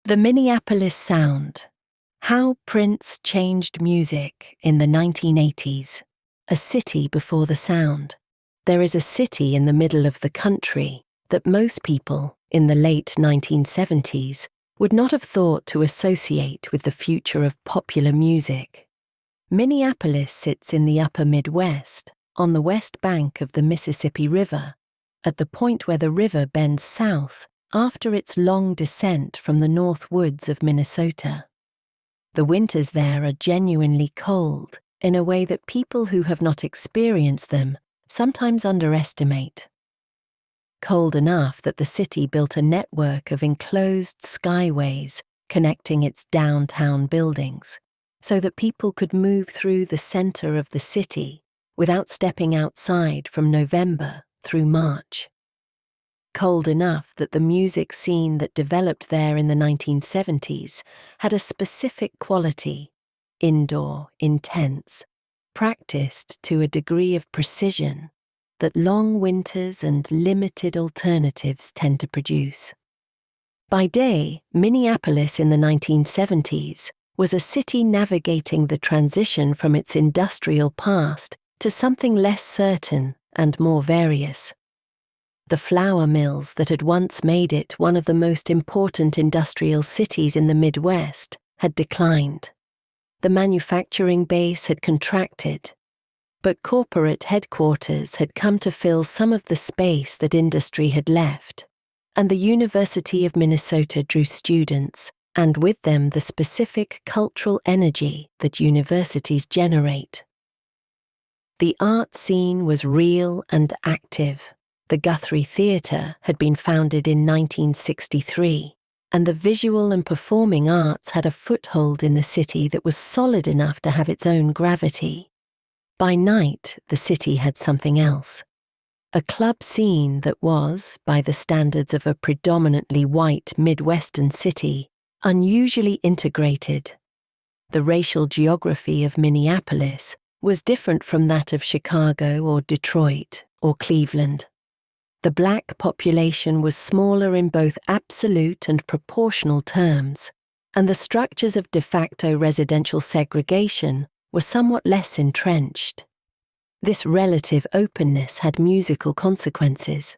The Minneapolis Sound. How Prince Changed Music in the 1980s. A city before the sound. There is a city in the middle of the country that most people, in the late 1970s, would not have thought to associate with the future of popular music. Minneapolis sits in the upper Midwest, on the west bank of the Mississippi River, at the point where the river bends south after its long descent from the north woods of Minnesota. The winters there are genuinely cold in a way that people who have not experienced them sometimes underestimate. Cold enough that the city built a network of enclosed skyways connecting its downtown buildings, so that people could move through the center of the city without stepping outside from November through March. Cold enough that the music scene that developed there in the 1970s had a specific quality, indoor, intense, practiced to a degree of precision that long winters and limited alternatives tend to produce. By day, Minneapolis in the 1970s was a city navigating the transition from its industrial past to something less certain and more various. The flour mills that had once made it one of the most important industrial cities in the Midwest had declined. The manufacturing base had contracted, but corporate headquarters had come to fill some of the space that industry had left, and the University of Minnesota drew students, and with them the specific cultural energy that universities generate. The art scene was real and active. The Guthrie Theatre had been founded in 1963, and the visual and performing arts had a foothold in the city that was solid enough to have its own gravity. By night, the city had something else. A club scene that was, by the standards of a predominantly white Midwestern city, unusually integrated. The racial geography of Minneapolis was different from that of Chicago or Detroit or Cleveland. The black population was smaller in both absolute and proportional terms, and the structures of de facto residential segregation were somewhat less entrenched. This relative openness had musical consequences.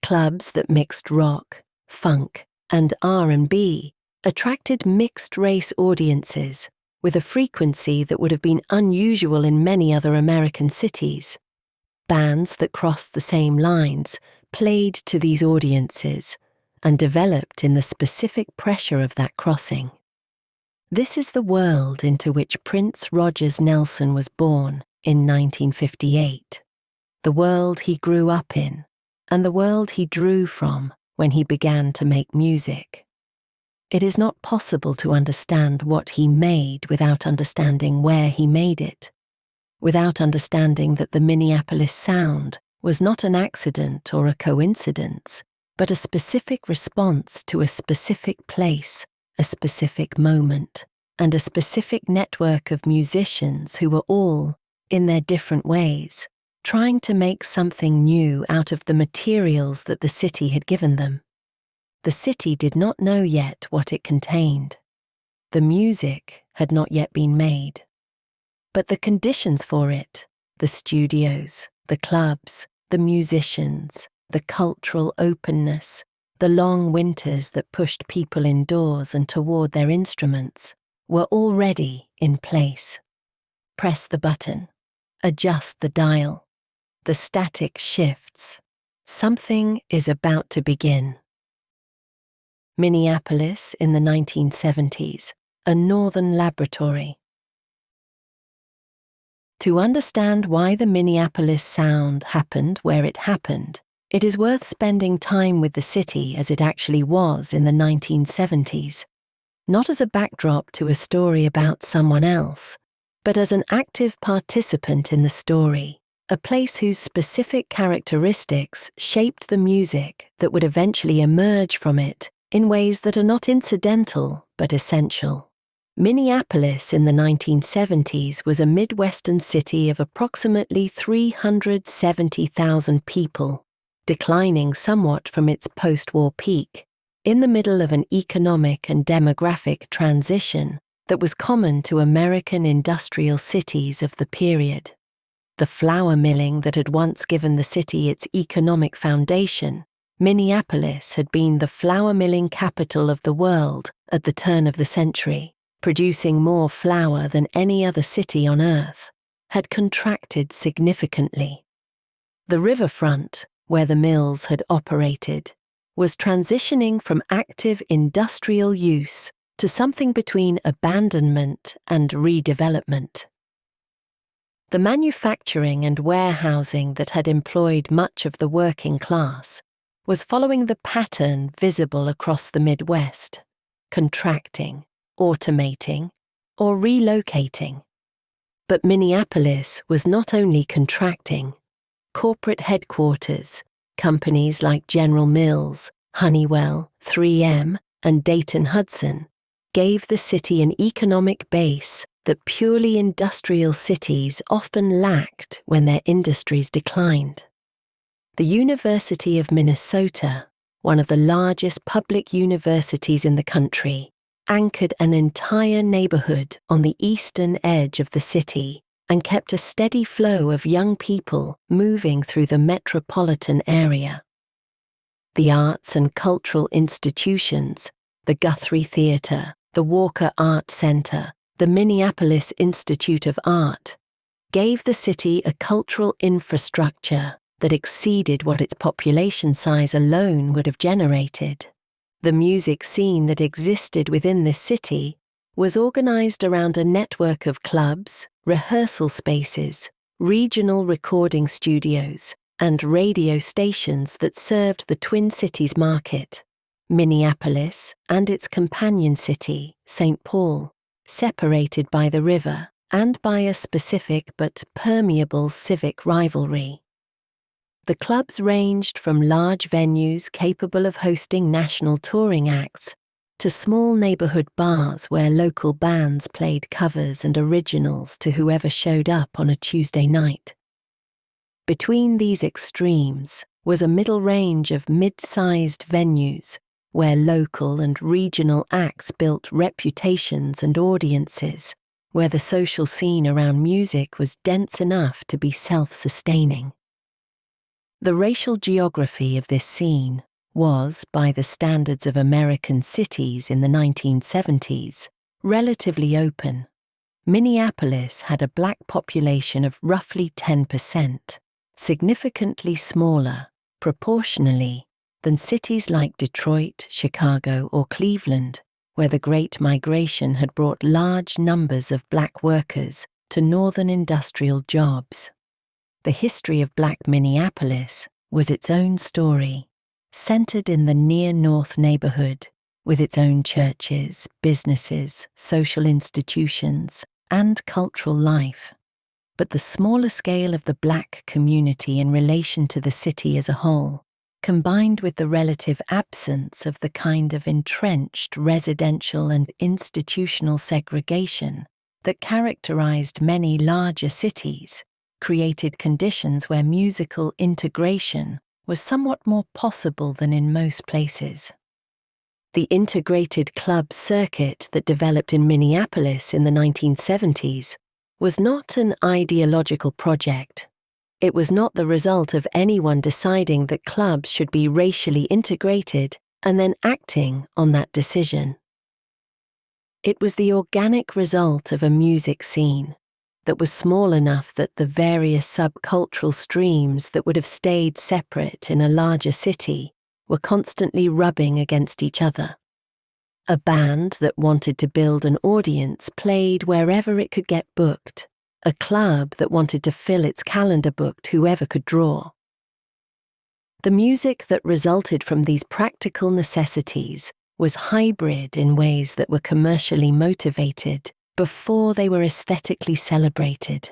Clubs that mixed rock, funk, and R&B attracted mixed-race audiences with a frequency that would have been unusual in many other American cities. Bands that crossed the same lines played to these audiences and developed in the specific pressure of that crossing. This is the world into which Prince Rogers Nelson was born in 1958, the world he grew up in, and the world he drew from when he began to make music. It is not possible to understand what he made without understanding where he made it, without understanding that the Minneapolis Sound was not an accident or a coincidence, but a specific response to a specific place, a specific moment, and a specific network of musicians who were all, in their different ways, trying to make something new out of the materials that the city had given them. The city did not know yet what it contained. The music had not yet been made. But the conditions for it, the studios, the clubs, the musicians, the cultural openness, the long winters that pushed people indoors and toward their instruments, were already in place. Press the button. Adjust the dial. The static shifts. Something is about to begin. Minneapolis in the 1970s, a northern laboratory. To understand why the Minneapolis Sound happened where it happened, it is worth spending time with the city as it actually was in the 1970s, not as a backdrop to a story about someone else, but as an active participant in the story, a place whose specific characteristics shaped the music that would eventually emerge from it in ways that are not incidental but essential. Minneapolis in the 1970s was a Midwestern city of approximately 370,000 people, declining somewhat from its post-war peak, in the middle of an economic and demographic transition that was common to American industrial cities of the period. The flour milling that had once given the city its economic foundation, Minneapolis had been the flour milling capital of the world at the turn of the century, producing more flour than any other city on Earth, had contracted significantly. The riverfront, where the mills had operated, was transitioning from active industrial use to something between abandonment and redevelopment. The manufacturing and warehousing that had employed much of the working class was following the pattern visible across the Midwest, contracting, automating, or relocating. But Minneapolis was not only contracting. Corporate headquarters, companies like General Mills, Honeywell, 3M, and Dayton-Hudson, gave the city an economic base that purely industrial cities often lacked when their industries declined. The University of Minnesota, one of the largest public universities in the country, anchored an entire neighborhood on the eastern edge of the city and kept a steady flow of young people moving through the metropolitan area. The arts and cultural institutions, the Guthrie Theater, the Walker Art Center, the Minneapolis Institute of Art, gave the city a cultural infrastructure that exceeded what its population size alone would have generated. The music scene that existed within this city was organized around a network of clubs, rehearsal spaces, regional recording studios, and radio stations that served the Twin Cities market, Minneapolis and its companion city, St. Paul, separated by the river and by a specific but permeable civic rivalry. The clubs ranged from large venues capable of hosting national touring acts to small neighborhood bars where local bands played covers and originals to whoever showed up on a Tuesday night. Between these extremes was a middle range of mid-sized venues where local and regional acts built reputations and audiences, where the social scene around music was dense enough to be self-sustaining. The racial geography of this scene was, by the standards of American cities in the 1970s, relatively open. Minneapolis had a black population of roughly 10%, significantly smaller, proportionally, than cities like Detroit, Chicago, or Cleveland, where the Great Migration had brought large numbers of black workers to northern industrial jobs. The history of Black Minneapolis was its own story, centered in the near-north neighborhood, with its own churches, businesses, social institutions, and cultural life. But the smaller scale of the black community in relation to the city as a whole, combined with the relative absence of the kind of entrenched residential and institutional segregation that characterized many larger cities, created conditions where musical integration was somewhat more possible than in most places. The integrated club circuit that developed in Minneapolis in the 1970s was not an ideological project. It was not the result of anyone deciding that clubs should be racially integrated and then acting on that decision. It was the organic result of a music scene that was small enough that the various subcultural streams that would have stayed separate in a larger city were constantly rubbing against each other. A band that wanted to build an audience played wherever it could get booked. A club that wanted to fill its calendar booked whoever could draw. The music that resulted from these practical necessities was hybrid in ways that were commercially motivated before they were aesthetically celebrated.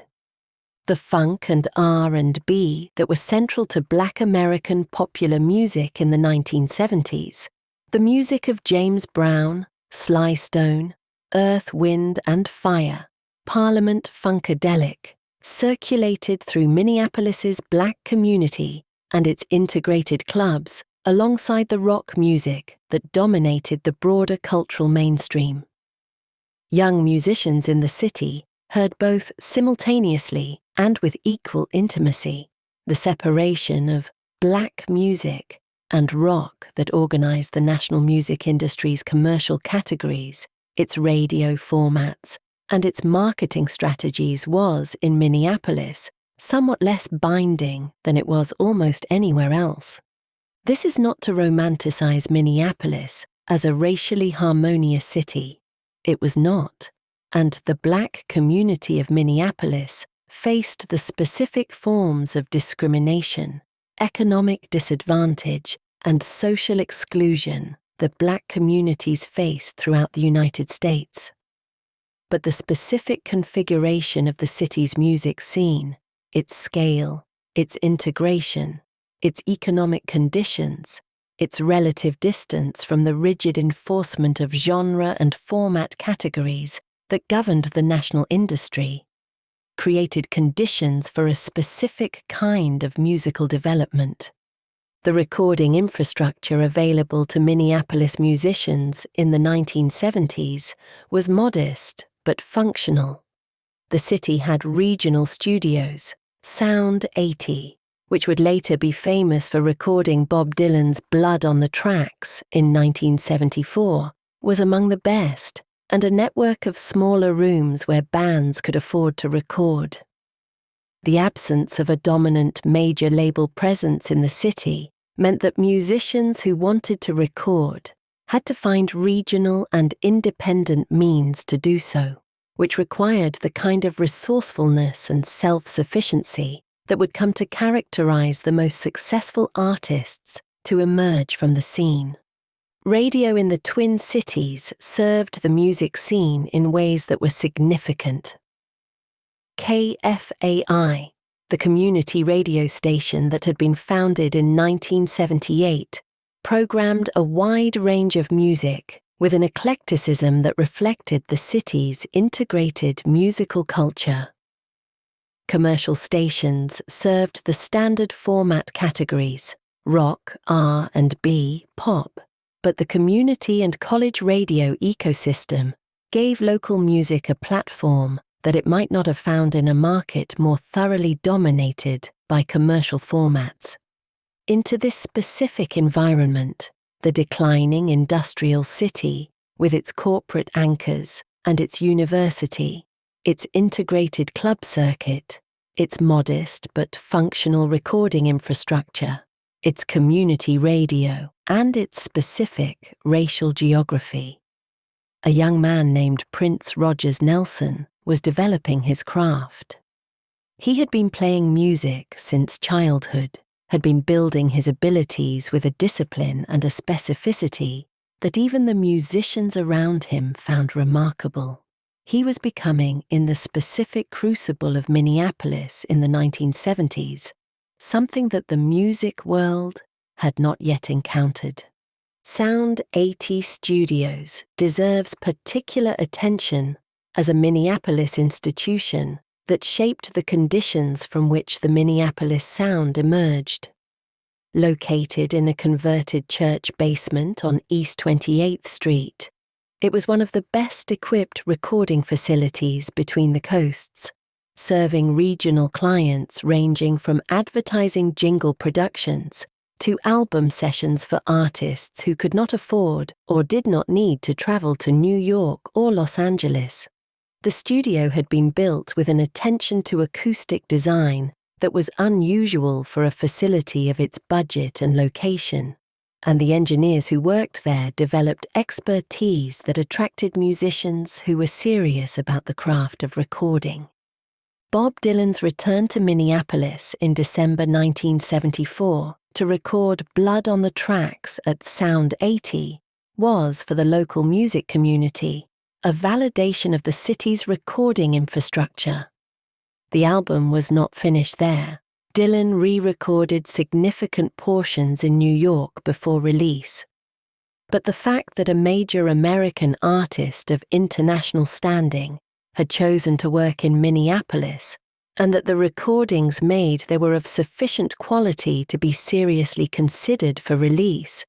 The funk and R&B that were central to Black American popular music in the 1970s, the music of James Brown, Sly Stone, Earth, Wind and Fire, Parliament Funkadelic, circulated through Minneapolis's black community and its integrated clubs alongside the rock music that dominated the broader cultural mainstream. Young musicians in the city heard both simultaneously and with equal intimacy the separation of black music and rock that organized the national music industry's commercial categories, its radio formats, and its marketing strategies was, in Minneapolis, somewhat less binding than it was almost anywhere else. This is not to romanticize Minneapolis as a racially harmonious city. It was not, and the black community of Minneapolis faced the specific forms of discrimination, economic disadvantage, and social exclusion that black communities face throughout the United States. But the specific configuration of the city's music scene, its scale, its integration, its economic conditions, its relative distance from the rigid enforcement of genre and format categories that governed the national industry, created conditions for a specific kind of musical development. The recording infrastructure available to Minneapolis musicians in the 1970s was modest but functional. The city had regional studios, Sound 80, which would later be famous for recording Bob Dylan's Blood on the Tracks in 1974, was among the best, and a network of smaller rooms where bands could afford to record. The absence of a dominant major label presence in the city meant that musicians who wanted to record had to find regional and independent means to do so, which required the kind of resourcefulness and self-sufficiency that would come to characterize the most successful artists to emerge from the scene. Radio in the Twin Cities served the music scene in ways that were significant. KFAI, the community radio station that had been founded in 1978, programmed a wide range of music with an eclecticism that reflected the city's integrated musical culture. Commercial stations served the standard format categories, rock, R&B, pop, but the community and college radio ecosystem gave local music a platform that it might not have found in a market more thoroughly dominated by commercial formats. Into this specific environment, the declining industrial city, with its corporate anchors and its university, its integrated club circuit, its modest but functional recording infrastructure, its community radio, and its specific racial geography. A young man named Prince Rogers Nelson was developing his craft. He had been playing music since childhood, had been building his abilities with a discipline and a specificity that even the musicians around him found remarkable. He was becoming, in the specific crucible of Minneapolis in the 1970s, something that the music world had not yet encountered. Sound 80 Studios deserves particular attention as a Minneapolis institution that shaped the conditions from which the Minneapolis Sound emerged. Located in a converted church basement on East 28th Street, it was one of the best-equipped recording facilities between the coasts, serving regional clients ranging from advertising jingle productions to album sessions for artists who could not afford or did not need to travel to New York or Los Angeles. The studio had been built with an attention to acoustic design that was unusual for a facility of its budget and location, and the engineers who worked there developed expertise that attracted musicians who were serious about the craft of recording. Bob Dylan's return to Minneapolis in December 1974 to record Blood on the Tracks at Sound 80 was, for the local music community, a validation of the city's recording infrastructure. The album was not finished there. Dylan re-recorded significant portions in New York before release. But the fact that a major American artist of international standing had chosen to work in Minneapolis and that the recordings made they were of sufficient quality to be seriously considered for release,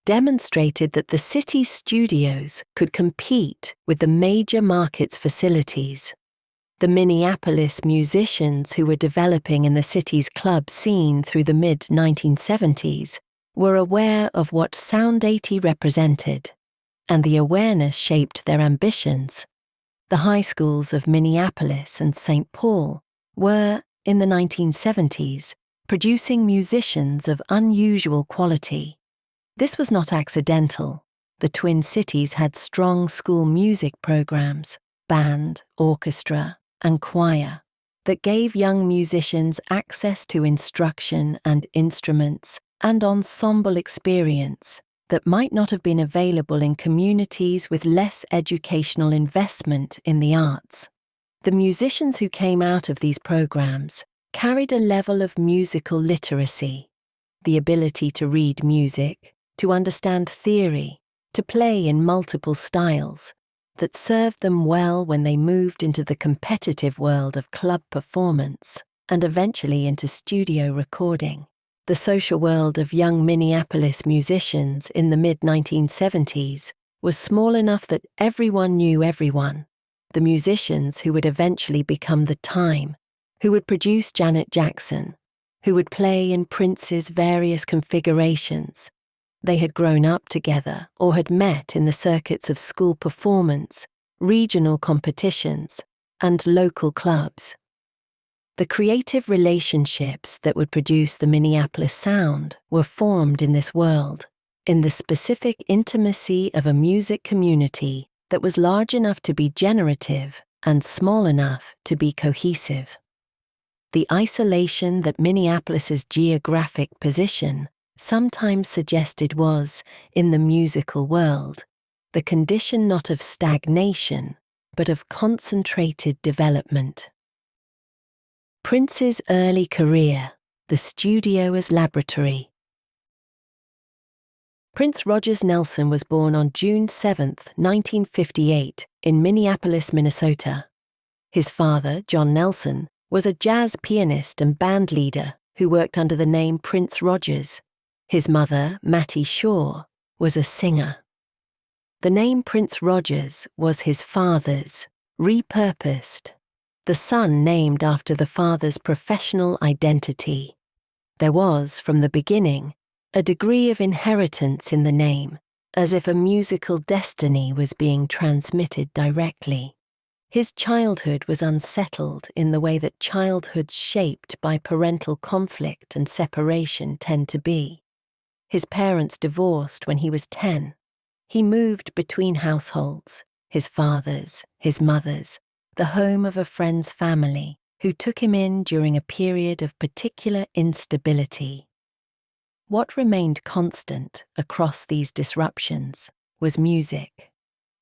demonstrated that the city's studios could compete with the major market's facilities. The Minneapolis musicians who were developing in the city's club scene through the mid-1970s were aware of what Sound 80 represented, and the awareness shaped their ambitions. The high schools of Minneapolis and St. Paul were, in the 1970s, producing musicians of unusual quality. This was not accidental. The Twin Cities had strong school music programs, band, orchestra, and choir, that gave young musicians access to instruction and instruments and ensemble experience that might not have been available in communities with less educational investment in the arts. The musicians who came out of these programs carried a level of musical literacy, the ability to read music, to understand theory, to play in multiple styles, that served them well when they moved into the competitive world of club performance and eventually into studio recording. The social world of young Minneapolis musicians in the mid-1970s was small enough that everyone knew everyone. The musicians who would eventually become The Time, who would produce Janet Jackson, who would play in Prince's various configurations. They had grown up together or had met in the circuits of school performance, regional competitions, and local clubs. The creative relationships that would produce the Minneapolis Sound were formed in this world, in the specific intimacy of a music community that was large enough to be generative and small enough to be cohesive. The isolation that Minneapolis's geographic position sometimes suggested was, in the musical world, the condition not of stagnation, but of concentrated development. Prince's early career, the studio as laboratory. Prince Rogers Nelson was born on June 7, 1958, in Minneapolis, Minnesota. His father, John Nelson, was a jazz pianist and band leader who worked under the name Prince Rogers. His mother, Mattie Shaw, was a singer. The name Prince Rogers was his father's, repurposed. The son named after the father's professional identity. There was, from the beginning, a degree of inheritance in the name, as if a musical destiny was being transmitted directly. His childhood was unsettled in the way that childhoods shaped by parental conflict and separation tend to be. His parents divorced when he was 10. He moved between households, his father's, his mother's, the home of a friend's family, who took him in during a period of particular instability. What remained constant across these disruptions was music.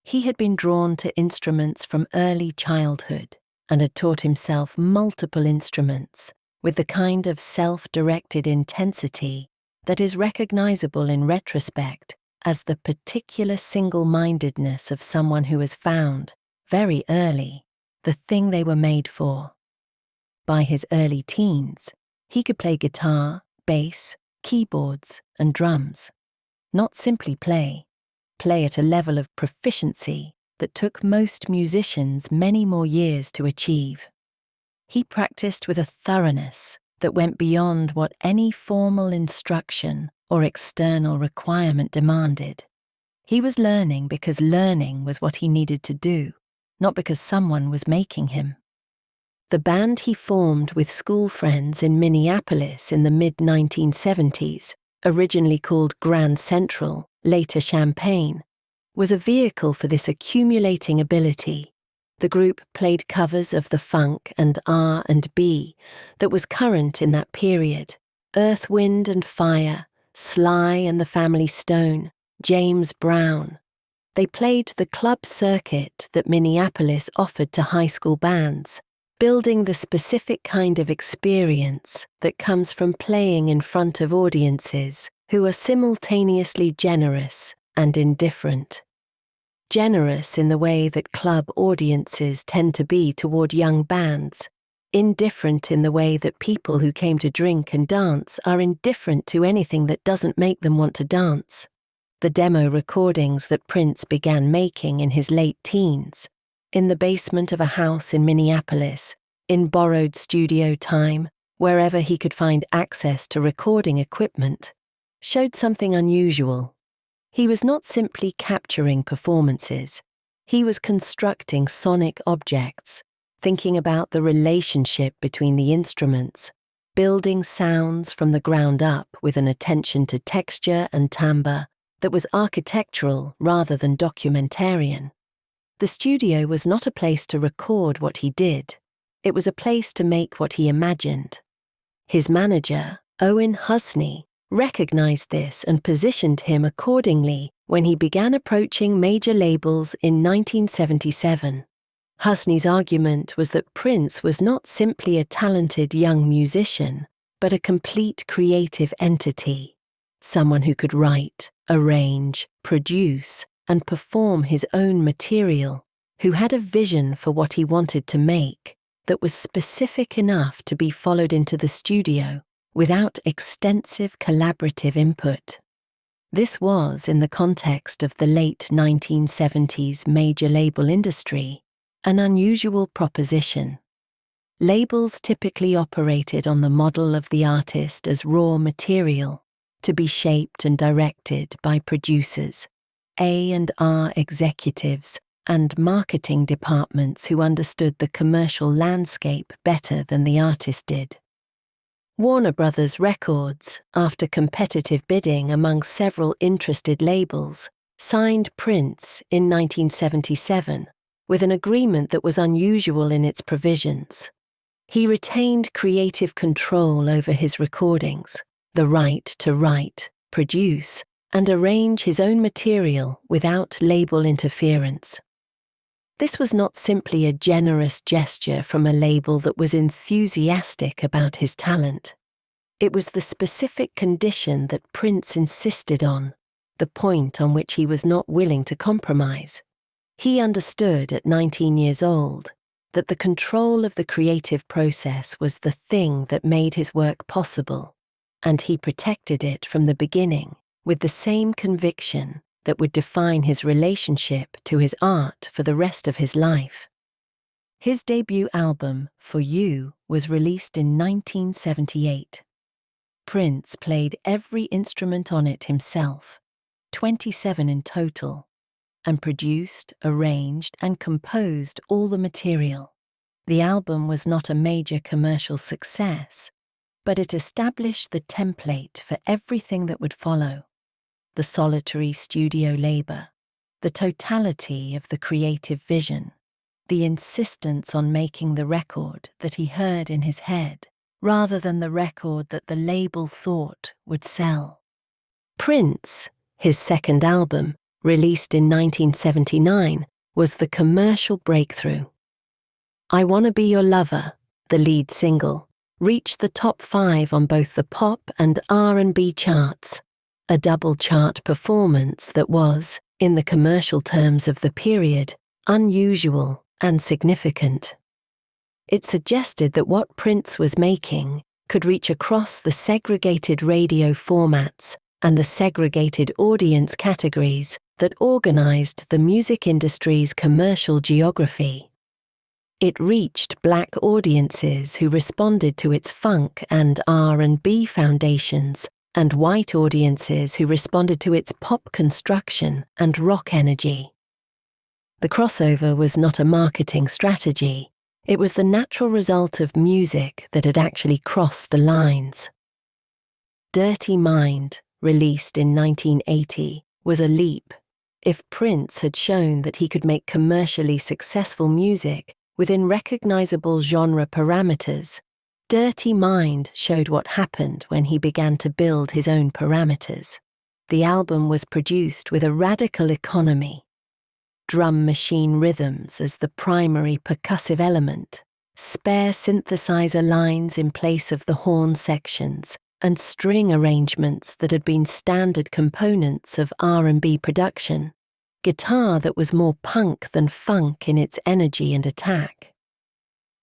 He had been drawn to instruments from early childhood and had taught himself multiple instruments with the kind of self-directed intensity that is recognizable in retrospect as the particular single-mindedness of someone who has found, very early, the thing they were made for. By his early teens, he could play guitar, bass, keyboards, and drums. Not simply play at a level of proficiency that took most musicians many more years to achieve. He practiced with a thoroughness that went beyond what any formal instruction or external requirement demanded. He was learning because learning was what he needed to do, not because someone was making him. The band he formed with school friends in Minneapolis in the mid-1970s, originally called Grand Central, later Champagne, was a vehicle for this accumulating ability. The group played covers of the funk and R&B that was current in that period: Earth, Wind and Fire, Sly and the Family Stone, James Brown. They played the club circuit that Minneapolis offered to high school bands, building the specific kind of experience that comes from playing in front of audiences who are simultaneously generous and indifferent. Generous in the way that club audiences tend to be toward young bands, indifferent in the way that people who came to drink and dance are indifferent to anything that doesn't make them want to dance. The demo recordings that Prince began making in his late teens, in the basement of a house in Minneapolis, in borrowed studio time, wherever he could find access to recording equipment, showed something unusual. He was not simply capturing performances, he was constructing sonic objects, thinking about the relationship between the instruments, building sounds from the ground up with an attention to texture and timbre that was architectural rather than documentarian. The studio was not a place to record what he did, it was a place to make what he imagined. His manager, Owen Husney, recognized this and positioned him accordingly when he began approaching major labels in 1977. Husney's argument was that Prince was not simply a talented young musician, but a complete creative entity, someone who could write, arrange, produce, and perform his own material, who had a vision for what he wanted to make that was specific enough to be followed into the studio without extensive collaborative input. This was, in the context of the late 1970s major label industry, an unusual proposition. Labels typically operated on the model of the artist as raw material, to be shaped and directed by producers, A&R executives, and marketing departments who understood the commercial landscape better than the artist did. Warner Brothers Records, after competitive bidding among several interested labels, signed Prince in 1977 with an agreement that was unusual in its provisions. He retained creative control over his recordings, the right to write, produce, and arrange his own material without label interference. This was not simply a generous gesture from a label that was enthusiastic about his talent. It was the specific condition that Prince insisted on, the point on which he was not willing to compromise. He understood at 19 years old that the control of the creative process was the thing that made his work possible, and he protected it from the beginning with the same conviction that would define his relationship to his art for the rest of his life. His debut album, For You, was released in 1978. Prince played every instrument on it himself, 27 in total, and produced, arranged, and composed all the material. The album was not a major commercial success, but it established the template for everything that would follow. The solitary studio labor, the totality of the creative vision, the insistence on making the record that he heard in his head, rather than the record that the label thought would sell. Prince, his second album, released in 1979, was the commercial breakthrough. I Wanna Be Your Lover, the lead single, reached the top 5 on both the pop and R&B charts, a double chart performance that was, in the commercial terms of the period, unusual and significant. It suggested that what Prince was making could reach across the segregated radio formats and the segregated audience categories that organized the music industry's commercial geography. It reached black audiences who responded to its funk and R&B foundations, and white audiences who responded to its pop construction and rock energy. The crossover was not a marketing strategy, it was the natural result of music that had actually crossed the lines. Dirty Mind, released in 1980, was a leap. If Prince had shown that he could make commercially successful music within recognizable genre parameters, Dirty Mind showed what happened when he began to build his own parameters. The album was produced with a radical economy. Drum machine rhythms as the primary percussive element, spare synthesizer lines in place of the horn sections, and string arrangements that had been standard components of R&B production. Guitar that was more punk than funk in its energy and attack.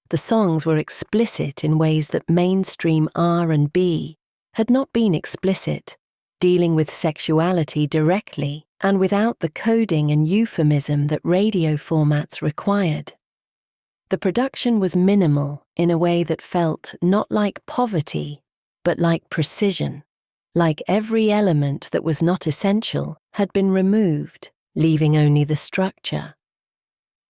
The songs were explicit in ways that mainstream R&B had not been explicit, dealing with sexuality directly and without the coding and euphemism that radio formats required. The production was minimal in a way that felt not like poverty, but like precision, like every element that was not essential had been removed, leaving only the structure.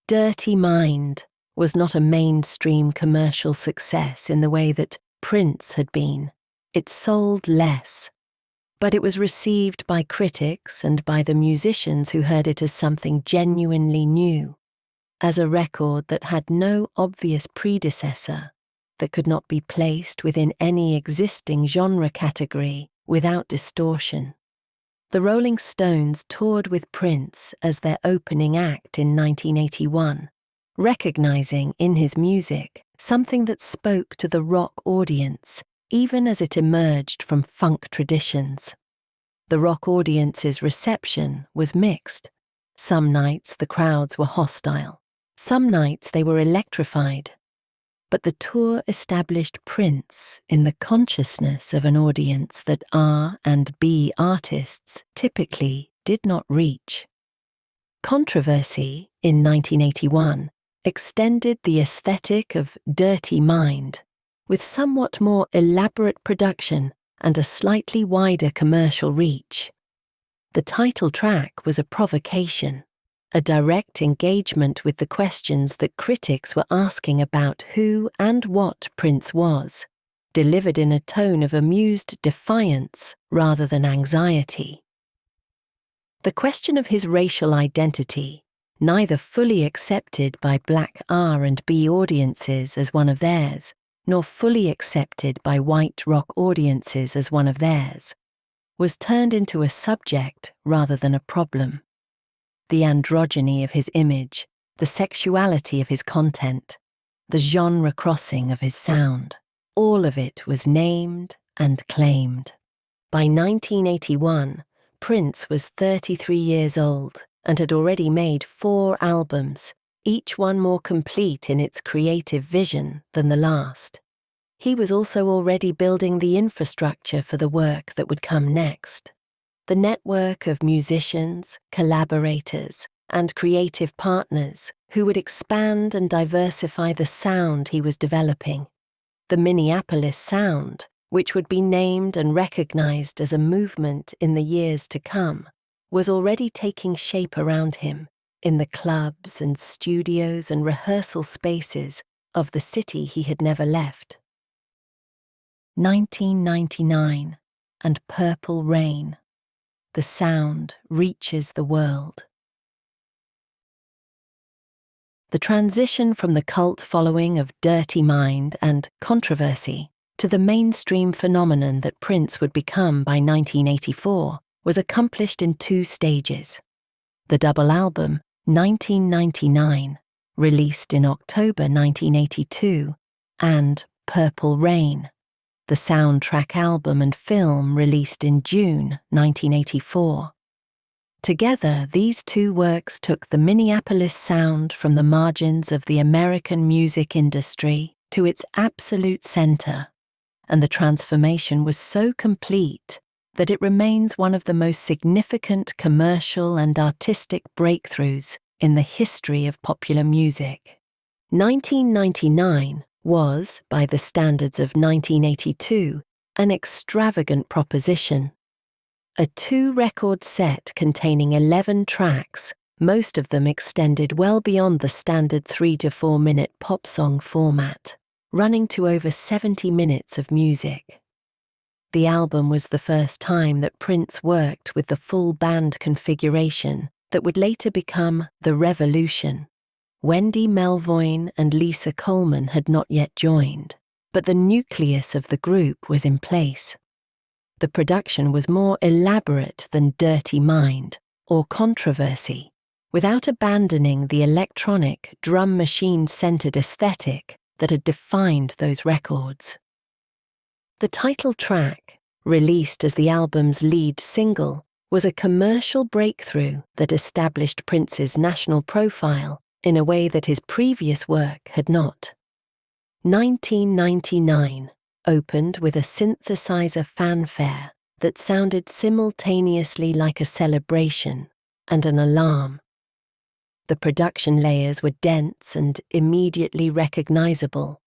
Dirty Mind was not a mainstream commercial success in the way that Prince had been. It sold less, but it was received by critics and by the musicians who heard it as something genuinely new, as a record that had no obvious predecessor, that could not be placed within any existing genre category without distortion. The Rolling Stones toured with Prince as their opening act in 1981, recognizing in his music something that spoke to the rock audience, even as it emerged from funk traditions. The rock audience's reception was mixed. Some nights the crowds were hostile. Some nights they were electrified. But the tour established Prince in the consciousness of an audience that R&B artists typically did not reach. Controversy, in 1981, extended the aesthetic of Dirty Mind, with somewhat more elaborate production and a slightly wider commercial reach. The title track was a provocation, a direct engagement with the questions that critics were asking about who and what Prince was, delivered in a tone of amused defiance rather than anxiety. The question of his racial identity, neither fully accepted by black R&B audiences as one of theirs, nor fully accepted by white rock audiences as one of theirs, was turned into a subject rather than a problem. The androgyny of his image, the sexuality of his content, the genre crossing of his sound, all of it was named and claimed. By 1981, Prince was 33 years old and had already made 4 albums, each one more complete in its creative vision than the last. He was also already building the infrastructure for the work that would come next. The network of musicians, collaborators, and creative partners who would expand and diversify the sound he was developing. The Minneapolis Sound, which would be named and recognized as a movement in the years to come, was already taking shape around him in the clubs and studios and rehearsal spaces of the city he had never left. 1999 and Purple Rain. The sound reaches the world. The transition from the cult following of Dirty Mind and Controversy to the mainstream phenomenon that Prince would become by 1984 was accomplished in 2 stages. The double album, 1999, released in October 1982, and Purple Rain, the soundtrack album and film released in June 1984. Together, these 2 works took the Minneapolis Sound from the margins of the American music industry to its absolute center, and the transformation was so complete that it remains one of the most significant commercial and artistic breakthroughs in the history of popular music. 1999 was, by the standards of 1982, an extravagant proposition. A 2-record set containing 11 tracks, most of them extended well beyond the standard 3 to 4 minute pop song format, running to over 70 minutes of music. The album was the first time that Prince worked with the full band configuration that would later become The Revolution. Wendy Melvoin and Lisa Coleman had not yet joined, but the nucleus of the group was in place. The production was more elaborate than Dirty Mind or Controversy, without abandoning the electronic, drum machine-centered aesthetic that had defined those records. The title track, released as the album's lead single, was a commercial breakthrough that established Prince's national profile in a way that his previous work had not. 1999 opened with a synthesizer fanfare that sounded simultaneously like a celebration and an alarm. The production layers were dense and immediately recognizable,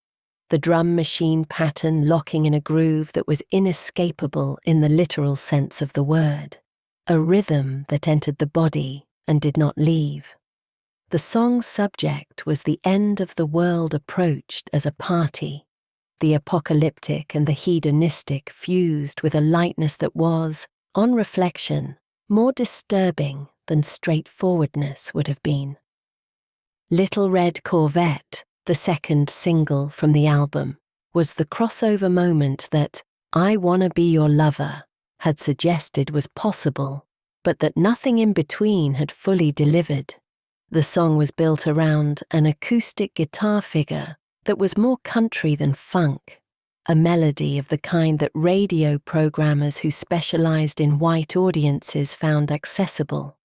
the drum machine pattern locking in a groove that was inescapable in the literal sense of the word, a rhythm that entered the body and did not leave. The song's subject was the end of the world approached as a party, the apocalyptic and the hedonistic fused with a lightness that was, on reflection, more disturbing than straightforwardness would have been. Little Red Corvette, the second single from the album, was the crossover moment that I Wanna Be Your Lover had suggested was possible, but that nothing in between had fully delivered. The song was built around an acoustic guitar figure that was more country than funk, a melody of the kind that radio programmers who specialized in white audiences found accessible,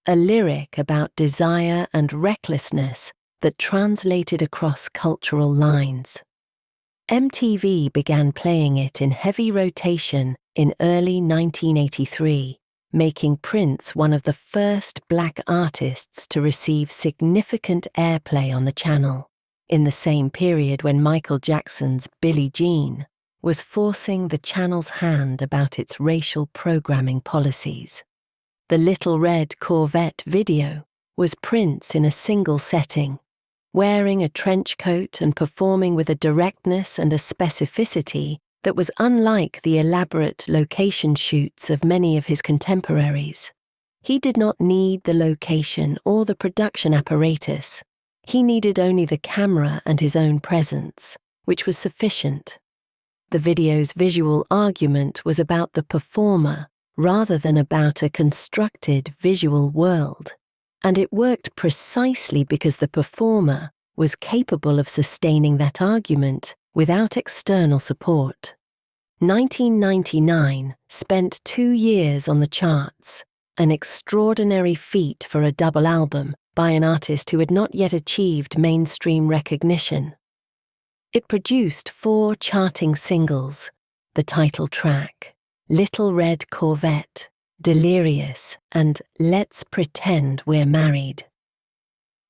a lyric about desire and recklessness that translated across cultural lines. MTV began playing it in heavy rotation in early 1983, making Prince one of the first black artists to receive significant airplay on the channel, in the same period when Michael Jackson's Billie Jean was forcing the channel's hand about its racial programming policies. The Little Red Corvette video was Prince in a single setting, wearing a trench coat and performing with a directness and a specificity that was unlike the elaborate location shoots of many of his contemporaries. He did not need the location or the production apparatus. He needed only the camera and his own presence, which was sufficient. The video's visual argument was about the performer rather than about a constructed visual world, and it worked precisely because the performer was capable of sustaining that argument without external support. 1999 spent 2 years on the charts, an extraordinary feat for a double album by an artist who had not yet achieved mainstream recognition. It produced 4 charting singles, the title track, Little Red Corvette, Delirious, and Let's Pretend We're Married.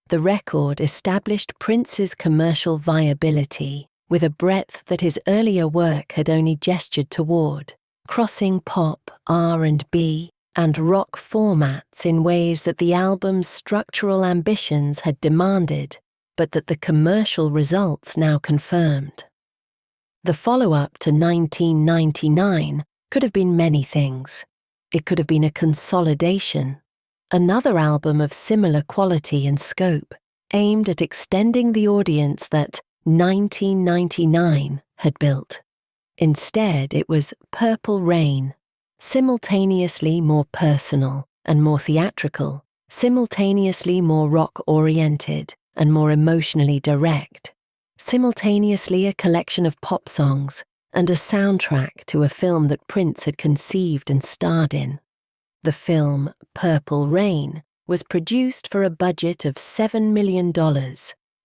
The record established Prince's commercial viability with a breadth that his earlier work had only gestured toward, crossing pop, R&B, and rock formats in ways that the album's structural ambitions had demanded, but that the commercial results now confirmed. The follow-up to 1999 could have been many things. It could have been a consolidation, another album of similar quality and scope, aimed at extending the audience that 1999 had built. Instead, it was Purple Rain, simultaneously more personal and more theatrical, simultaneously more rock-oriented and more emotionally direct, simultaneously a collection of pop songs and a soundtrack to a film that Prince had conceived and starred in. The film Purple Rain was produced for a budget of $7 million,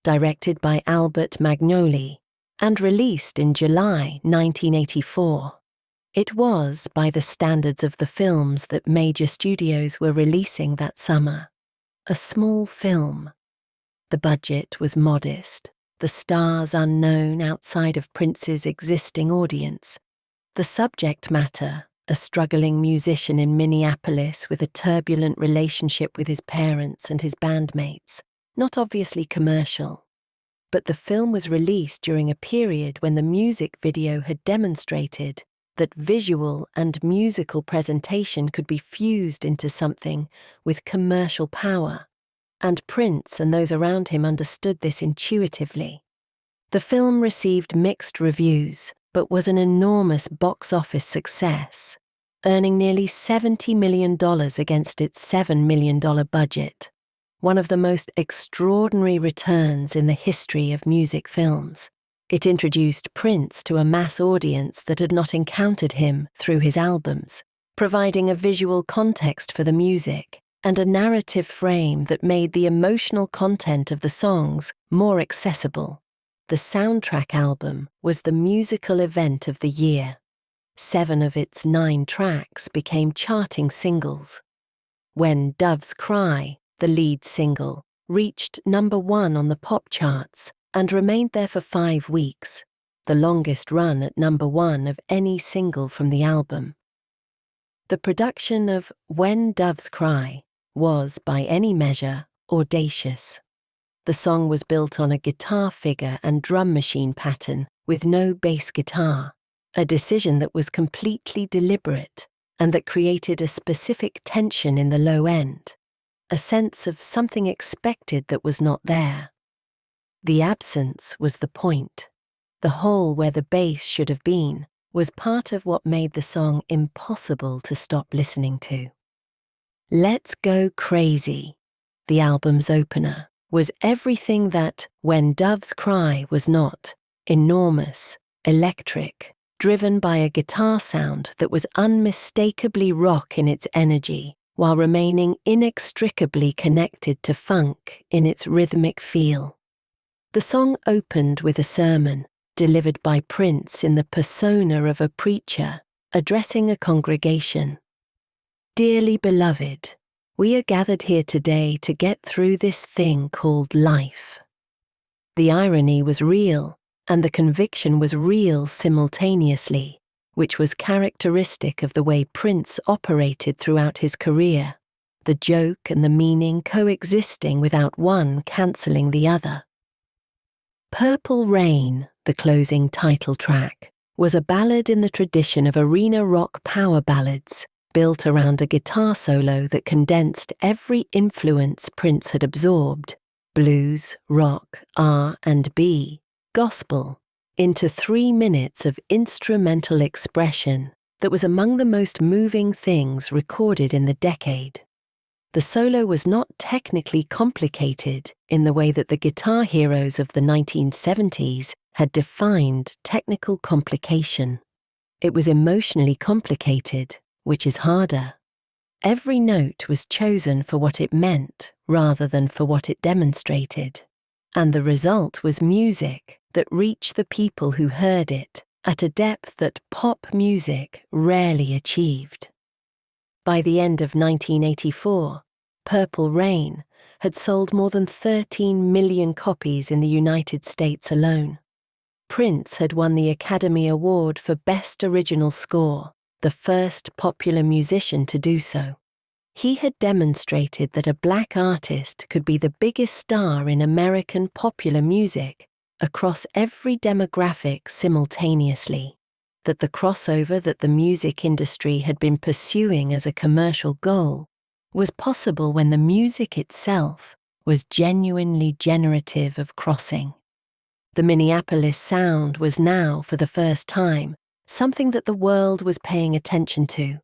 directed by Albert Magnoli, and released in July 1984. It was, by the standards of the films that major studios were releasing that summer, a small film. The budget was modest, the stars unknown outside of Prince's existing audience. The subject matter, a struggling musician in Minneapolis with a turbulent relationship with his parents and his bandmates, not obviously commercial. But the film was released during a period when the music video had demonstrated that visual and musical presentation could be fused into something with commercial power, and Prince and those around him understood this intuitively. The film received mixed reviews, but was an enormous box office success, earning nearly $70 million against its $7 million budget, one of the most extraordinary returns in the history of music films. It introduced Prince to a mass audience that had not encountered him through his albums, providing a visual context for the music and a narrative frame that made the emotional content of the songs more accessible. the soundtrack album was the musical event of the year. 7 of its 9 tracks became charting singles. When Doves Cry, the lead single, reached #1 on the pop charts and remained there for 5 weeks, the longest run at #1 of any single from the album. The production of When Doves Cry was, by any measure, audacious. The song was built on a guitar figure and drum machine pattern with no bass guitar, a decision that was completely deliberate and that created a specific tension in the low end, a sense of something expected that was not there. The absence was the point. The hole where the bass should have been was part of what made the song impossible to stop listening to. Let's Go Crazy, the album's opener, was everything that When Doves Cry was not: enormous, electric, driven by a guitar sound that was unmistakably rock in its energy, while remaining inextricably connected to funk in its rhythmic feel. The song opened with a sermon, delivered by Prince in the persona of a preacher, addressing a congregation. Dearly beloved, we are gathered here today to get through this thing called life. The irony was real, and the conviction was real simultaneously, which was characteristic of the way Prince operated throughout his career, the joke and the meaning coexisting without one cancelling the other. Purple Rain, the closing title track, was a ballad in the tradition of arena rock power ballads, built around a guitar solo that condensed every influence Prince had absorbed, blues, rock, R&B, gospel, into 3 minutes of instrumental expression that was among the most moving things recorded in the decade. The solo was not technically complicated in the way that the guitar heroes of the 1970s had defined technical complication. It was emotionally complicated, which is harder. Every note was chosen for what it meant rather than for what it demonstrated, and the result was music that reached the people who heard it at a depth that pop music rarely achieved. By the end of 1984, Purple Rain had sold more than 13 million copies in the United States alone. Prince had won the Academy Award for Best Original Score, the first popular musician to do so. He had demonstrated that a black artist could be the biggest star in American popular music across every demographic simultaneously, that the crossover that the music industry had been pursuing as a commercial goal was possible when the music itself was genuinely generative of crossing. The Minneapolis Sound was now, for the first time, something that the world was paying attention to.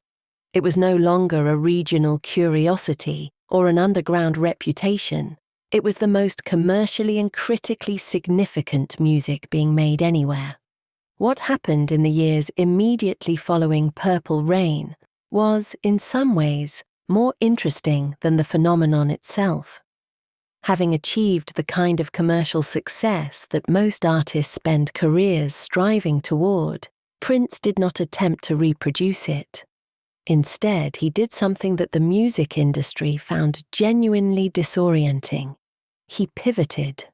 It was no longer a regional curiosity or an underground reputation. It was the most commercially and critically significant music being made anywhere. What happened in the years immediately following Purple Rain was, in some ways, more interesting than the phenomenon itself. Having achieved the kind of commercial success that most artists spend careers striving toward, Prince did not attempt to reproduce it. Instead, he did something that the music industry found genuinely disorienting. He pivoted.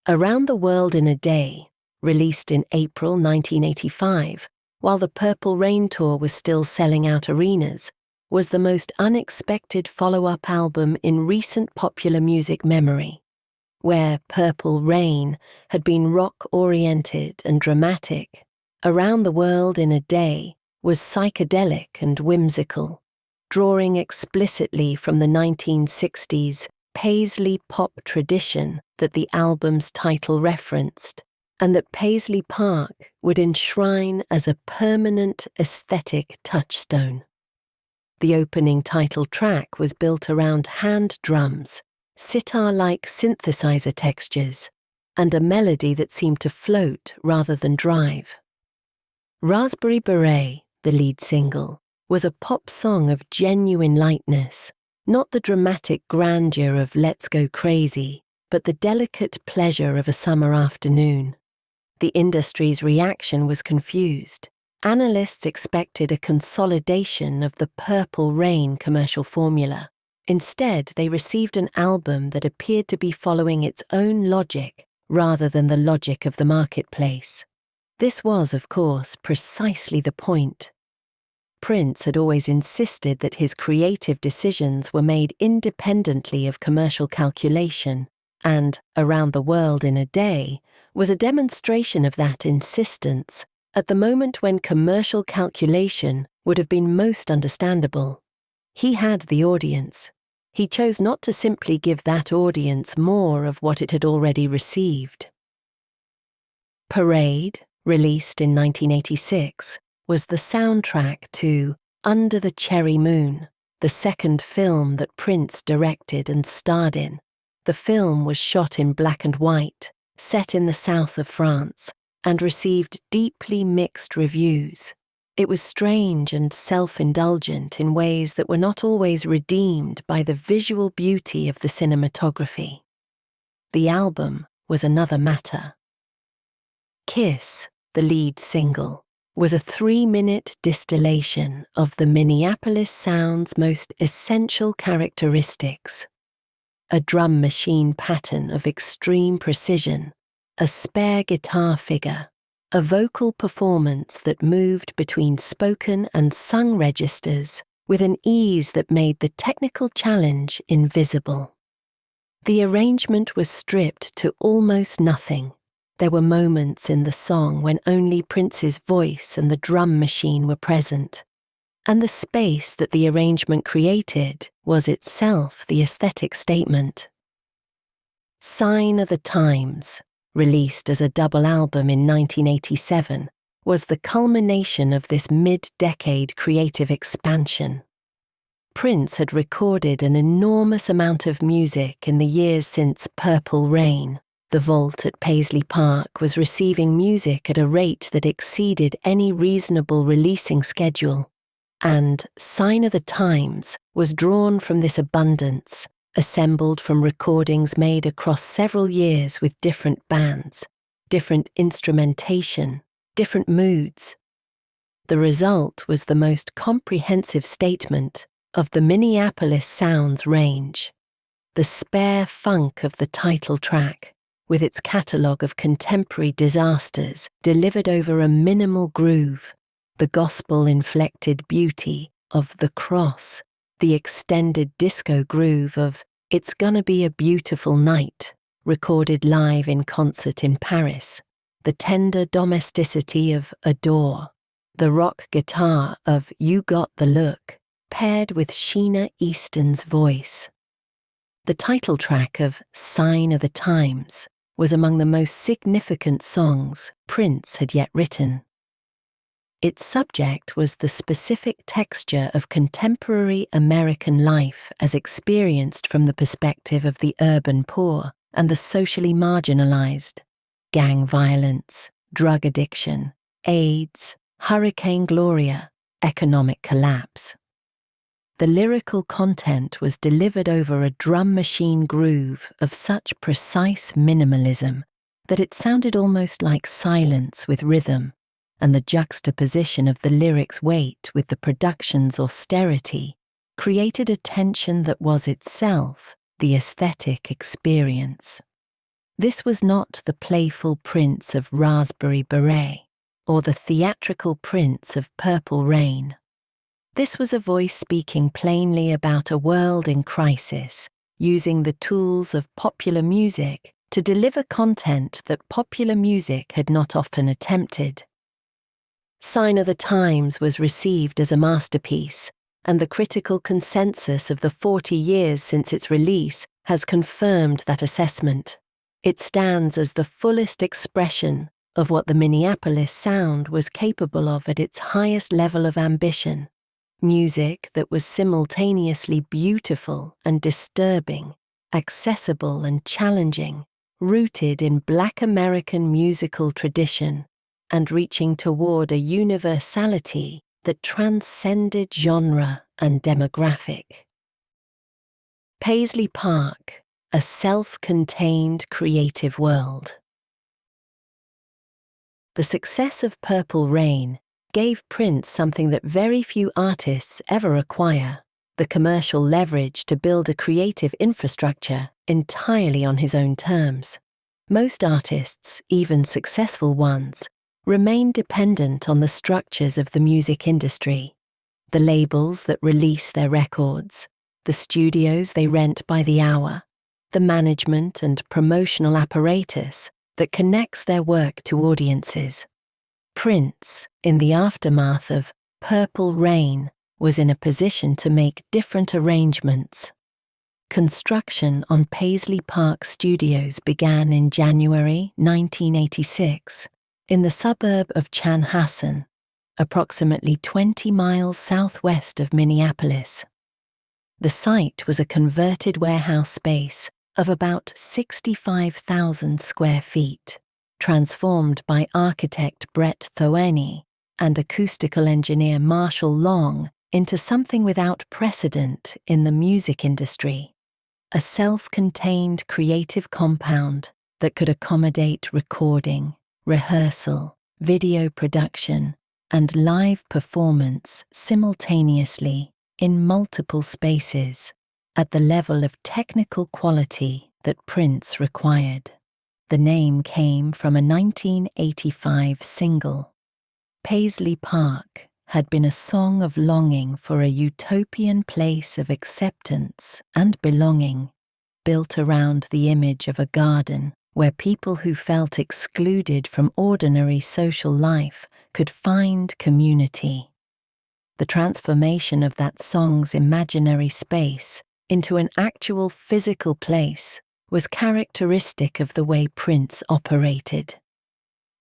Around the World in a Day, released in April 1985, while the Purple Rain tour was still selling out arenas, was the most unexpected follow-up album in recent popular music memory. Where Purple Rain had been rock-oriented and dramatic, Around the World in a Day was psychedelic and whimsical, drawing explicitly from the 1960s Paisley pop tradition that the album's title referenced, and that Paisley Park would enshrine as a permanent aesthetic touchstone. The opening title track was built around hand drums, sitar-like synthesizer textures, and a melody that seemed to float rather than drive. Raspberry Beret, the lead single, was a pop song of genuine lightness, not the dramatic grandeur of Let's Go Crazy, but the delicate pleasure of a summer afternoon. The industry's reaction was confused. Analysts expected a consolidation of the Purple Rain commercial formula. Instead, they received an album that appeared to be following its own logic rather than the logic of the marketplace. This was, of course, precisely the point. Prince had always insisted that his creative decisions were made independently of commercial calculation, and Around the World in a Day was a demonstration of that insistence at the moment when commercial calculation would have been most understandable. He had the audience. He chose not to simply give that audience more of what it had already received. Parade, released in 1986, was the soundtrack to Under the Cherry Moon, the second film that Prince directed and starred in. The film was shot in black and white, set in the south of France, and received deeply mixed reviews. It was strange and self-indulgent in ways that were not always redeemed by the visual beauty of the cinematography. The album was another matter. Kiss, the lead single, was a 3-minute distillation of the Minneapolis Sound's most essential characteristics. A drum machine pattern of extreme precision, a spare guitar figure, a vocal performance that moved between spoken and sung registers with an ease that made the technical challenge invisible. The arrangement was stripped to almost nothing. There were moments in the song when only Prince's voice and the drum machine were present, and the space that the arrangement created was itself the aesthetic statement. Sign of the Times, released as a double album in 1987, was the culmination of this mid-decade creative expansion. Prince had recorded an enormous amount of music in the years since Purple Rain. The vault at Paisley Park was receiving music at a rate that exceeded any reasonable releasing schedule, and Sign of the Times was drawn from this abundance, assembled from recordings made across several years with different bands, different instrumentation, different moods. The result was the most comprehensive statement of the Minneapolis Sound's range. The spare funk of the title track, with its catalogue of contemporary disasters delivered over a minimal groove, the gospel-inflected beauty of The Cross, the extended disco groove of It's Gonna Be a Beautiful Night, recorded live in concert in Paris, the tender domesticity of Adore, the rock guitar of You Got the Look, paired with Sheena Easton's voice. The title track of Sign of the Times was among the most significant songs Prince had yet written. Its subject was the specific texture of contemporary American life as experienced from the perspective of the urban poor and the socially marginalized. Gang violence, drug addiction, AIDS, Hurricane Gloria, economic collapse. The lyrical content was delivered over a drum machine groove of such precise minimalism that it sounded almost like silence with rhythm, and the juxtaposition of the lyrics' weight with the production's austerity created a tension that was itself the aesthetic experience. This was not the playful Prince of Raspberry Beret or the theatrical Prince of Purple Rain. This was a voice speaking plainly about a world in crisis, using the tools of popular music to deliver content that popular music had not often attempted. Sign of the Times was received as a masterpiece, and the critical consensus of the 40 years since its release has confirmed that assessment. It stands as the fullest expression of what the Minneapolis Sound was capable of at its highest level of ambition. Music that was simultaneously beautiful and disturbing, accessible and challenging, rooted in Black American musical tradition, and reaching toward a universality that transcended genre and demographic. Paisley Park, a self-contained creative world. The success of Purple Rain gave Prince something that very few artists ever acquire: the commercial leverage to build a creative infrastructure entirely on his own terms. Most artists, even successful ones, remain dependent on the structures of the music industry, the labels that release their records, the studios they rent by the hour, the management and promotional apparatus that connects their work to audiences. Prince, in the aftermath of Purple Rain, was in a position to make different arrangements. Construction on Paisley Park Studios began in January 1986 in the suburb of Chanhassen, approximately 20 miles southwest of Minneapolis. The site was a converted warehouse space of about 65,000 square feet, transformed by architect Brett Thoeny and acoustical engineer Marshall Long into something without precedent in the music industry: a self-contained creative compound that could accommodate recording, rehearsal, video production, and live performance simultaneously in multiple spaces at the level of technical quality that Prince required. The name came from a 1985 single. Paisley Park had been a song of longing for a utopian place of acceptance and belonging, built around the image of a garden where people who felt excluded from ordinary social life could find community. The transformation of that song's imaginary space into an actual physical place was characteristic of the way Prince operated.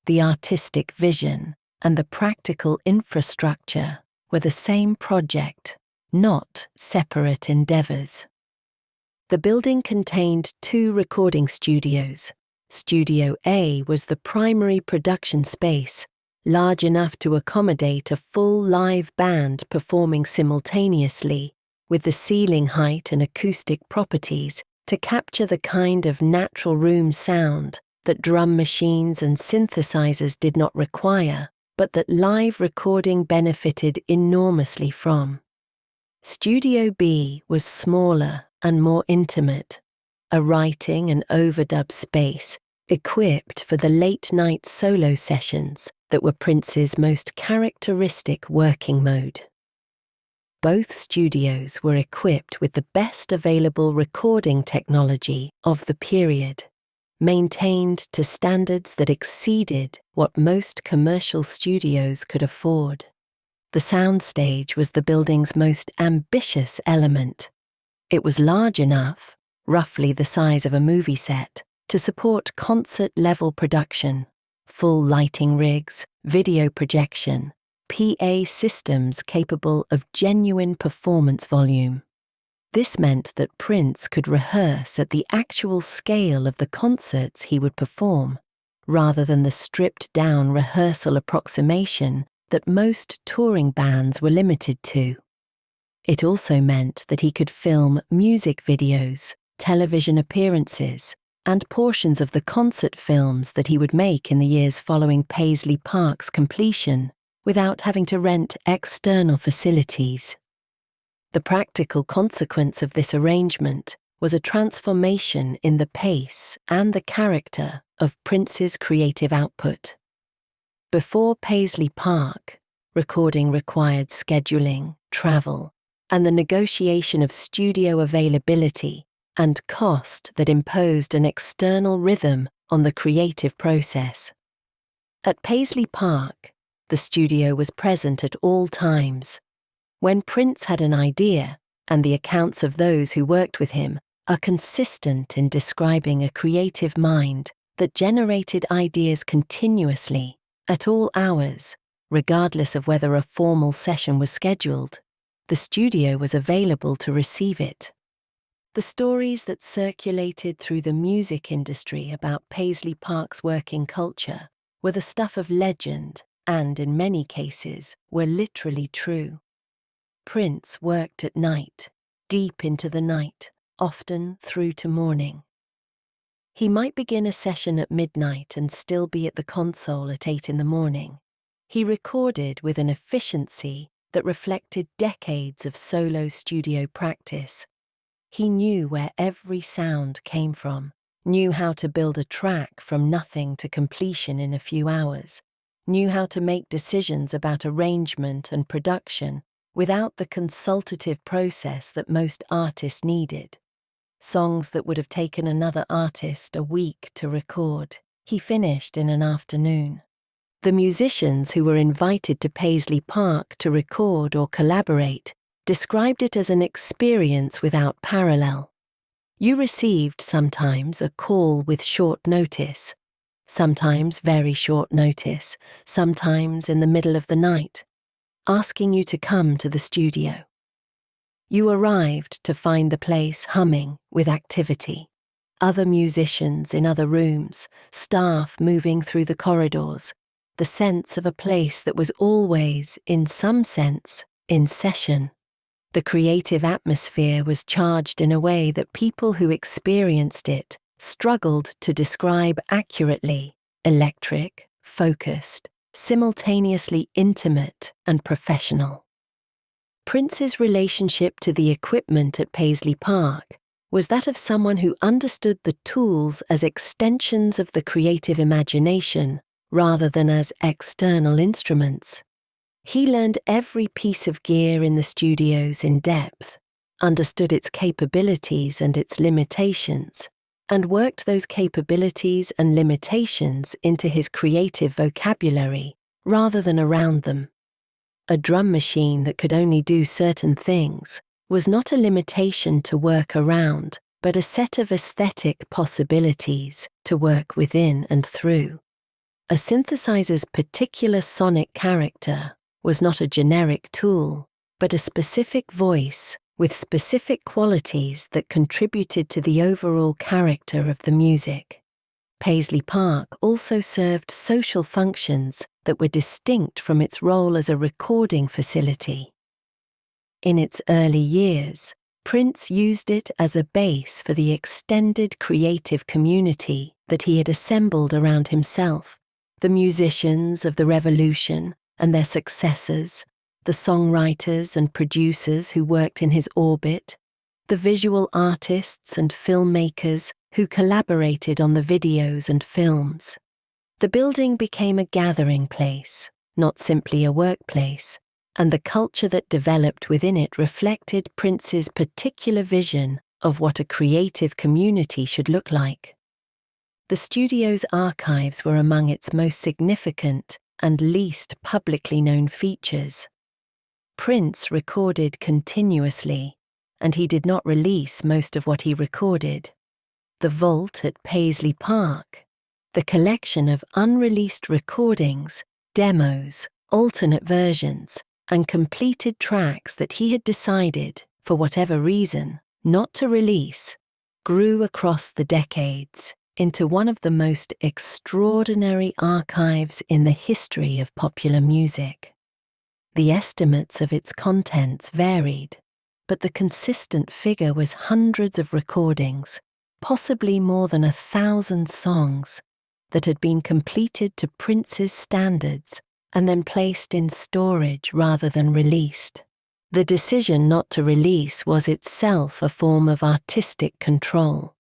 The artistic vision and the practical infrastructure were the same project, not separate endeavors. The building contained 2 recording studios. Studio A was the primary production space, large enough to accommodate a full live band performing simultaneously, with the ceiling height and acoustic properties to capture the kind of natural room sound that drum machines and synthesizers did not require, but that live recording benefited enormously from. Studio B was smaller and more intimate, a writing and overdub space equipped for the late-night solo sessions that were Prince's most characteristic working mode. Both studios were equipped with the best available recording technology of the period, maintained to standards that exceeded what most commercial studios could afford. The soundstage was the building's most ambitious element. It was large enough, roughly the size of a movie set, to support concert-level production, full lighting rigs, video projection, PA systems capable of genuine performance volume. This meant that Prince could rehearse at the actual scale of the concerts he would perform, rather than the stripped-down rehearsal approximation that most touring bands were limited to. It also meant that he could film music videos, television appearances, and portions of the concert films that he would make in the years following Paisley Park's completion, without having to rent external facilities. The practical consequence of this arrangement was a transformation in the pace and the character of Prince's creative output. Before Paisley Park, recording required scheduling, travel, and the negotiation of studio availability and cost that imposed an external rhythm on the creative process. At Paisley Park, the studio was present at all times. When Prince had an idea, and the accounts of those who worked with him are consistent in describing a creative mind that generated ideas continuously, at all hours, regardless of whether a formal session was scheduled, the studio was available to receive it. The stories that circulated through the music industry about Paisley Park's working culture were the stuff of legend and, in many cases, were literally true. Prince worked at night, deep into the night, often through to morning. He might begin a session at midnight and still be at the console at 8 in the morning. He recorded with an efficiency that reflected decades of solo studio practice. He knew where every sound came from, knew how to build a track from nothing to completion in a few hours, knew how to make decisions about arrangement and production without the consultative process that most artists needed. Songs that would have taken another artist a week to record, he finished in an afternoon. The musicians who were invited to Paisley Park to record or collaborate described it as an experience without parallel. You received sometimes a call with short notice, sometimes very short notice, sometimes in the middle of the night, asking you to come to the studio. You arrived to find the place humming with activity. Other musicians in other rooms, staff moving through the corridors, the sense of a place that was always, in some sense, in session. The creative atmosphere was charged in a way that people who experienced it struggled to describe accurately: electric, focused, simultaneously intimate and professional. Prince's relationship to the equipment at Paisley Park was that of someone who understood the tools as extensions of the creative imagination rather than as external instruments. He learned every piece of gear in the studios in depth, understood its capabilities and its limitations, and worked those capabilities and limitations into his creative vocabulary rather than around them. A drum machine that could only do certain things was not a limitation to work around, but a set of aesthetic possibilities to work within and through. A synthesizer's particular sonic character was not a generic tool, but a specific voice with specific qualities that contributed to the overall character of the music. Paisley Park also served social functions that were distinct from its role as a recording facility. In its early years, Prince used it as a base for the extended creative community that he had assembled around himself, the musicians of the Revolution and their successors, the songwriters and producers who worked in his orbit, the visual artists and filmmakers who collaborated on the videos and films. The building became a gathering place, not simply a workplace, and the culture that developed within it reflected Prince's particular vision of what a creative community should look like. The studio's archives were among its most significant and least publicly known features. Prince recorded continuously, and he did not release most of what he recorded. The vault at Paisley Park, the collection of unreleased recordings, demos, alternate versions, and completed tracks that he had decided, for whatever reason, not to release, grew across the decades into one of the most extraordinary archives in the history of popular music. The estimates of its contents varied, but the consistent figure was hundreds of recordings, possibly more than 1,000 songs, that had been completed to Prince's standards and then placed in storage rather than released. The decision not to release was itself a form of artistic control.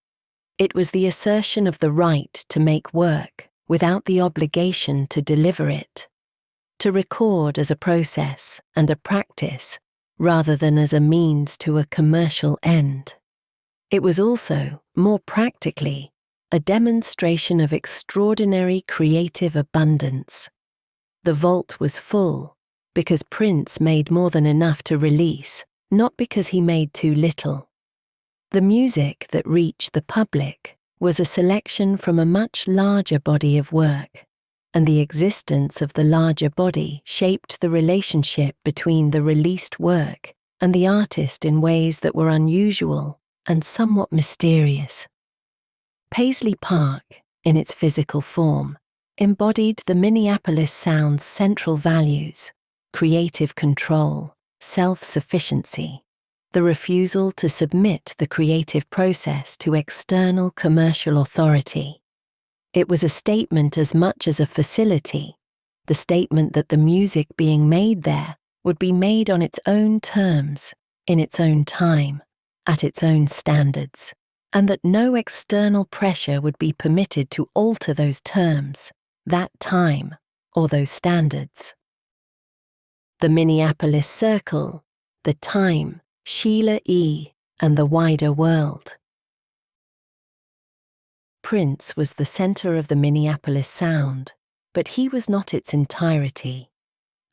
It was the assertion of the right to make work without the obligation to deliver it, to record as a process and a practice rather than as a means to a commercial end. It was also, more practically, a demonstration of extraordinary creative abundance. The vault was full because Prince made more than enough to release, not because he made too little. The music that reached the public was a selection from a much larger body of work, and the existence of the larger body shaped the relationship between the released work and the artist in ways that were unusual and somewhat mysterious. Paisley Park, in its physical form, embodied the Minneapolis Sound's central values: creative control, self-sufficiency, the refusal to submit the creative process to external commercial authority. It was a statement as much as a facility, the statement that the music being made there would be made on its own terms, in its own time, at its own standards, and that no external pressure would be permitted to alter those terms, that time, or those standards. The Minneapolis Circle, the Time, Sheila E., and the wider world. Prince was the center of the Minneapolis Sound, but he was not its entirety.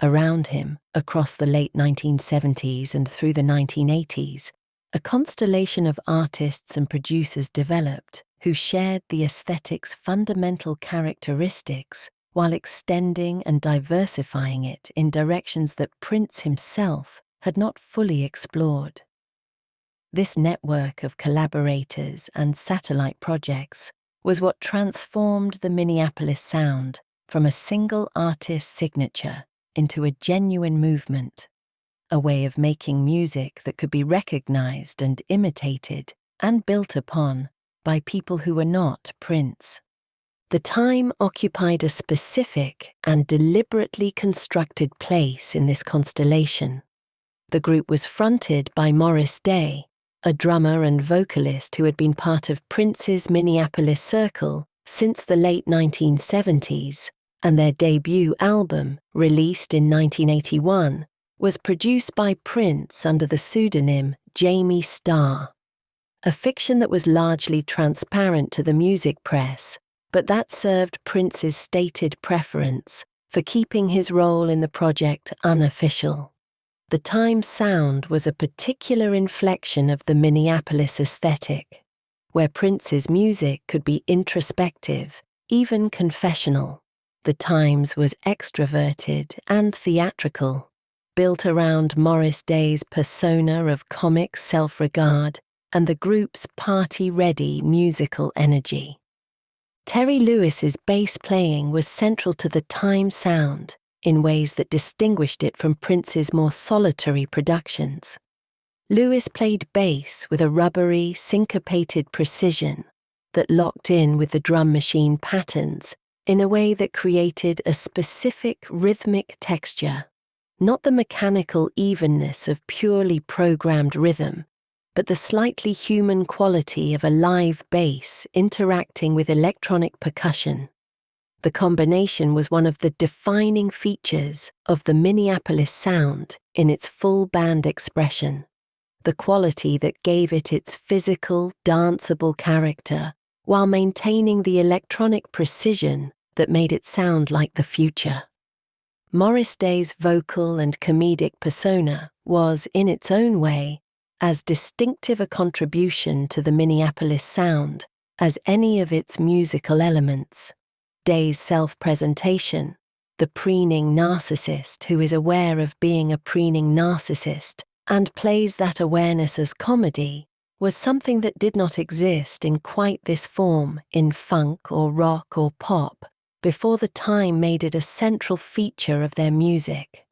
Around him, across the late 1970s and through the 1980s, a constellation of artists and producers developed who shared the aesthetic's fundamental characteristics while extending and diversifying it in directions that Prince himself had not fully explored. This network of collaborators and satellite projects was what transformed the Minneapolis Sound from a single artist's signature into a genuine movement, a way of making music that could be recognized and imitated and built upon by people who were not Prince. The Time occupied a specific and deliberately constructed place in this constellation. The group was fronted by Morris Day, a drummer and vocalist who had been part of Prince's Minneapolis Circle since the late 1970s, and their debut album, released in 1981, was produced by Prince under the pseudonym Jamie Starr, a fiction that was largely transparent to the music press, but that served Prince's stated preference for keeping his role in the project unofficial. The Time sound was a particular inflection of the Minneapolis aesthetic, where Prince's music could be introspective, even confessional. The Times was extroverted and theatrical, built around Morris Day's persona of comic self-regard and the group's party-ready musical energy. Terry Lewis's bass playing was central to the Time sound in ways that distinguished it from Prince's more solitary productions. Lewis played bass with a rubbery, syncopated precision that locked in with the drum machine patterns in a way that created a specific rhythmic texture, not the mechanical evenness of purely programmed rhythm, but the slightly human quality of a live bass interacting with electronic percussion. The combination was one of the defining features of the Minneapolis Sound in its full band expression, the quality that gave it its physical, danceable character while maintaining the electronic precision that made it sound like the future. Morris Day's vocal and comedic persona was, in its own way, as distinctive a contribution to the Minneapolis Sound as any of its musical elements. Day's self-presentation, the preening narcissist who is aware of being a preening narcissist and plays that awareness as comedy, was something that did not exist in quite this form in funk or rock or pop before the Time made it a central feature of their music.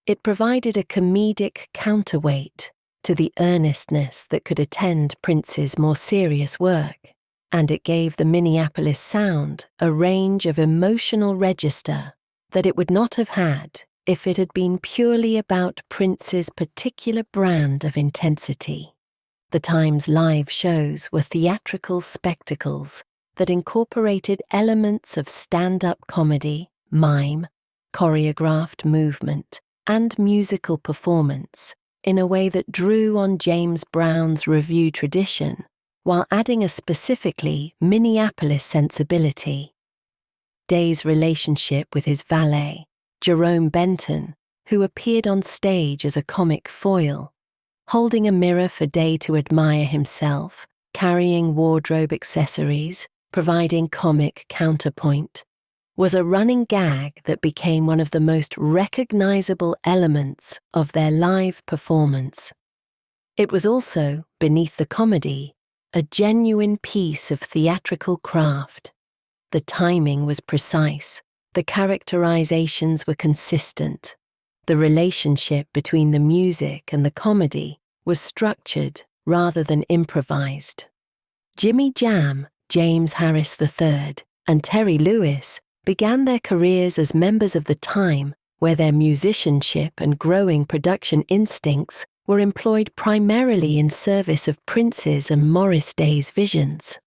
It provided a comedic counterweight to the earnestness that could attend Prince's more serious work, and it gave the Minneapolis Sound a range of emotional register that it would not have had if it had been purely about Prince's particular brand of intensity. The Time's live shows were theatrical spectacles that incorporated elements of stand-up comedy, mime, choreographed movement, and musical performance in a way that drew on James Brown's revue tradition, while adding a specifically Minneapolis sensibility. Day's relationship with his valet, Jerome Benton, who appeared on stage as a comic foil, holding a mirror for Day to admire himself, carrying wardrobe accessories, providing comic counterpoint, was a running gag that became one of the most recognizable elements of their live performance. It was also, beneath the comedy, a genuine piece of theatrical craft. The timing was precise, the characterizations were consistent, the relationship between the music and the comedy was structured rather than improvised. Jimmy Jam, James Harris III, and Terry Lewis began their careers as members of the time where their musicianship and growing production instincts were employed primarily in service of Prince's and Morris Day's visions.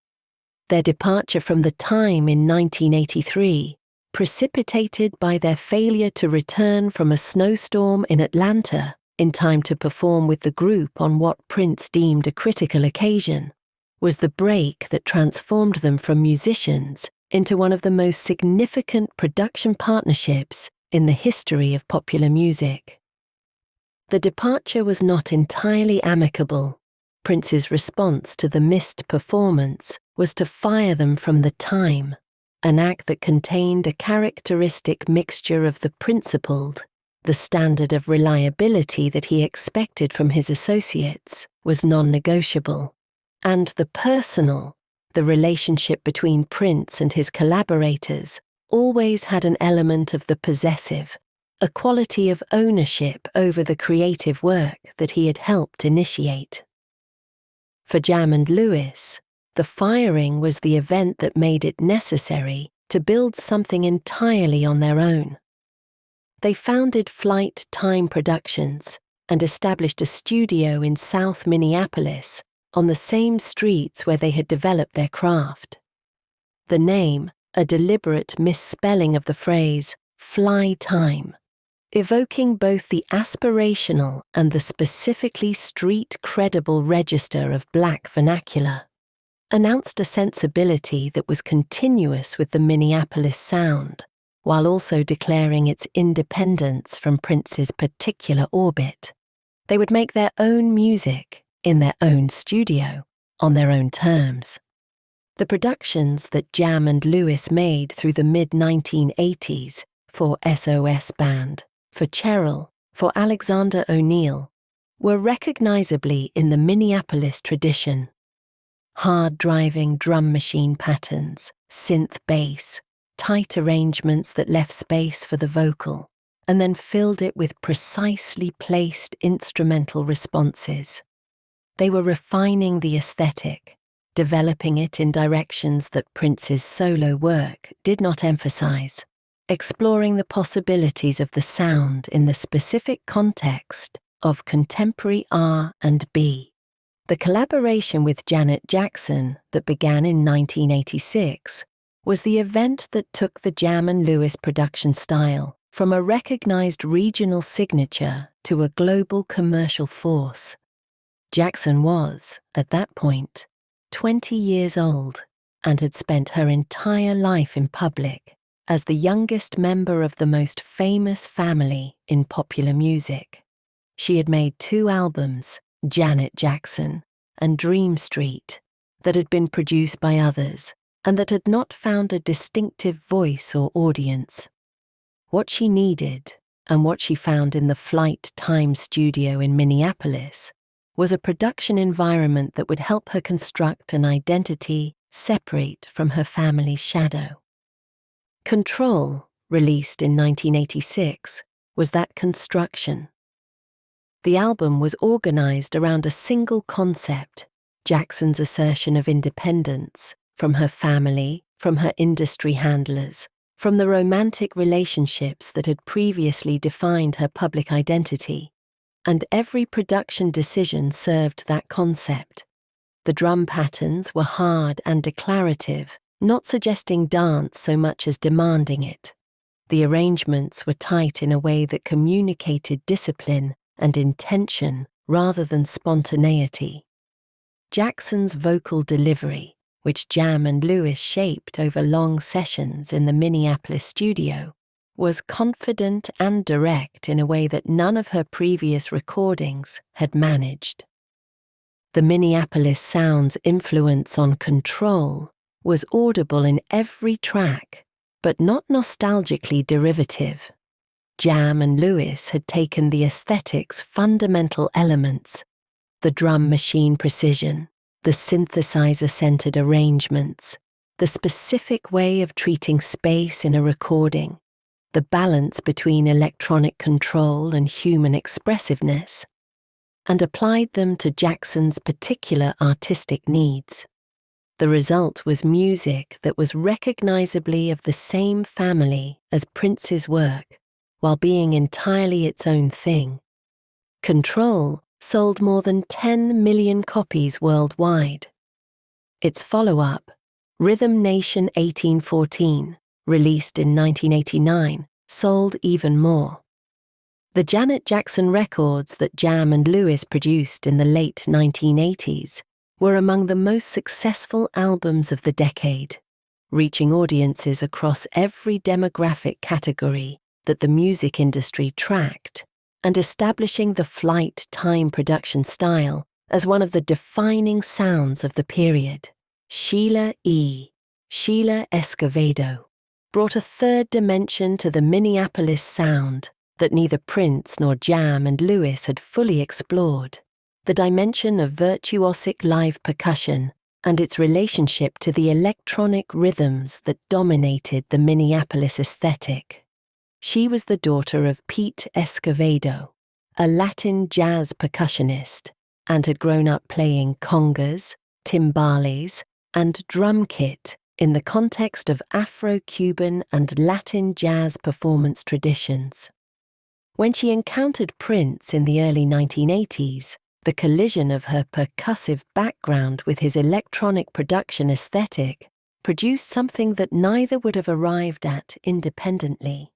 Their departure from the time in 1983, precipitated by their failure to return from a snowstorm in Atlanta in time to perform with the group on what Prince deemed a critical occasion, was the break that transformed them from musicians into one of the most significant production partnerships in the history of popular music. The departure was not entirely amicable. Prince's response to the missed performance was to fire them from the time. An act that contained a characteristic mixture of the principled, the standard of reliability that he expected from his associates, was non-negotiable, and the personal, the relationship between Prince and his collaborators, always had an element of the possessive, a quality of ownership over the creative work that he had helped initiate. For Jam and Lewis, the firing was the event that made it necessary to build something entirely on their own. They founded Flight Time Productions and established a studio in South Minneapolis on the same streets where they had developed their craft. The name, a deliberate misspelling of the phrase fly time, evoking both the aspirational and the specifically street-credible register of black vernacular, announced a sensibility that was continuous with the Minneapolis Sound, while also declaring its independence from Prince's particular orbit. They would make their own music in their own studio, on their own terms. The productions that Jam and Lewis made through the mid-1980s for SOS Band, for Cheryl, for Alexander O'Neal, were recognizably in the Minneapolis tradition. Hard-driving drum machine patterns, synth bass, tight arrangements that left space for the vocal, and then filled it with precisely placed instrumental responses. They were refining the aesthetic, developing it in directions that Prince's solo work did not emphasize, exploring the possibilities of the sound in the specific context of contemporary R&B. The collaboration with Janet Jackson that began in 1986 was the event that took the Jam and Lewis production style from a recognized regional signature to a global commercial force. Jackson was, at that point, 20 years old and had spent her entire life in public as the youngest member of the most famous family in popular music. She had made 2 albums, Janet Jackson and Dream Street, that had been produced by others and that had not found a distinctive voice or audience. What she needed, and what she found in the Flight Time studio in Minneapolis, was a production environment that would help her construct an identity separate from her family's shadow. Control, released in 1986, was that construction. The album was organized around a single concept, Jackson's assertion of independence, from her family, from her industry handlers, from the romantic relationships that had previously defined her public identity, and every production decision served that concept. The drum patterns were hard and declarative, not suggesting dance so much as demanding it. The arrangements were tight in a way that communicated discipline and intention rather than spontaneity. Jackson's vocal delivery, which Jam and Lewis shaped over long sessions in the Minneapolis studio, was confident and direct in a way that none of her previous recordings had managed. The Minneapolis Sound's influence on Control was audible in every track, but not nostalgically derivative. Jam and Lewis had taken the aesthetic's fundamental elements, the drum machine precision, the synthesizer-centered arrangements, the specific way of treating space in a recording, the balance between electronic control and human expressiveness, and applied them to Jackson's particular artistic needs. The result was music that was recognizably of the same family as Prince's work, while being entirely its own thing. Control sold more than 10 million copies worldwide. Its follow-up, Rhythm Nation 1814, released in 1989, sold even more. The Janet Jackson records that Jam and Lewis produced in the late 1980s were among the most successful albums of the decade, reaching audiences across every demographic category that the music industry tracked, and establishing the flight time production style as one of the defining sounds of the period. Sheila Escovedo, brought a third dimension to the Minneapolis Sound that neither Prince nor Jam and Lewis had fully explored, the dimension of virtuosic live percussion and its relationship to the electronic rhythms that dominated the Minneapolis aesthetic. She was the daughter of Pete Escovedo, a Latin jazz percussionist, and had grown up playing congas, timbales, and drum kit in the context of Afro-Cuban and Latin jazz performance traditions. When she encountered Prince in the early 1980s, the collision of her percussive background with his electronic production aesthetic produced something that neither would have arrived at independently.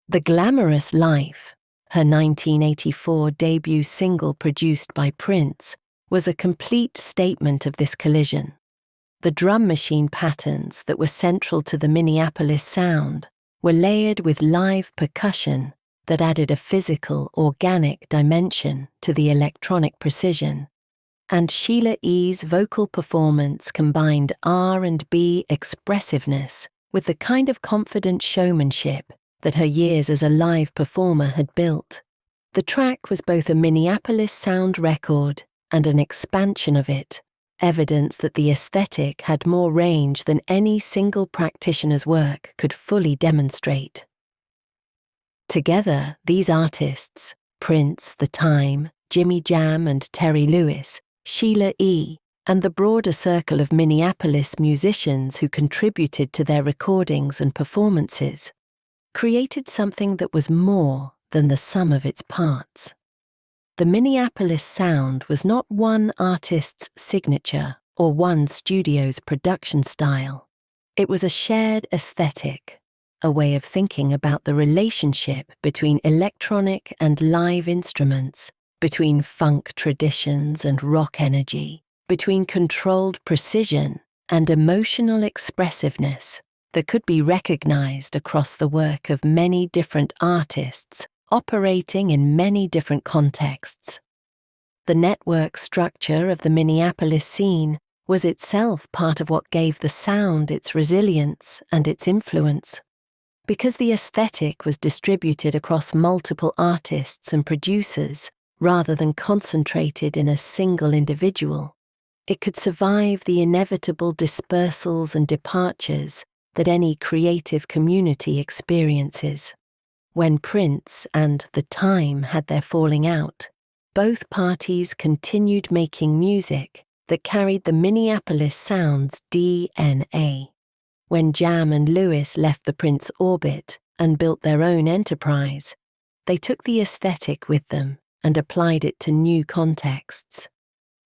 The Glamorous Life, her 1984 debut single produced by Prince, was a complete statement of this collision. The drum machine patterns that were central to the Minneapolis Sound were layered with live percussion that added a physical, organic dimension to the electronic precision, and Sheila E.'s vocal performance combined R&B expressiveness with the kind of confident showmanship that her years as a live performer had built. The track was both a Minneapolis Sound record and an expansion of it, evidence that the aesthetic had more range than any single practitioner's work could fully demonstrate. Together, these artists, Prince, The Time, Jimmy Jam and Terry Lewis, Sheila E., and the broader circle of Minneapolis musicians who contributed to their recordings and performances, created something that was more than the sum of its parts. The Minneapolis Sound was not one artist's signature or one studio's production style. It was a shared aesthetic, a way of thinking about the relationship between electronic and live instruments, between funk traditions and rock energy, between controlled precision and emotional expressiveness that could be recognized across the work of many different artists operating in many different contexts. The network structure of the Minneapolis scene was itself part of what gave the sound its resilience and its influence. Because the aesthetic was distributed across multiple artists and producers rather than concentrated in a single individual, it could survive the inevitable dispersals and departures that any creative community experiences. When Prince and The Time had their falling out, both parties continued making music that carried the Minneapolis Sound's DNA. When Jam and Lewis left the Prince orbit and built their own enterprise, they took the aesthetic with them and applied it to new contexts.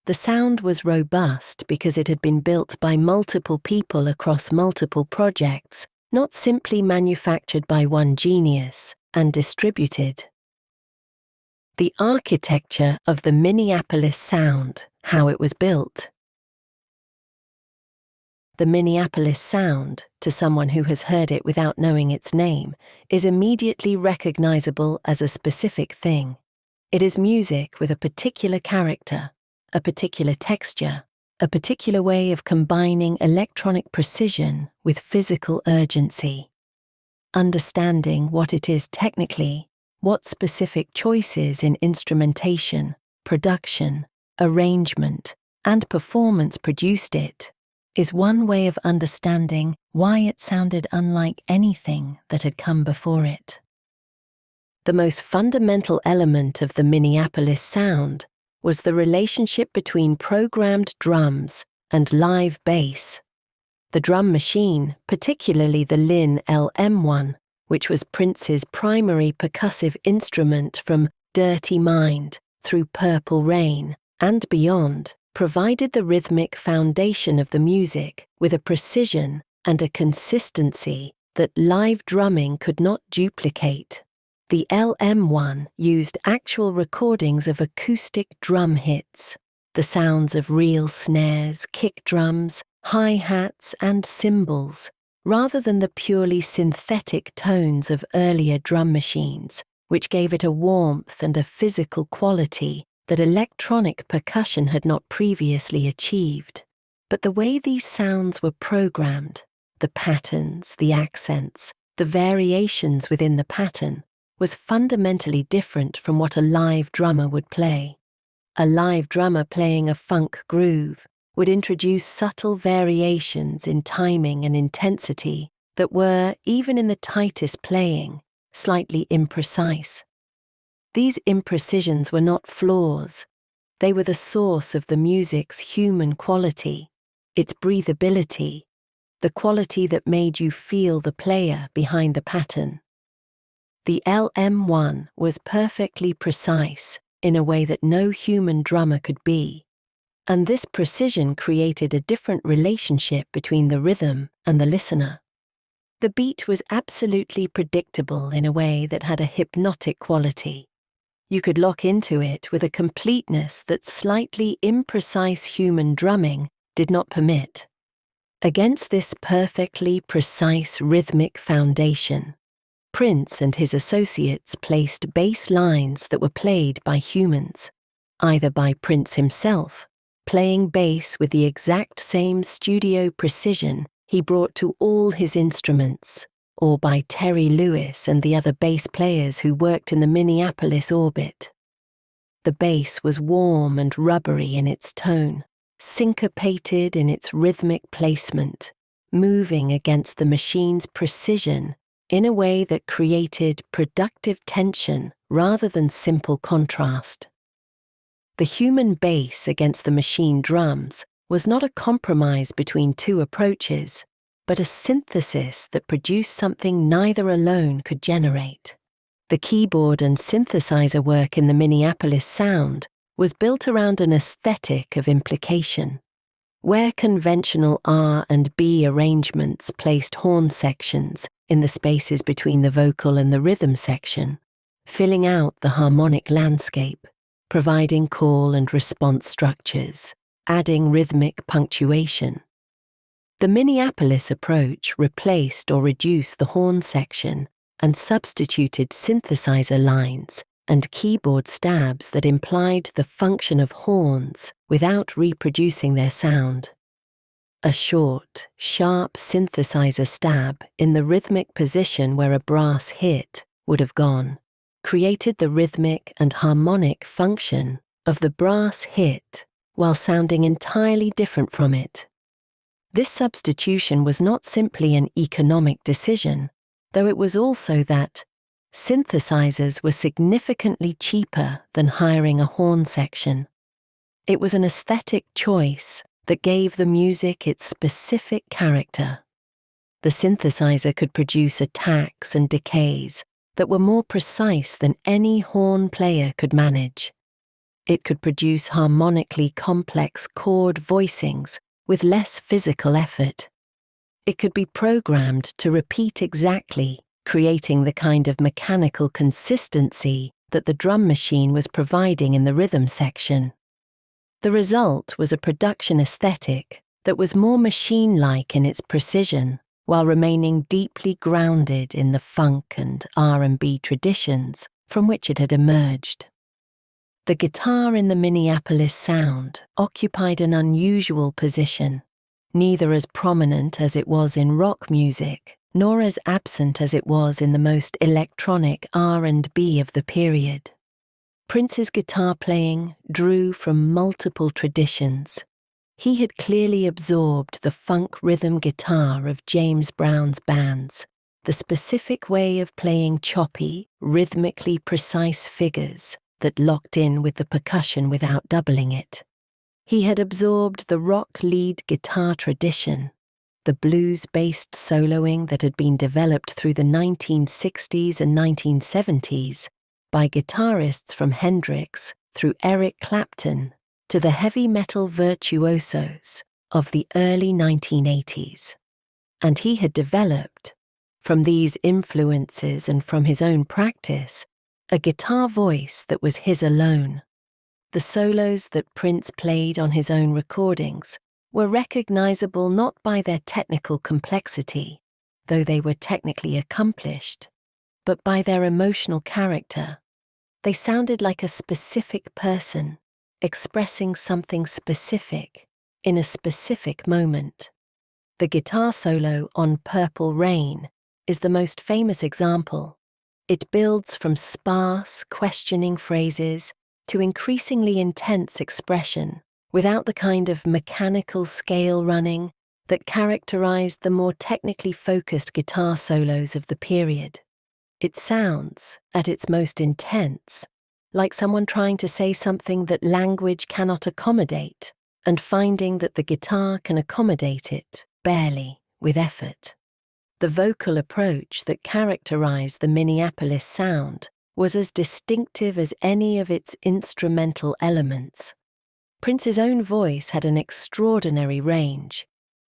The sound was robust because it had been built by multiple people across multiple projects, not simply manufactured by one genius and distributed. The architecture of the Minneapolis Sound, how it was built. The Minneapolis Sound, to someone who has heard it without knowing its name, is immediately recognizable as a specific thing. It is music with a particular character, a particular texture, a particular way of combining electronic precision with physical urgency. Understanding what it is technically, what specific choices in instrumentation, production, arrangement, and performance produced it, is one way of understanding why it sounded unlike anything that had come before it. The most fundamental element of the Minneapolis Sound was the relationship between programmed drums and live bass. The drum machine, particularly the Linn LM1, which was Prince's primary percussive instrument from Dirty Mind through Purple Rain and beyond, provided the rhythmic foundation of the music with a precision and a consistency that live drumming could not duplicate. The LM1 used actual recordings of acoustic drum hits, the sounds of real snares, kick drums, hi-hats and cymbals, rather than the purely synthetic tones of earlier drum machines, which gave it a warmth and a physical quality that electronic percussion had not previously achieved. But the way these sounds were programmed, the patterns, the accents, the variations within the pattern, was fundamentally different from what a live drummer would play. A live drummer playing a funk groove would introduce subtle variations in timing and intensity that were, even in the tightest playing, slightly imprecise. These imprecisions were not flaws. They were the source of the music's human quality, its breathability, the quality that made you feel the player behind the pattern. The LM1 was perfectly precise in a way that no human drummer could be, and this precision created a different relationship between the rhythm and the listener. The beat was absolutely predictable in a way that had a hypnotic quality. You could lock into it with a completeness that slightly imprecise human drumming did not permit. Against this perfectly precise rhythmic foundation, Prince and his associates placed bass lines that were played by humans, either by Prince himself, playing bass with the exact same studio precision he brought to all his instruments, or by Terry Lewis and the other bass players who worked in the Minneapolis orbit. The bass was warm and rubbery in its tone, syncopated in its rhythmic placement, moving against the machine's precision in a way that created productive tension rather than simple contrast. The human bass against the machine drums was not a compromise between two approaches, but a synthesis that produced something neither alone could generate. The keyboard and synthesizer work in the Minneapolis Sound was built around an aesthetic of implication. Where conventional R&B arrangements placed horn sections in the spaces between the vocal and the rhythm section, filling out the harmonic landscape, providing call and response structures, adding rhythmic punctuation. The Minneapolis approach replaced or reduced the horn section and substituted synthesizer lines and keyboard stabs that implied the function of horns without reproducing their sound. A short, sharp synthesizer stab in the rhythmic position where a brass hit would have gone created the rhythmic and harmonic function of the brass hit while sounding entirely different from it. This substitution was not simply an economic decision, though it was also that synthesizers were significantly cheaper than hiring a horn section. It was an aesthetic choice that gave the music its specific character. The synthesizer could produce attacks and decays that were more precise than any horn player could manage. It could produce harmonically complex chord voicings with less physical effort. It could be programmed to repeat exactly, creating the kind of mechanical consistency that the drum machine was providing in the rhythm section. The result was a production aesthetic that was more machine-like in its precision, while remaining deeply grounded in the funk and R&B traditions from which it had emerged. The guitar in the Minneapolis Sound occupied an unusual position, neither as prominent as it was in rock music, nor as absent as it was in the most electronic R&B of the period. Prince's guitar playing drew from multiple traditions. He had clearly absorbed the funk rhythm guitar of James Brown's bands, the specific way of playing choppy, rhythmically precise figures that locked in with the percussion without doubling it. He had absorbed the rock lead guitar tradition, the blues-based soloing that had been developed through the 1960s and 1970s by guitarists from Hendrix through Eric Clapton to the heavy metal virtuosos of the early 1980s. And he had developed, from these influences and from his own practice, a guitar voice that was his alone. The solos that Prince played on his own recordings were recognizable not by their technical complexity, though they were technically accomplished, but by their emotional character. They sounded like a specific person, expressing something specific in a specific moment. The guitar solo on Purple Rain is the most famous example. It builds from sparse, questioning phrases to increasingly intense expression, without the kind of mechanical scale running that characterized the more technically focused guitar solos of the period. It sounds, at its most intense, like someone trying to say something that language cannot accommodate, and finding that the guitar can accommodate it, barely, with effort. The vocal approach that characterized the Minneapolis Sound was as distinctive as any of its instrumental elements. Prince's own voice had an extraordinary range.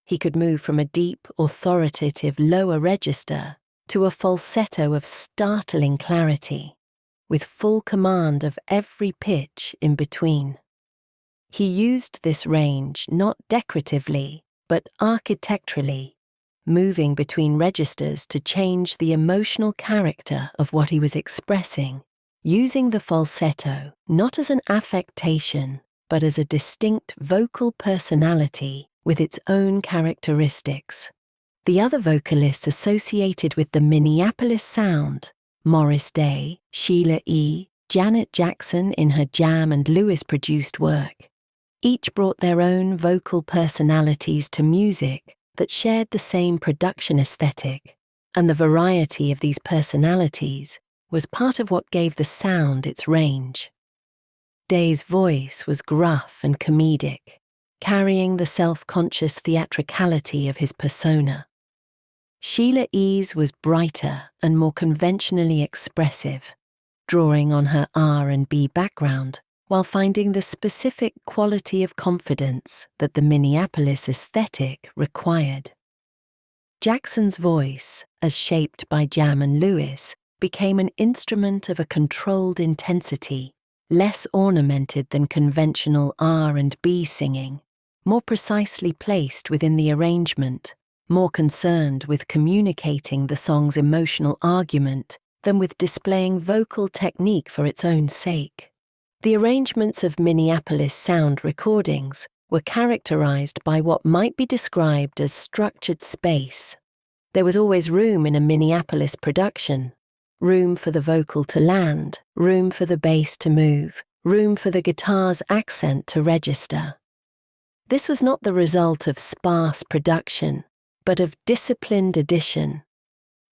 He could move from a deep, authoritative lower register to a falsetto of startling clarity, with full command of every pitch in between. He used this range not decoratively, but architecturally, moving between registers to change the emotional character of what he was expressing, using the falsetto not as an affectation, but as a distinct vocal personality with its own characteristics. The other vocalists associated with the Minneapolis Sound, Morris Day, Sheila E., Janet Jackson in her Jam and Lewis-produced work, each brought their own vocal personalities to music that shared the same production aesthetic, and the variety of these personalities was part of what gave the sound its range. Day's voice was gruff and comedic, carrying the self-conscious theatricality of his persona. Sheila E.'s was brighter and more conventionally expressive, drawing on her R&B background while finding the specific quality of confidence that the Minneapolis aesthetic required. Jackson's voice, as shaped by Jam and Lewis, became an instrument of a controlled intensity, less ornamented than conventional R&B singing, more precisely placed within the arrangement, more concerned with communicating the song's emotional argument than with displaying vocal technique for its own sake. The arrangements of Minneapolis Sound recordings were characterized by what might be described as structured space. There was always room in a Minneapolis production, room for the vocal to land, room for the bass to move, room for the guitar's accent to register. This was not the result of sparse production, but of disciplined addition.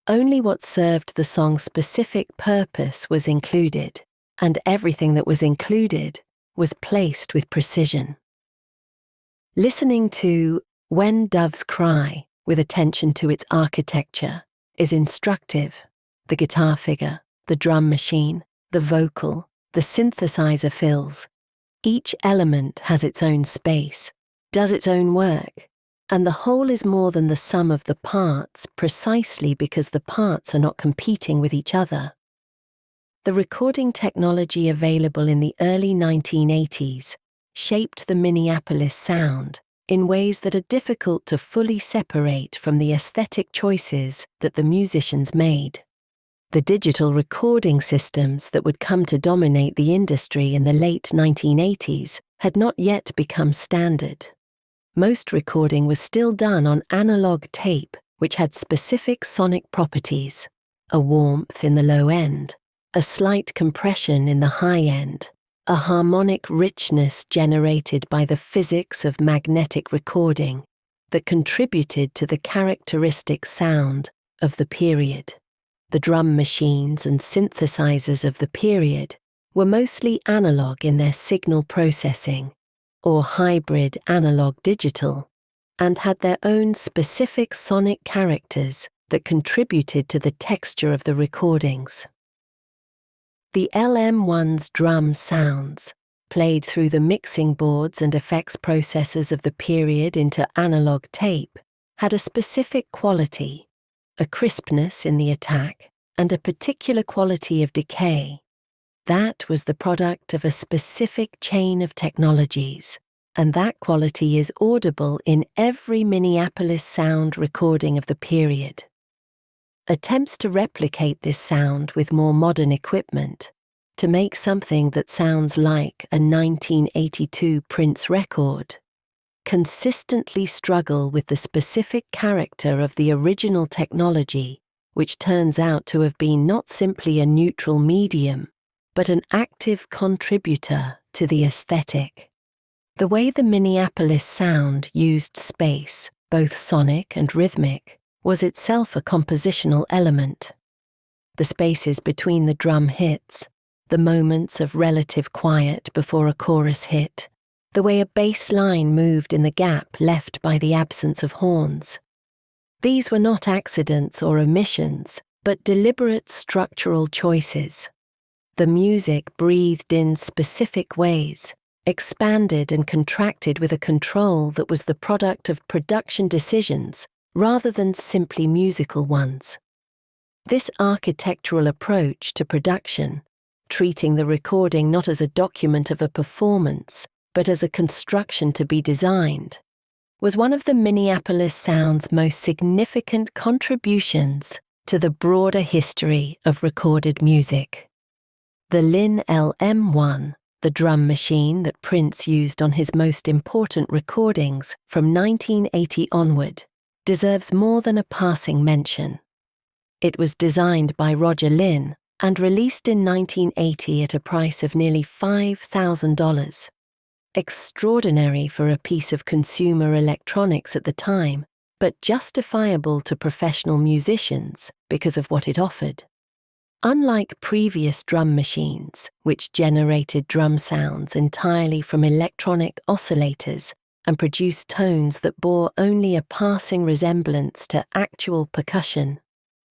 Only what served the song's specific purpose was included, and everything that was included was placed with precision. Listening to When Doves Cry with attention to its architecture is instructive. The guitar figure, the drum machine, the vocal, the synthesizer fills. Each element has its own space, does its own work, and the whole is more than the sum of the parts precisely because the parts are not competing with each other. The recording technology available in the early 1980s shaped the Minneapolis Sound in ways that are difficult to fully separate from the aesthetic choices that the musicians made. The digital recording systems that would come to dominate the industry in the late 1980s had not yet become standard. Most recording was still done on analog tape, which had specific sonic properties, a warmth in the low end, a slight compression in the high end, a harmonic richness generated by the physics of magnetic recording that contributed to the characteristic sound of the period. The drum machines and synthesizers of the period were mostly analog in their signal processing, or hybrid analog-digital, and had their own specific sonic characters that contributed to the texture of the recordings. The LM1's drum sounds, played through the mixing boards and effects processors of the period into analog tape, had a specific quality, a crispness in the attack, and a particular quality of decay. That was the product of a specific chain of technologies, and that quality is audible in every Minneapolis Sound recording of the period. Attempts to replicate this sound with more modern equipment, to make something that sounds like a 1982 Prince record, consistently struggle with the specific character of the original technology, which turns out to have been not simply a neutral medium, but an active contributor to the aesthetic. The way the Minneapolis Sound used space, both sonic and rhythmic, was itself a compositional element. The spaces between the drum hits, the moments of relative quiet before a chorus hit, the way a bass line moved in the gap left by the absence of horns. These were not accidents or omissions, but deliberate structural choices. The music breathed in specific ways, expanded and contracted with a control that was the product of production decisions rather than simply musical ones. This architectural approach to production, treating the recording not as a document of a performance, but as a construction to be designed, was one of the Minneapolis Sound's most significant contributions to the broader history of recorded music. The Linn LM1, the drum machine that Prince used on his most important recordings from 1980 onward, deserves more than a passing mention. It was designed by Roger Linn and released in 1980 at a price of nearly $5,000. Extraordinary for a piece of consumer electronics at the time, but justifiable to professional musicians because of what it offered. Unlike previous drum machines, which generated drum sounds entirely from electronic oscillators and produced tones that bore only a passing resemblance to actual percussion,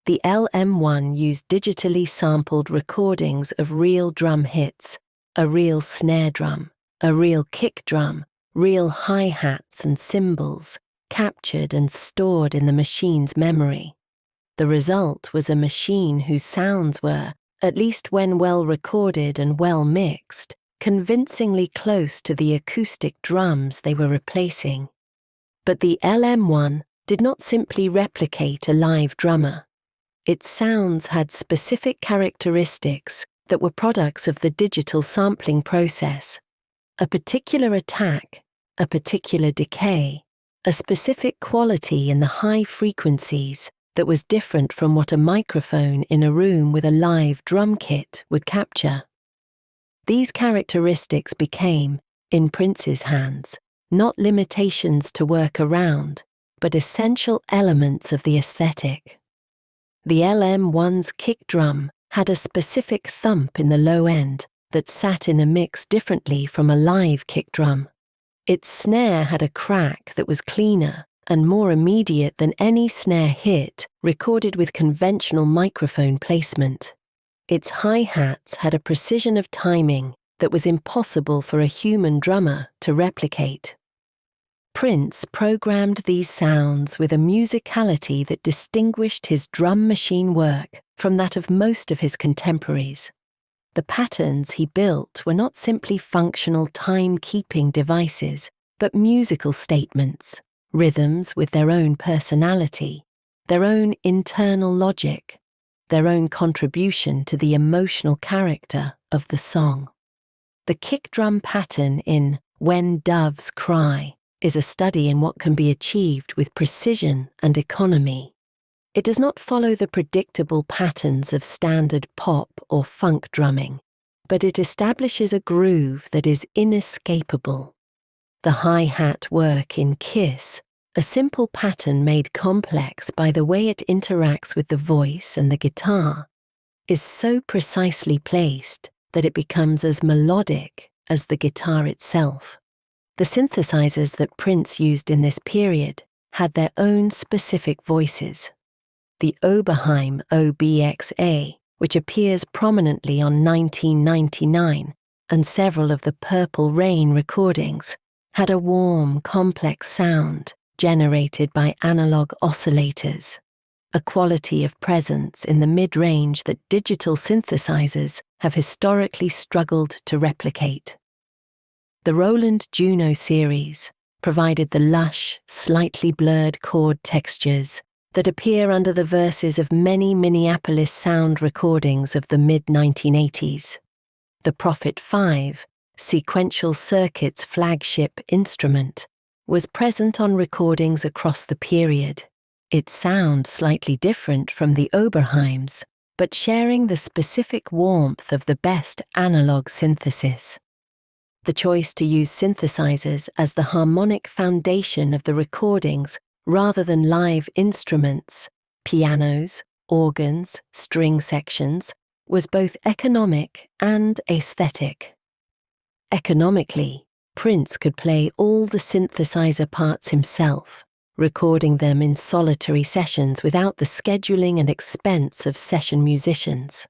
the LM1 used digitally sampled recordings of real drum hits, a real snare drum, a real kick drum, real hi-hats and cymbals, captured and stored in the machine's memory. The result was a machine whose sounds were, at least when well recorded and well mixed, convincingly close to the acoustic drums they were replacing. But the LM1 did not simply replicate a live drummer. Its sounds had specific characteristics that were products of the digital sampling process. A particular attack, a particular decay, a specific quality in the high frequencies that was different from what a microphone in a room with a live drum kit would capture. These characteristics became, in Prince's hands, not limitations to work around, but essential elements of the aesthetic. The LM1's kick drum had a specific thump in the low end that sat in a mix differently from a live kick drum. Its snare had a crack that was cleaner and more immediate than any snare hit recorded with conventional microphone placement. Its hi-hats had a precision of timing that was impossible for a human drummer to replicate. Prince programmed these sounds with a musicality that distinguished his drum machine work from that of most of his contemporaries. The patterns he built were not simply functional time-keeping devices, but musical statements, rhythms with their own personality, their own internal logic, their own contribution to the emotional character of the song. The kick drum pattern in When Doves Cry is a study in what can be achieved with precision and economy. It does not follow the predictable patterns of standard pop or funk drumming, but it establishes a groove that is inescapable. The hi-hat work in Kiss, a simple pattern made complex by the way it interacts with the voice and the guitar, is so precisely placed that it becomes as melodic as the guitar itself. The synthesizers that Prince used in this period had their own specific voices. The Oberheim OBXA, which appears prominently on 1999, and several of the Purple Rain recordings, had a warm, complex sound generated by analog oscillators, a quality of presence in the mid-range that digital synthesizers have historically struggled to replicate. The Roland Juno series provided the lush, slightly blurred chord textures that appear under the verses of many Minneapolis Sound recordings of the mid-1980s. The Prophet 5, Sequential Circuit's flagship instrument, was present on recordings across the period, its sound slightly different from the Oberheim's, but sharing the specific warmth of the best analog synthesis. The choice to use synthesizers as the harmonic foundation of the recordings rather than live instruments, pianos, organs, string sections, was both economic and aesthetic. Economically, Prince could play all the synthesizer parts himself, recording them in solitary sessions without the scheduling and expense of session musicians.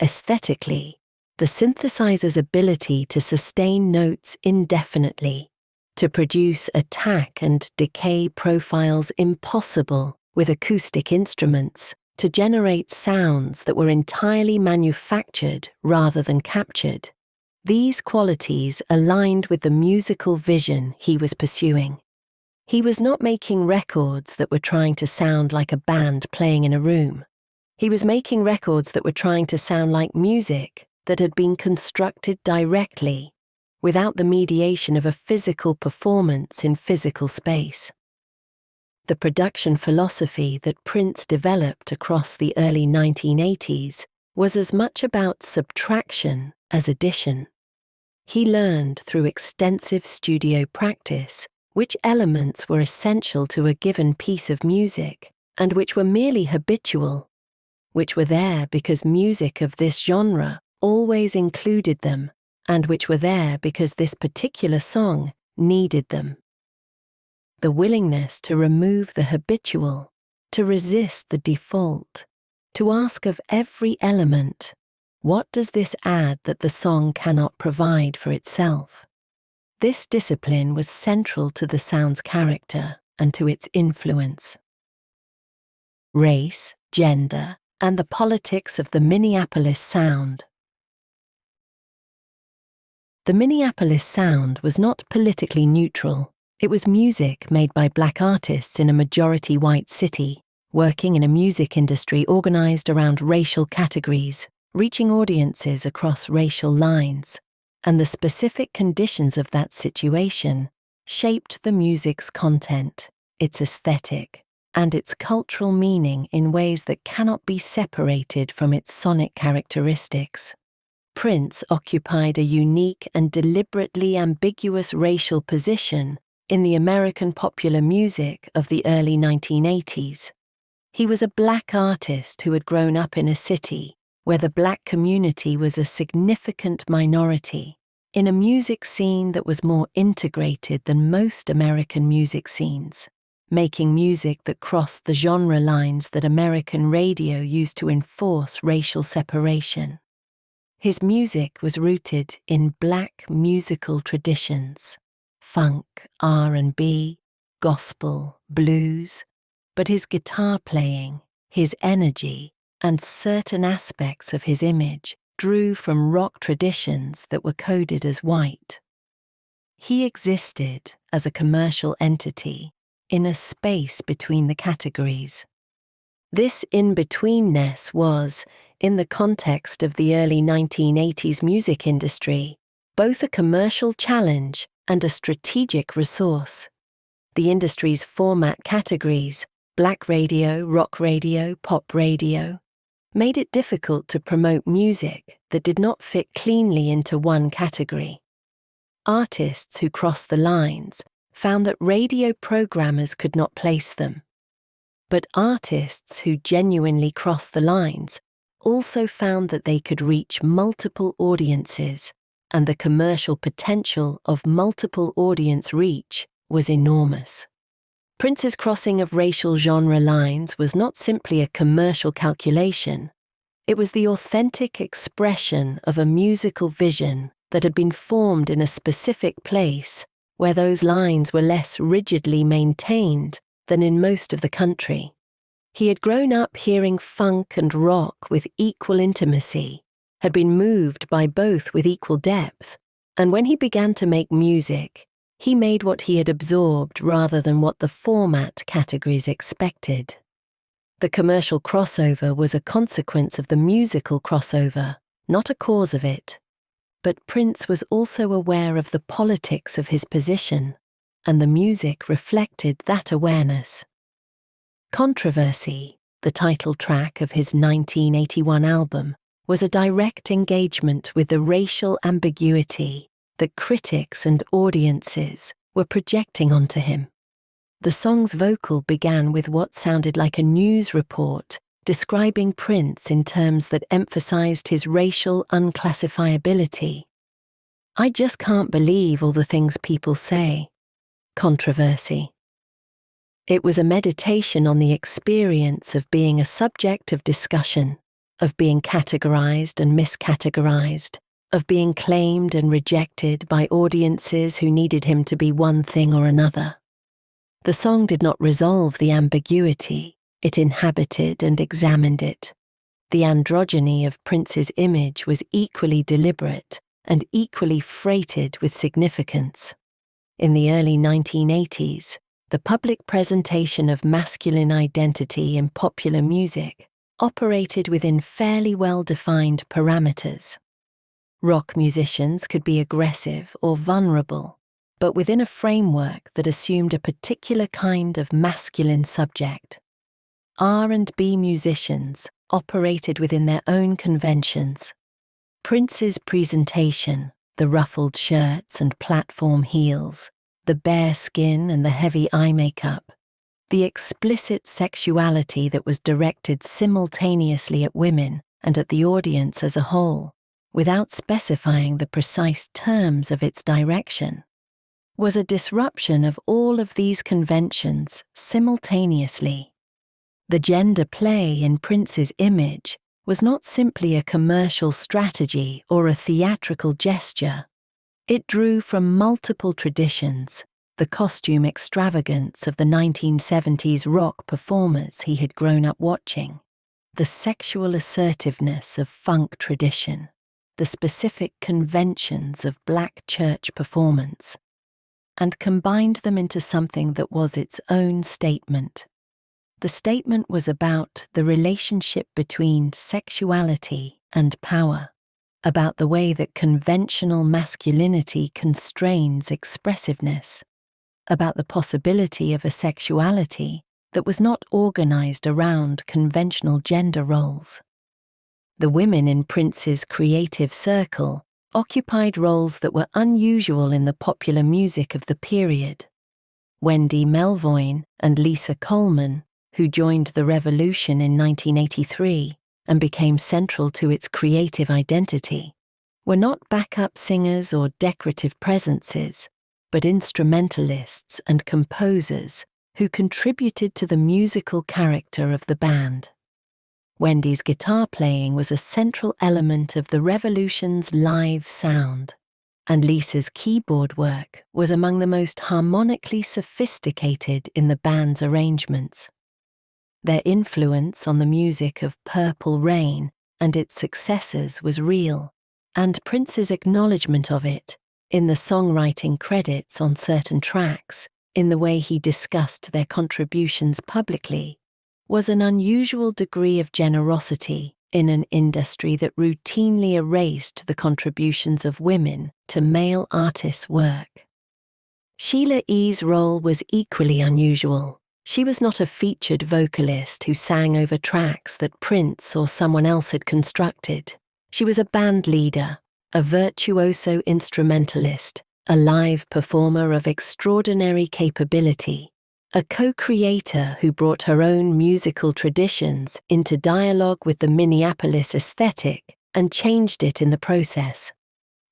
Aesthetically, the synthesizer's ability to sustain notes indefinitely, to produce attack and decay profiles impossible with acoustic instruments, to generate sounds that were entirely manufactured rather than captured. These qualities aligned with the musical vision he was pursuing. He was not making records that were trying to sound like a band playing in a room. He was making records that were trying to sound like music that had been constructed directly, without the mediation of a physical performance in physical space. The production philosophy that Prince developed across the early 1980s was as much about subtraction as addition. He learned through extensive studio practice which elements were essential to a given piece of music and which were merely habitual, which were there because music of this genre always included them, and which were there because this particular song needed them. The willingness to remove the habitual, to resist the default, to ask of every element, what does this add that the song cannot provide for itself? This discipline was central to the sound's character and to its influence. Race, gender, and the politics of the Minneapolis Sound. The Minneapolis Sound was not politically neutral. It was music made by black artists in a majority white city, working in a music industry organized around racial categories, reaching audiences across racial lines, and the specific conditions of that situation shaped the music's content, its aesthetic, and its cultural meaning in ways that cannot be separated from its sonic characteristics. Prince occupied a unique and deliberately ambiguous racial position in the American popular music of the early 1980s. He was a black artist who had grown up in a city where the black community was a significant minority, in a music scene that was more integrated than most American music scenes, making music that crossed the genre lines that American radio used to enforce racial separation. His music was rooted in black musical traditions, funk, R&B, gospel, blues, but his guitar playing, his energy, and certain aspects of his image drew from rock traditions that were coded as white. He existed as a commercial entity in a space between the categories. This in-betweenness was, in the context of the early 1980s music industry, both a commercial challenge and a strategic resource. The industry's format categories, black radio, rock radio, pop radio, made it difficult to promote music that did not fit cleanly into one category. Artists who crossed the lines found that radio programmers could not place them. But artists who genuinely crossed the lines also found that they could reach multiple audiences, and the commercial potential of multiple audience reach was enormous. Prince's crossing of racial genre lines was not simply a commercial calculation. It was the authentic expression of a musical vision that had been formed in a specific place where those lines were less rigidly maintained than in most of the country. He had grown up hearing funk and rock with equal intimacy, had been moved by both with equal depth, and when he began to make music, he made what he had absorbed rather than what the format categories expected. The commercial crossover was a consequence of the musical crossover, not a cause of it. But Prince was also aware of the politics of his position, and the music reflected that awareness. Controversy, the title track of his 1981 album, was a direct engagement with the racial ambiguity that critics and audiences were projecting onto him. The song's vocal began with what sounded like a news report describing Prince in terms that emphasized his racial unclassifiability. "I just can't believe all the things people say." Controversy. It was a meditation on the experience of being a subject of discussion, of being categorized and miscategorized, of being claimed and rejected by audiences who needed him to be one thing or another. The song did not resolve the ambiguity, it inhabited and examined it. The androgyny of Prince's image was equally deliberate and equally freighted with significance. In the early 1980s, the public presentation of masculine identity in popular music operated within fairly well-defined parameters. Rock musicians could be aggressive or vulnerable, but within a framework that assumed a particular kind of masculine subject. R&B musicians operated within their own conventions. Prince's presentation, the ruffled shirts and platform heels, the bare skin and the heavy eye makeup, the explicit sexuality that was directed simultaneously at women and at the audience as a whole, without specifying the precise terms of its direction, was a disruption of all of these conventions simultaneously. The gender play in Prince's image was not simply a commercial strategy or a theatrical gesture. It drew from multiple traditions, the costume extravagance of the 1970s rock performers he had grown up watching, the sexual assertiveness of funk tradition, the specific conventions of black church performance, and combined them into something that was its own statement. The statement was about the relationship between sexuality and power, about the way that conventional masculinity constrains expressiveness, about the possibility of a sexuality that was not organized around conventional gender roles. The women in Prince's creative circle occupied roles that were unusual in the popular music of the period. Wendy Melvoin and Lisa Coleman, who joined the revolution in 1983 and became central to its creative identity, were not backup singers or decorative presences, but instrumentalists and composers who contributed to the musical character of the band. Wendy's guitar playing was a central element of the revolution's live sound, and Lisa's keyboard work was among the most harmonically sophisticated in the band's arrangements. Their influence on the music of Purple Rain and its successors was real, and Prince's acknowledgement of it, in the songwriting credits on certain tracks, in the way he discussed their contributions publicly, was an unusual degree of generosity in an industry that routinely erased the contributions of women to male artists' work. Sheila E.'s role was equally unusual. She was not a featured vocalist who sang over tracks that Prince or someone else had constructed. She was a band leader, a virtuoso instrumentalist, a live performer of extraordinary capability, a co-creator who brought her own musical traditions into dialogue with the Minneapolis aesthetic and changed it in the process.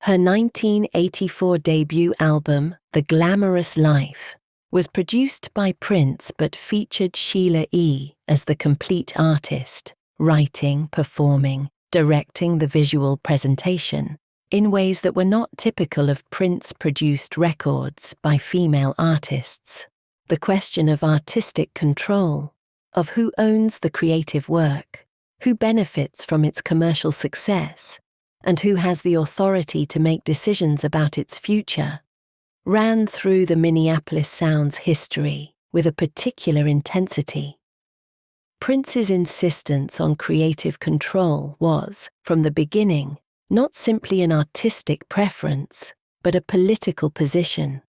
Her 1984 debut album, The Glamorous Life, was produced by Prince but featured Sheila E. as the complete artist, writing, performing, directing the visual presentation in ways that were not typical of Prince-produced records by female artists. The question of artistic control, of who owns the creative work, who benefits from its commercial success, and who has the authority to make decisions about its future, ran through the Minneapolis Sound's history with a particular intensity. Prince's insistence on creative control was, from the beginning, not simply an artistic preference, but a political position.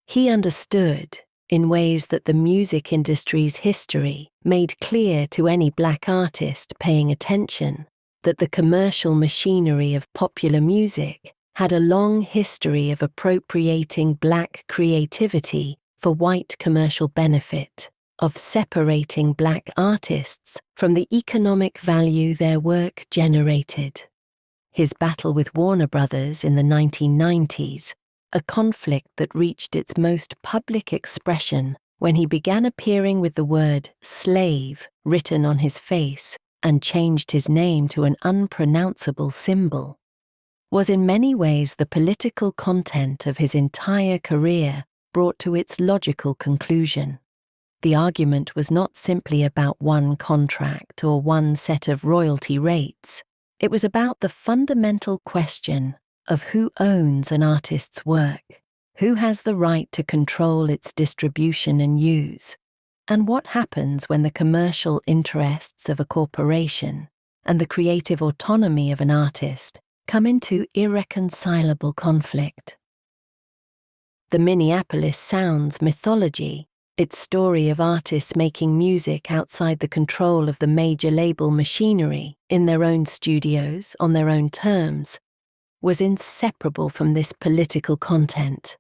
He understood, in ways that the music industry's history made clear to any black artist paying attention, that the commercial machinery of popular music had a long history of appropriating black creativity for white commercial benefit, of separating black artists from the economic value their work generated. His battle with Warner Brothers in the 1990s, a conflict that reached its most public expression when he began appearing with the word slave written on his face and changed his name to an unpronounceable symbol, was in many ways the political content of his entire career brought to its logical conclusion. The argument was not simply about one contract or one set of royalty rates. It was about the fundamental question of who owns an artist's work, who has the right to control its distribution and use, and what happens when the commercial interests of a corporation and the creative autonomy of an artist come into irreconcilable conflict. The Minneapolis Sound's mythology, its story of artists making music outside the control of the major label machinery, in their own studios, on their own terms, was inseparable from this political content.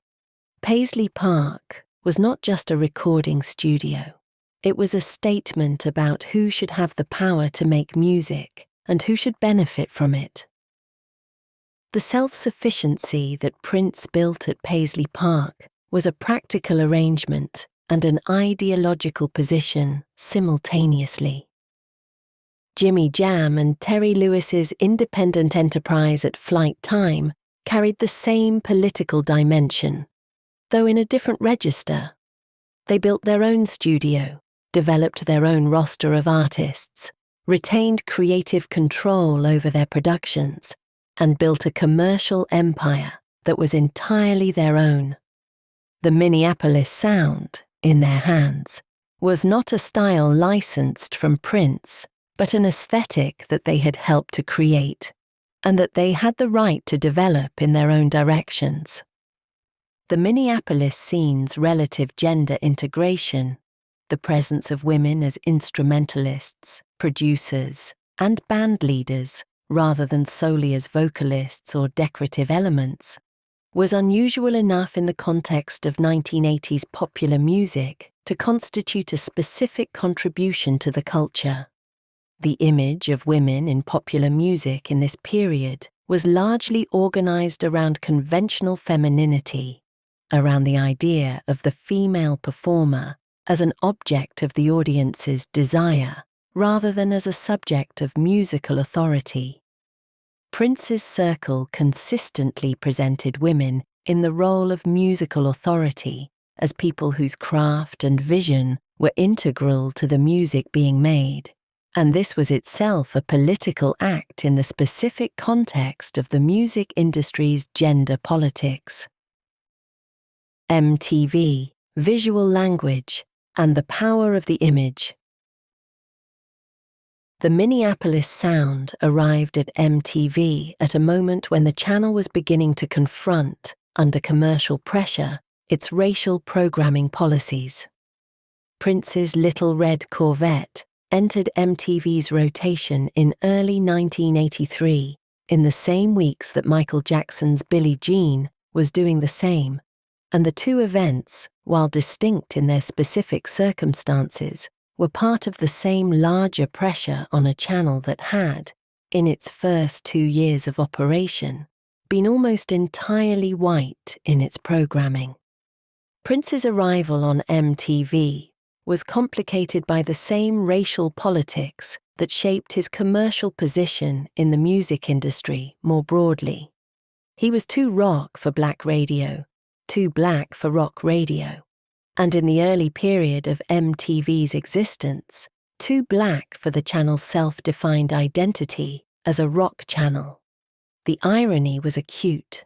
Paisley Park was not just a recording studio. It was a statement about who should have the power to make music and who should benefit from it. The self-sufficiency that Prince built at Paisley Park was a practical arrangement and an ideological position simultaneously. Jimmy Jam and Terry Lewis's independent enterprise at Flight Time carried the same political dimension, though in a different register. They built their own studio, developed their own roster of artists, retained creative control over their productions, and built a commercial empire that was entirely their own. The Minneapolis Sound, in their hands, was not a style licensed from Prince, but an aesthetic that they had helped to create, and that they had the right to develop in their own directions. The Minneapolis scene's relative gender integration, the presence of women as instrumentalists, producers, and band leaders, rather than solely as vocalists or decorative elements, was unusual enough in the context of 1980s popular music to constitute a specific contribution to the culture. The image of women in popular music in this period was largely organized around conventional femininity, around the idea of the female performer as an object of the audience's desire, rather than as a subject of musical authority. Prince's circle consistently presented women in the role of musical authority as people whose craft and vision were integral to the music being made, and this was itself a political act in the specific context of the music industry's gender politics. MTV, visual language, and the power of the image. The Minneapolis Sound arrived at MTV at a moment when the channel was beginning to confront, under commercial pressure, its racial programming policies. Prince's Little Red Corvette entered MTV's rotation in early 1983, in the same weeks that Michael Jackson's Billie Jean was doing the same, and the two events while distinct in their specific circumstances, were part of the same larger pressure on a channel that had, in its first 2 years of operation, been almost entirely white in its programming. Prince's arrival on MTV was complicated by the same racial politics that shaped his commercial position in the music industry more broadly. He was too rock for black radio, too black for rock radio, and in the early period of MTV's existence, too black for the channel's self-defined identity as a rock channel. The irony was acute.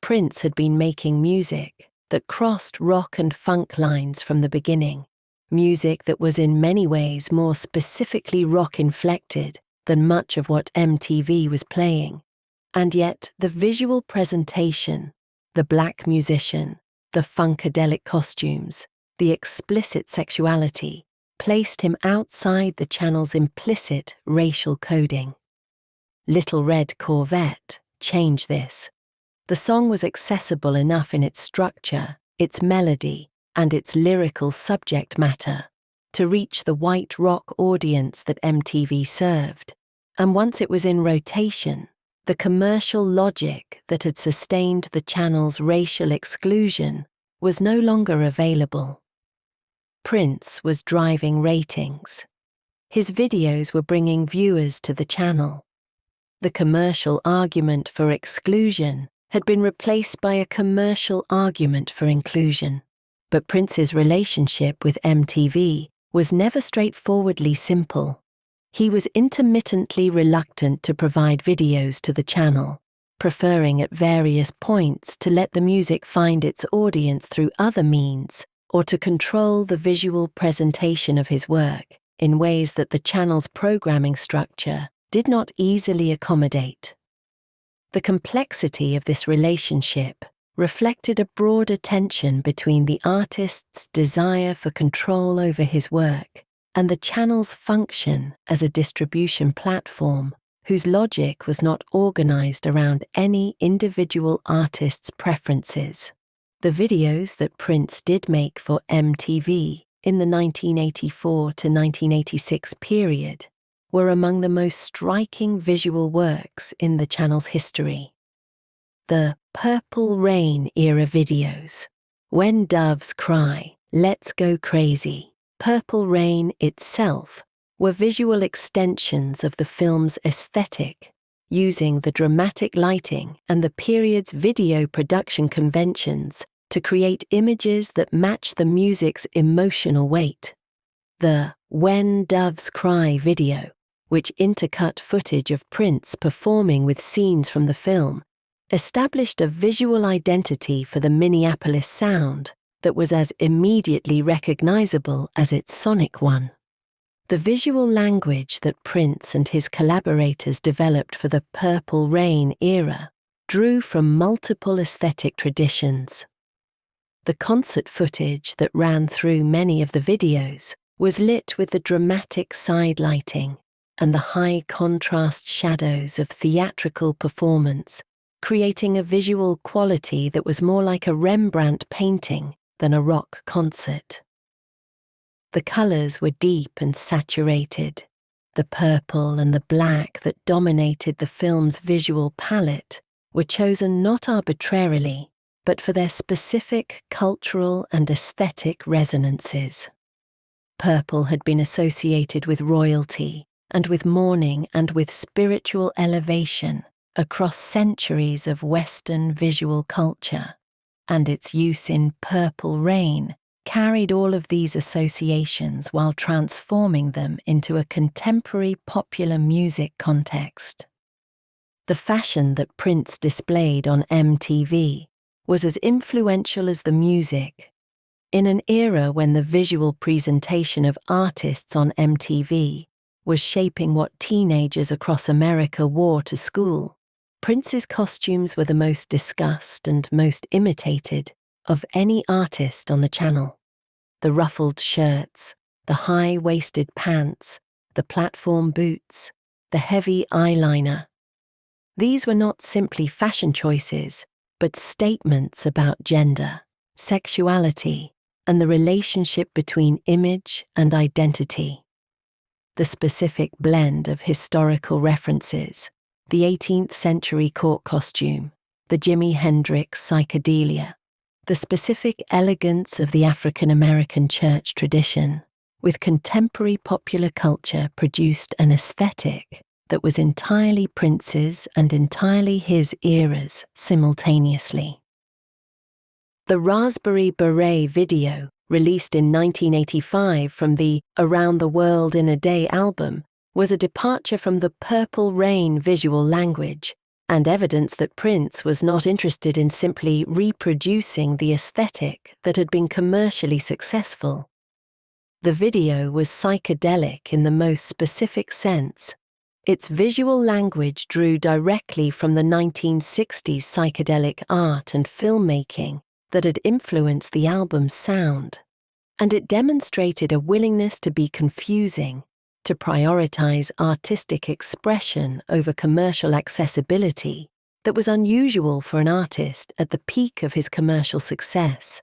Prince had been making music that crossed rock and funk lines from the beginning, music that was in many ways more specifically rock-inflected than much of what MTV was playing. And yet the visual presentation, the black musician, the funkadelic costumes, the explicit sexuality, placed him outside the channel's implicit racial coding. Little Red Corvette changed this. The song was accessible enough in its structure, its melody, and its lyrical subject matter to reach the white rock audience that MTV served, and once it was in rotation, the commercial logic that had sustained the channel's racial exclusion was no longer available. Prince was driving ratings. His videos were bringing viewers to the channel. The commercial argument for exclusion had been replaced by a commercial argument for inclusion. But Prince's relationship with MTV was never straightforwardly simple. He was intermittently reluctant to provide videos to the channel, preferring at various points to let the music find its audience through other means or to control the visual presentation of his work in ways that the channel's programming structure did not easily accommodate. The complexity of this relationship reflected a broader tension between the artist's desire for control over his work and the channel's function as a distribution platform whose logic was not organized around any individual artist's preferences. The videos that Prince did make for MTV in the 1984 to 1986 period were among the most striking visual works in the channel's history. The Purple Rain era videos, When Doves Cry, Let's Go Crazy, Purple Rain itself, were visual extensions of the film's aesthetic, using the dramatic lighting and the period's video production conventions to create images that match the music's emotional weight. The When Doves Cry video, which intercut footage of Prince performing with scenes from the film, established a visual identity for the Minneapolis Sound that was as immediately recognizable as its sonic one. The visual language that Prince and his collaborators developed for the Purple Rain era drew from multiple aesthetic traditions. The concert footage that ran through many of the videos was lit with the dramatic side lighting and the high contrast shadows of theatrical performance, creating a visual quality that was more like a Rembrandt painting than a rock concert. The colors were deep and saturated. The purple and the black that dominated the film's visual palette were chosen not arbitrarily, but for their specific cultural and aesthetic resonances. Purple had been associated with royalty and with mourning and with spiritual elevation across centuries of Western visual culture, and its use in Purple Rain carried all of these associations while transforming them into a contemporary popular music context. The fashion that Prince displayed on MTV was as influential as the music. In an era when the visual presentation of artists on MTV was shaping what teenagers across America wore to school, Prince's costumes were the most discussed and most imitated of any artist on the channel. The ruffled shirts, the high-waisted pants, the platform boots, the heavy eyeliner. These were not simply fashion choices, but statements about gender, sexuality, and the relationship between image and identity. The specific blend of historical references, the 18th century court costume, the Jimi Hendrix psychedelia, the specific elegance of the African American church tradition, with contemporary popular culture produced an aesthetic that was entirely Prince's and entirely his era's simultaneously. The Raspberry Beret video, released in 1985 from the Around the World in a Day album, was a departure from the Purple Rain visual language and evidence that Prince was not interested in simply reproducing the aesthetic that had been commercially successful. The video was psychedelic in the most specific sense. Its visual language drew directly from the 1960s psychedelic art and filmmaking that had influenced the album's sound, and it demonstrated a willingness to be confusing, to prioritize artistic expression over commercial accessibility that was unusual for an artist at the peak of his commercial success.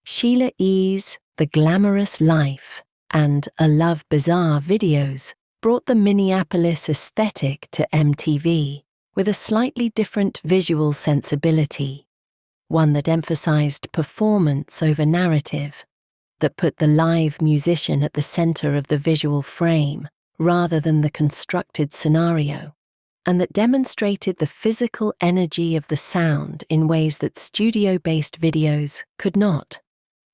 Sheila E.'s The Glamorous Life and A Love Bizarre videos brought the Minneapolis aesthetic to MTV with a slightly different visual sensibility, one that emphasized performance over narrative, that put the live musician at the center of the visual frame rather than the constructed scenario, and that demonstrated the physical energy of the sound in ways that studio-based videos could not.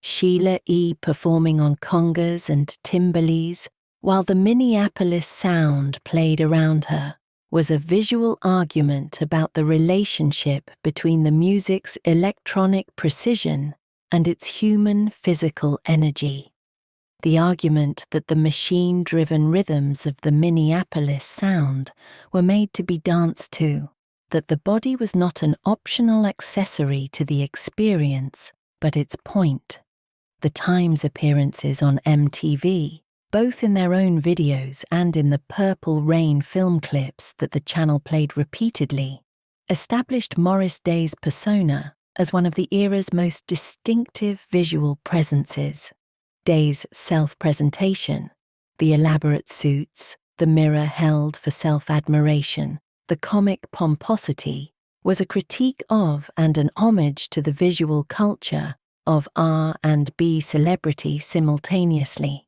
Sheila E. performing on congas and timbales, while the Minneapolis Sound played around her, was a visual argument about the relationship between the music's electronic precision and its human physical energy. The argument that the machine-driven rhythms of the Minneapolis Sound were made to be danced to, that the body was not an optional accessory to the experience, but its point. The Times appearances on MTV, both in their own videos and in the Purple Rain film clips that the channel played repeatedly, established Morris Day's persona as one of the era's most distinctive visual presences. Day's self-presentation, the elaborate suits, the mirror held for self-admiration, the comic pomposity, was a critique of and an homage to the visual culture of R&B celebrity simultaneously.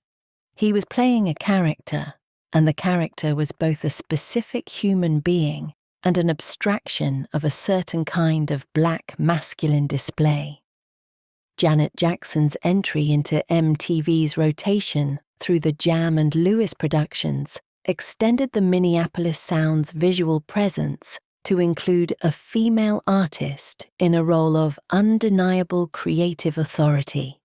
He was playing a character, and the character was both a specific human being and an abstraction of a certain kind of black masculine display. Janet Jackson's entry into MTV's rotation through the Jam and Lewis productions extended the Minneapolis Sound's visual presence to include a female artist in a role of undeniable creative authority.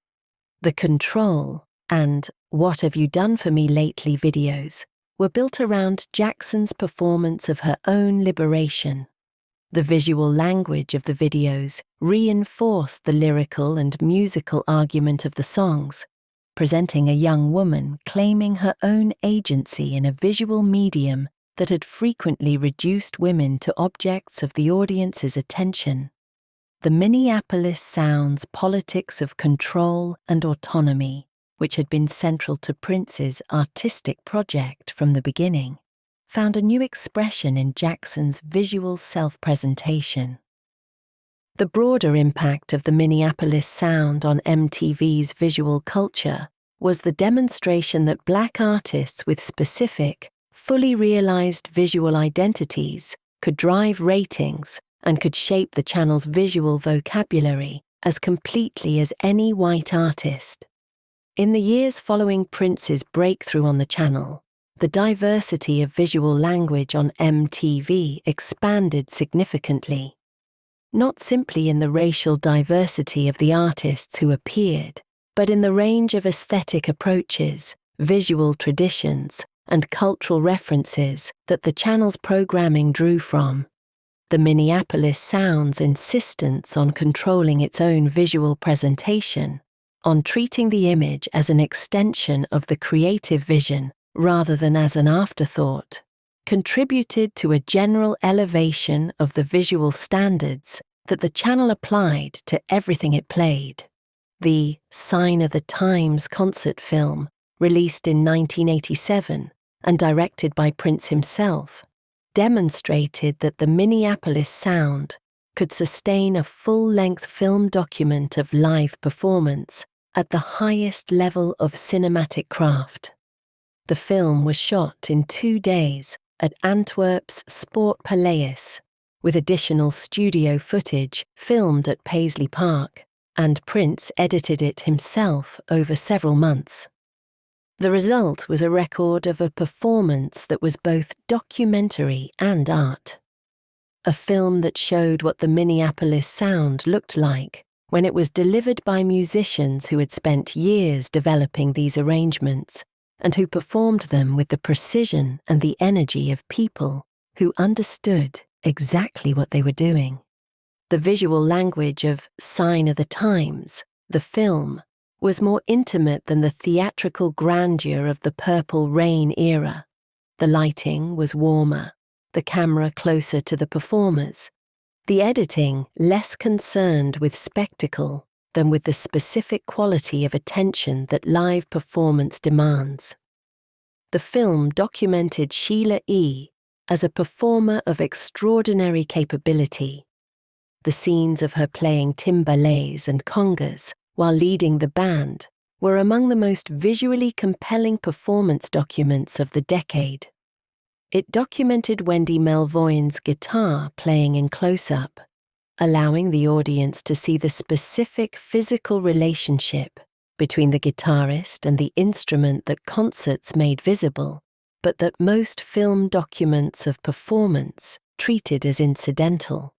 The Control and What Have You Done For Me Lately videos were built around Jackson's performance of her own liberation. The visual language of the videos reinforced the lyrical and musical argument of the songs, presenting a young woman claiming her own agency in a visual medium that had frequently reduced women to objects of the audience's attention. The Minneapolis Sound's politics of control and autonomy, which had been central to Prince's artistic project from the beginning, found a new expression in Jackson's visual self-presentation. The broader impact of the Minneapolis Sound on MTV's visual culture was the demonstration that black artists with specific, fully realized visual identities could drive ratings and could shape the channel's visual vocabulary as completely as any white artist. In the years following Prince's breakthrough on the channel, the diversity of visual language on MTV expanded significantly, not simply in the racial diversity of the artists who appeared, but in the range of aesthetic approaches, visual traditions, and cultural references that the channel's programming drew from. The Minneapolis Sound's insistence on controlling its own visual presentation, on treating the image as an extension of the creative vision rather than as an afterthought, contributed to a general elevation of the visual standards that the channel applied to everything it played. The Sign of the Times concert film, released in 1987 and directed by Prince himself, demonstrated that the Minneapolis Sound could sustain a full-length film document of live performance at the highest level of cinematic craft. The film was shot in 2 days at Antwerp's Sportpaleis, with additional studio footage filmed at Paisley Park, and Prince edited it himself over several months. The result was a record of a performance that was both documentary and art. A film that showed what the Minneapolis Sound looked like when it was delivered by musicians who had spent years developing these arrangements and who performed them with the precision and the energy of people who understood exactly what they were doing. The visual language of Sign of the Times, the film, was more intimate than the theatrical grandeur of the Purple Rain era. The lighting was warmer, the camera closer to the performers, the editing less concerned with spectacle than with the specific quality of attention that live performance demands. The film documented Sheila E. as a performer of extraordinary capability. The scenes of her playing timbales and congas while leading the band were among the most visually compelling performance documents of the decade. It documented Wendy Melvoin's guitar playing in close-up, allowing the audience to see the specific physical relationship between the guitarist and the instrument that concerts made visible, but that most film documents of performance treated as incidental.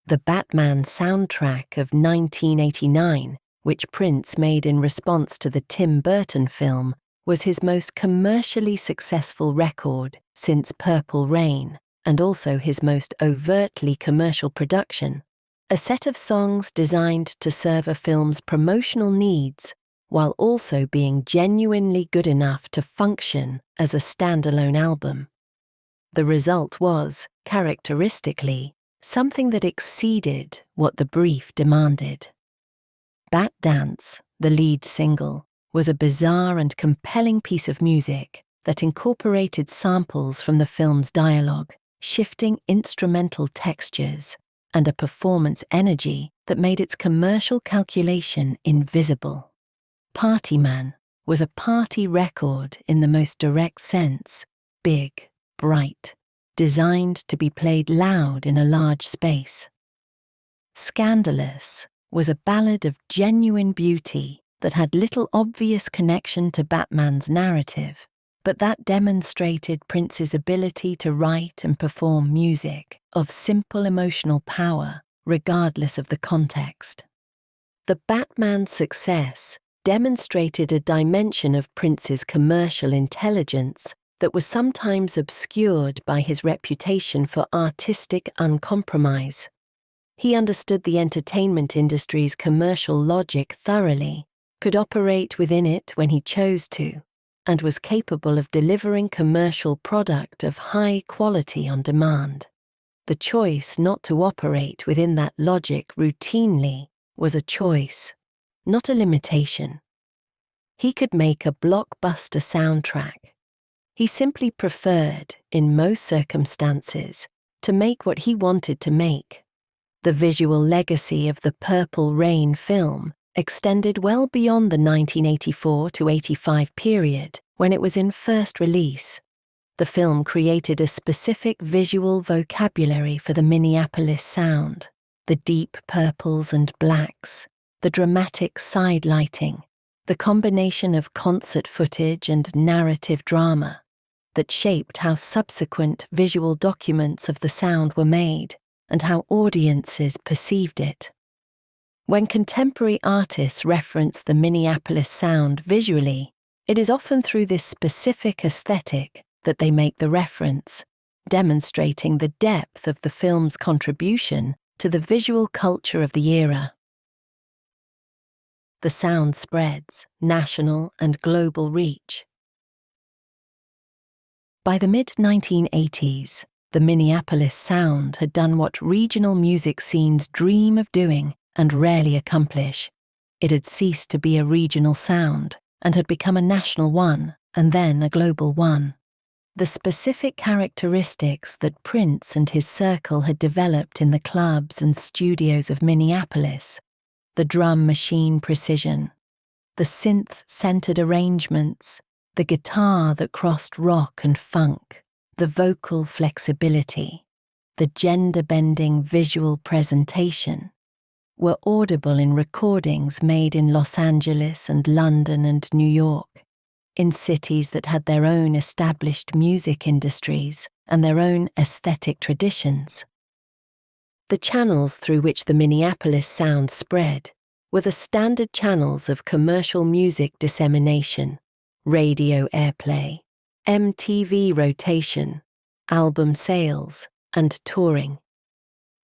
The Batman soundtrack of 1989, which Prince made in response to the Tim Burton film, was his most commercially successful record since Purple Rain, and also his most overtly commercial production, a set of songs designed to serve a film's promotional needs while also being genuinely good enough to function as a standalone album. The result was, characteristically, something that exceeded what the brief demanded. Bat Dance, the lead single, was a bizarre and compelling piece of music that incorporated samples from the film's dialogue, shifting instrumental textures, and a performance energy that made its commercial calculation invisible. Party Man was a party record in the most direct sense, big, bright, designed to be played loud in a large space. Scandalous was a ballad of genuine beauty that had little obvious connection to Batman's narrative, but that demonstrated Prince's ability to write and perform music of simple emotional power, regardless of the context. The Batman's success demonstrated a dimension of Prince's commercial intelligence that was sometimes obscured by his reputation for artistic uncompromise. He understood the entertainment industry's commercial logic thoroughly, could operate within it when he chose to, and was capable of delivering commercial product of high quality on demand. The choice not to operate within that logic routinely was a choice, not a limitation. He could make a blockbuster soundtrack. He simply preferred, in most circumstances, to make what he wanted to make. The visual legacy of the Purple Rain film extended well beyond the 1984 to 85 period when it was in first release. The film created a specific visual vocabulary for the Minneapolis Sound, the deep purples and blacks, the dramatic side lighting, the combination of concert footage and narrative drama that shaped how subsequent visual documents of the sound were made and how audiences perceived it. When contemporary artists reference the Minneapolis Sound visually, it is often through this specific aesthetic that they make the reference, demonstrating the depth of the film's contribution to the visual culture of the era. The sound spreads national and global reach. By the mid-1980s, the Minneapolis Sound had done what regional music scenes dream of doing and rarely accomplish. It had ceased to be a regional sound and had become a national one and then a global one. The specific characteristics that Prince and his circle had developed in the clubs and studios of Minneapolis, the drum machine precision, the synth-centered arrangements, the guitar that crossed rock and funk, the vocal flexibility, the gender-bending visual presentation, were audible in recordings made in Los Angeles and London and New York, in cities that had their own established music industries and their own aesthetic traditions. The channels through which the Minneapolis sound spread were the standard channels of commercial music dissemination, radio airplay, MTV rotation, album sales, and touring.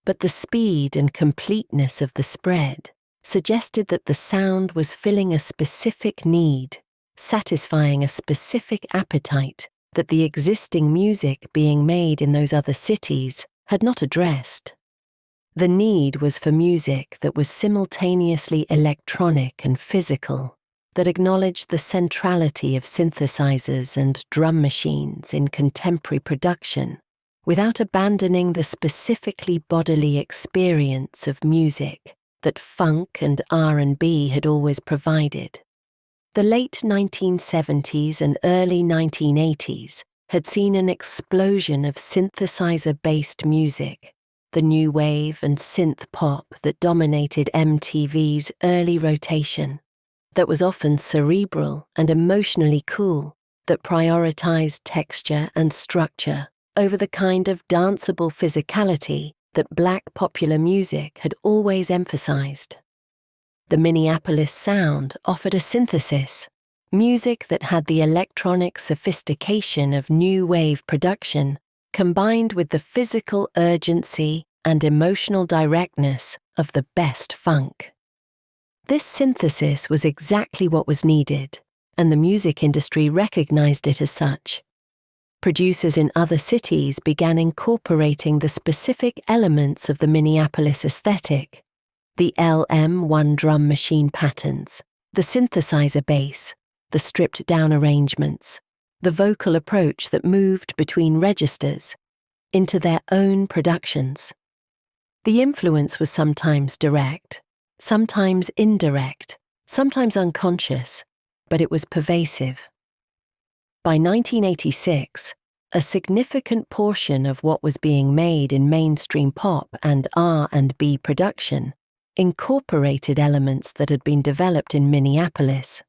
But the speed and completeness of the spread suggested that the sound was filling a specific need, satisfying a specific appetite that the existing music being made in those other cities had not addressed. The need was for music that was simultaneously electronic and physical, that acknowledged the centrality of synthesizers and drum machines in contemporary production, without abandoning the specifically bodily experience of music that funk and R&B had always provided. The late 1970s and early 1980s had seen an explosion of synthesizer-based music, the new wave and synth-pop that dominated MTV's early rotation, that was often cerebral and emotionally cool, that prioritized texture and structure over the kind of danceable physicality that Black popular music had always emphasized. The Minneapolis Sound offered a synthesis, music that had the electronic sophistication of new wave production combined with the physical urgency and emotional directness of the best funk. This synthesis was exactly what was needed, and the music industry recognized it as such. Producers in other cities began incorporating the specific elements of the Minneapolis aesthetic, the LM1 drum machine patterns, the synthesizer bass, the stripped-down arrangements, the vocal approach that moved between registers, into their own productions. The influence was sometimes direct, sometimes indirect, sometimes unconscious, but it was pervasive. By 1986, a significant portion of what was being made in mainstream pop and R&B production incorporated elements that had been developed in Minneapolis.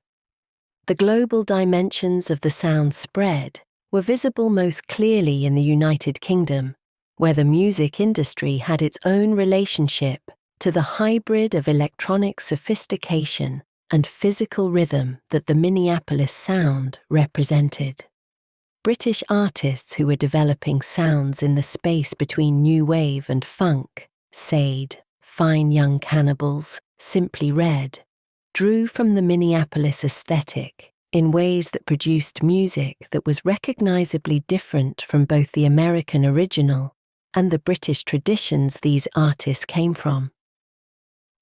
The global dimensions of the sound spread were visible most clearly in the United Kingdom, where the music industry had its own relationship to the hybrid of electronic sophistication and physical rhythm that the Minneapolis Sound represented. British artists who were developing sounds in the space between new wave and funk, Sade, Fine Young Cannibals, Simply Red, drew from the Minneapolis aesthetic in ways that produced music that was recognizably different from both the American original and the British traditions these artists came from.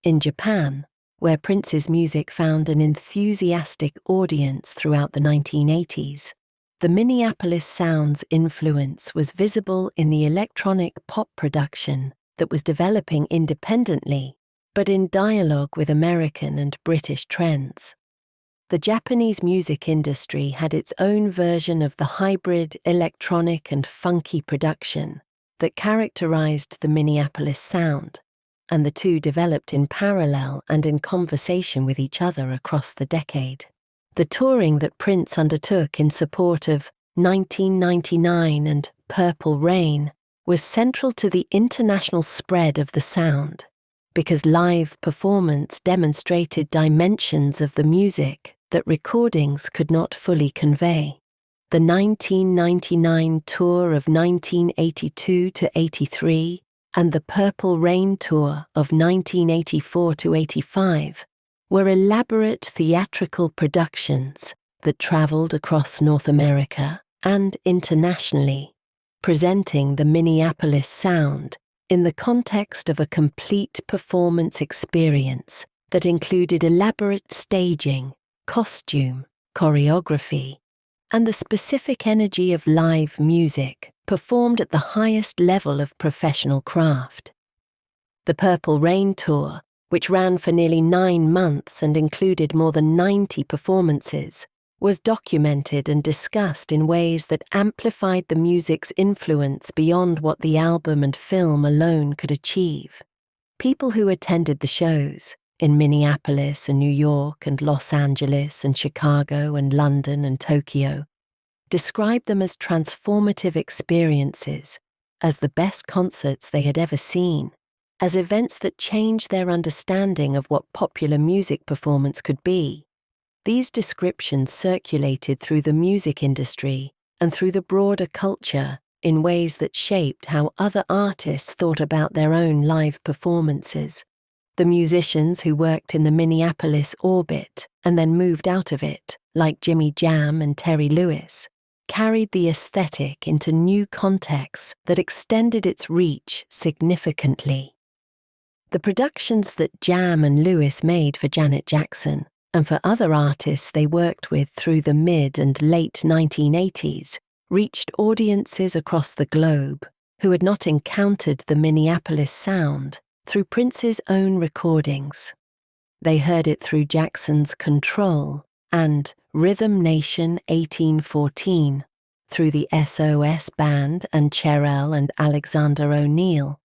In Japan, where Prince's music found an enthusiastic audience throughout the 1980s, the Minneapolis Sound's influence was visible in the electronic pop production that was developing independently, but in dialogue with American and British trends. The Japanese music industry had its own version of the hybrid electronic and funky production that characterized the Minneapolis Sound, and the two developed in parallel and in conversation with each other across the decade. The touring that Prince undertook in support of 1999 and Purple Rain was central to the international spread of the sound, because live performance demonstrated dimensions of the music that recordings could not fully convey. The 1999 tour of 1982 to 83 and the Purple Rain tour of 1984 to 85 were elaborate theatrical productions that traveled across North America and internationally, presenting the Minneapolis Sound in the context of a complete performance experience that included elaborate staging, costume, choreography, and the specific energy of live music performed at the highest level of professional craft. The Purple Rain Tour, which ran for nearly 9 months and included more than 90 performances, was documented and discussed in ways that amplified the music's influence beyond what the album and film alone could achieve. People who attended the shows, in Minneapolis and New York and Los Angeles and Chicago and London and Tokyo, described them as transformative experiences, as the best concerts they had ever seen, as events that changed their understanding of what popular music performance could be. These descriptions circulated through the music industry and through the broader culture in ways that shaped how other artists thought about their own live performances. The musicians who worked in the Minneapolis orbit and then moved out of it, like Jimmy Jam and Terry Lewis, carried the aesthetic into new contexts that extended its reach significantly. The productions that Jam and Lewis made for Janet Jackson and for other artists they worked with through the mid and late 1980s reached audiences across the globe who had not encountered the Minneapolis Sound through Prince's own recordings. They heard it through Jackson's Control and Rhythm Nation 1814, through the SOS Band and Cherrelle and Alexander O'Neal,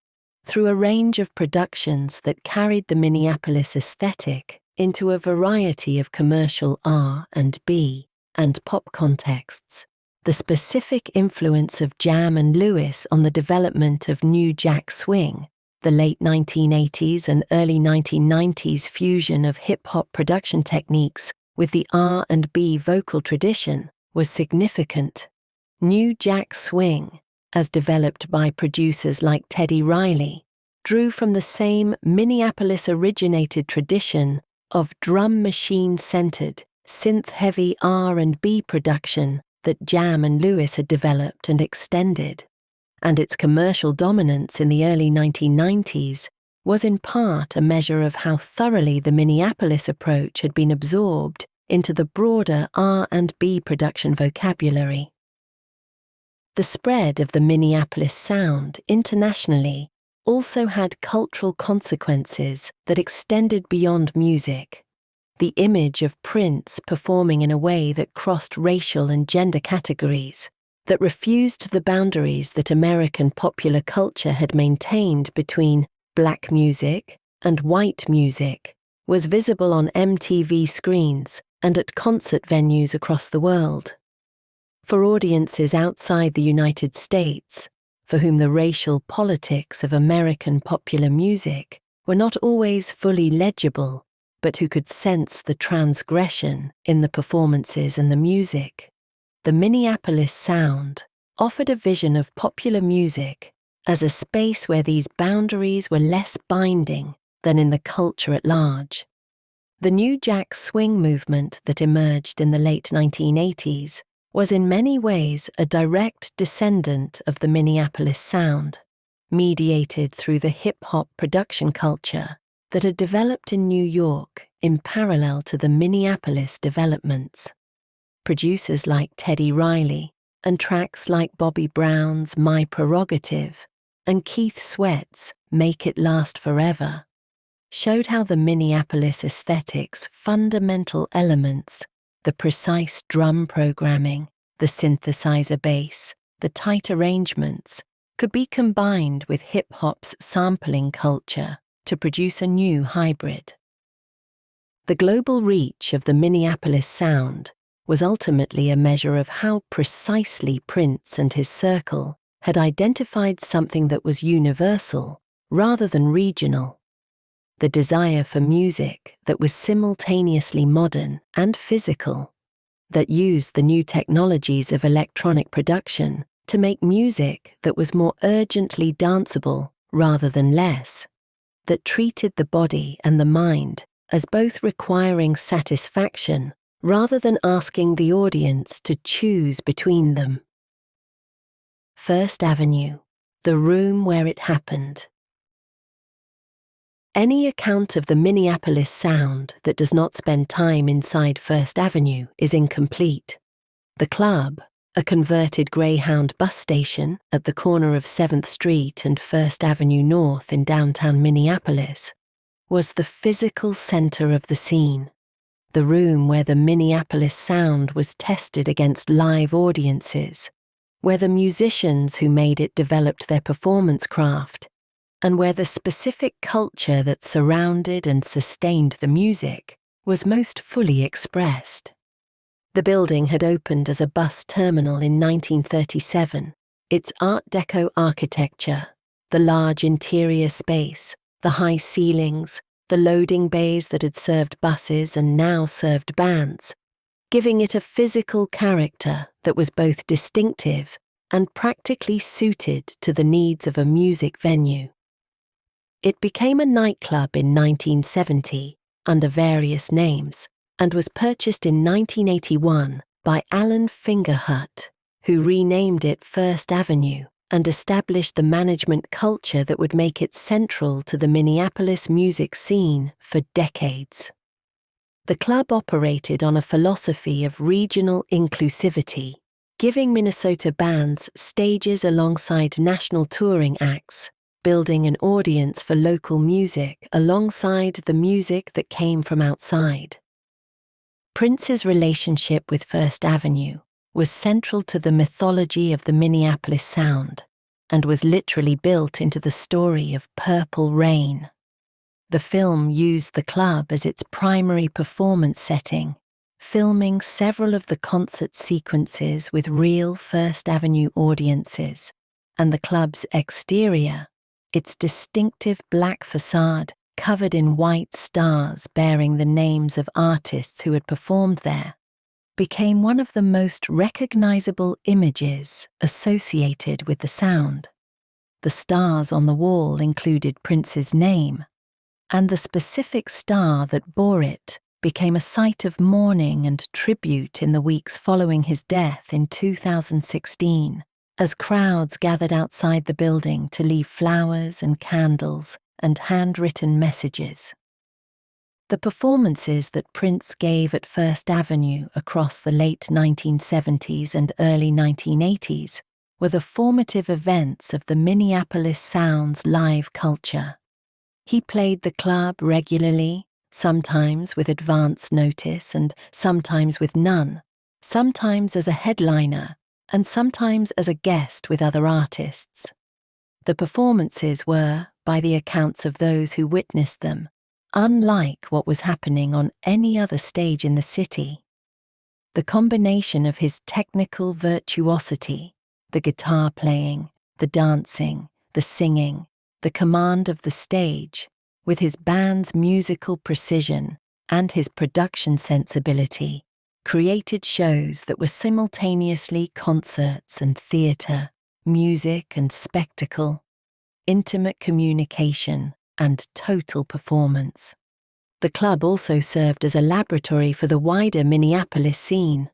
through a range of productions that carried the Minneapolis aesthetic into a variety of commercial R&B and pop contexts. The specific influence of Jam and Lewis on the development of New Jack Swing, the late 1980s and early 1990s fusion of hip-hop production techniques with the R&B vocal tradition, was significant. New Jack Swing, as developed by producers like Teddy Riley, drew from the same Minneapolis-originated tradition of drum machine-centered, synth-heavy R&B production that Jam and Lewis had developed and extended, and its commercial dominance in the early 1990s was in part a measure of how thoroughly the Minneapolis approach had been absorbed into the broader R&B production vocabulary. The spread of the Minneapolis Sound internationally also had cultural consequences that extended beyond music. The image of Prince performing in a way that crossed racial and gender categories, that refused the boundaries that American popular culture had maintained between black music and white music, was visible on MTV screens and at concert venues across the world. For audiences outside the United States, for whom the racial politics of American popular music were not always fully legible, but who could sense the transgression in the performances and the music, the Minneapolis Sound offered a vision of popular music as a space where these boundaries were less binding than in the culture at large. The New Jack Swing movement that emerged in the late 1980s was in many ways a direct descendant of the Minneapolis Sound, mediated through the hip-hop production culture that had developed in New York in parallel to the Minneapolis developments. Producers like Teddy Riley and tracks like Bobby Brown's My Prerogative and Keith Sweat's Make It Last Forever showed how the Minneapolis aesthetic's fundamental elements, the precise drum programming, the synthesizer bass, the tight arrangements, could be combined with hip-hop's sampling culture to produce a new hybrid. The global reach of the Minneapolis Sound was ultimately a measure of how precisely Prince and his circle had identified something that was universal rather than regional. The desire for music that was simultaneously modern and physical, that used the new technologies of electronic production to make music that was more urgently danceable rather than less, that treated the body and the mind as both requiring satisfaction rather than asking the audience to choose between them. First Avenue, the room where it happened. Any account of the Minneapolis Sound that does not spend time inside First Avenue is incomplete. The club, a converted Greyhound bus station at the corner of 7th Street and First Avenue North in downtown Minneapolis, was the physical center of the scene, the room where the Minneapolis Sound was tested against live audiences, where the musicians who made it developed their performance craft, and where the specific culture that surrounded and sustained the music was most fully expressed. The building had opened as a bus terminal in 1937. Its Art Deco architecture, the large interior space, the high ceilings, the loading bays that had served buses and now served bands, giving it a physical character that was both distinctive and practically suited to the needs of a music venue. It became a nightclub in 1970 under various names and was purchased in 1981 by Alan Fingerhut, who renamed it First Avenue and established the management culture that would make it central to the Minneapolis music scene for decades. The club operated on a philosophy of regional inclusivity, giving Minnesota bands stages alongside national touring acts, building an audience for local music alongside the music that came from outside. Prince's relationship with First Avenue was central to the mythology of the Minneapolis Sound and was literally built into the story of Purple Rain. The film used the club as its primary performance setting, filming several of the concert sequences with real First Avenue audiences, and the club's exterior, its distinctive black facade covered in white stars bearing the names of artists who had performed there, became one of the most recognizable images associated with the sound. The stars on the wall included Prince's name, and the specific star that bore it became a site of mourning and tribute in the weeks following his death in 2016, as crowds gathered outside the building to leave flowers and candles and handwritten messages. The performances that Prince gave at First Avenue across the late 1970s and early 1980s were the formative events of the Minneapolis Sound's live culture. He played the club regularly, sometimes with advance notice and sometimes with none, sometimes as a headliner and sometimes as a guest with other artists. The performances were, by the accounts of those who witnessed them, unlike what was happening on any other stage in the city. The combination of his technical virtuosity, the guitar playing, the dancing, the singing, the command of the stage, with his band's musical precision and his production sensibility, created shows that were simultaneously concerts and theatre, music and spectacle, intimate communication and total performance. The club also served as a laboratory for the wider Minneapolis scene.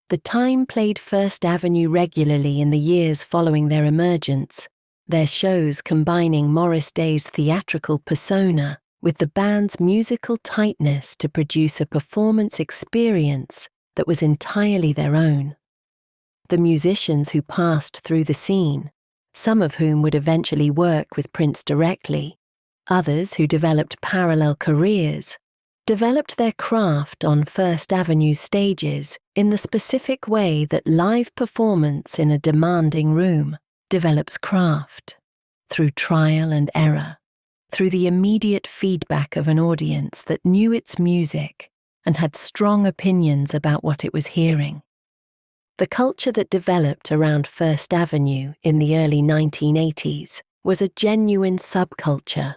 The Time played First Avenue regularly in the years following their emergence, their shows combining Morris Day's theatrical persona with the band's musical tightness to produce a performance experience that was entirely their own. The musicians who passed through the scene, some of whom would eventually work with Prince directly, others who developed parallel careers, developed their craft on First Avenue stages in the specific way that live performance in a demanding room develops craft, through trial and error, through the immediate feedback of an audience that knew its music and had strong opinions about what it was hearing. The culture that developed around First Avenue in the early 1980s was a genuine subculture,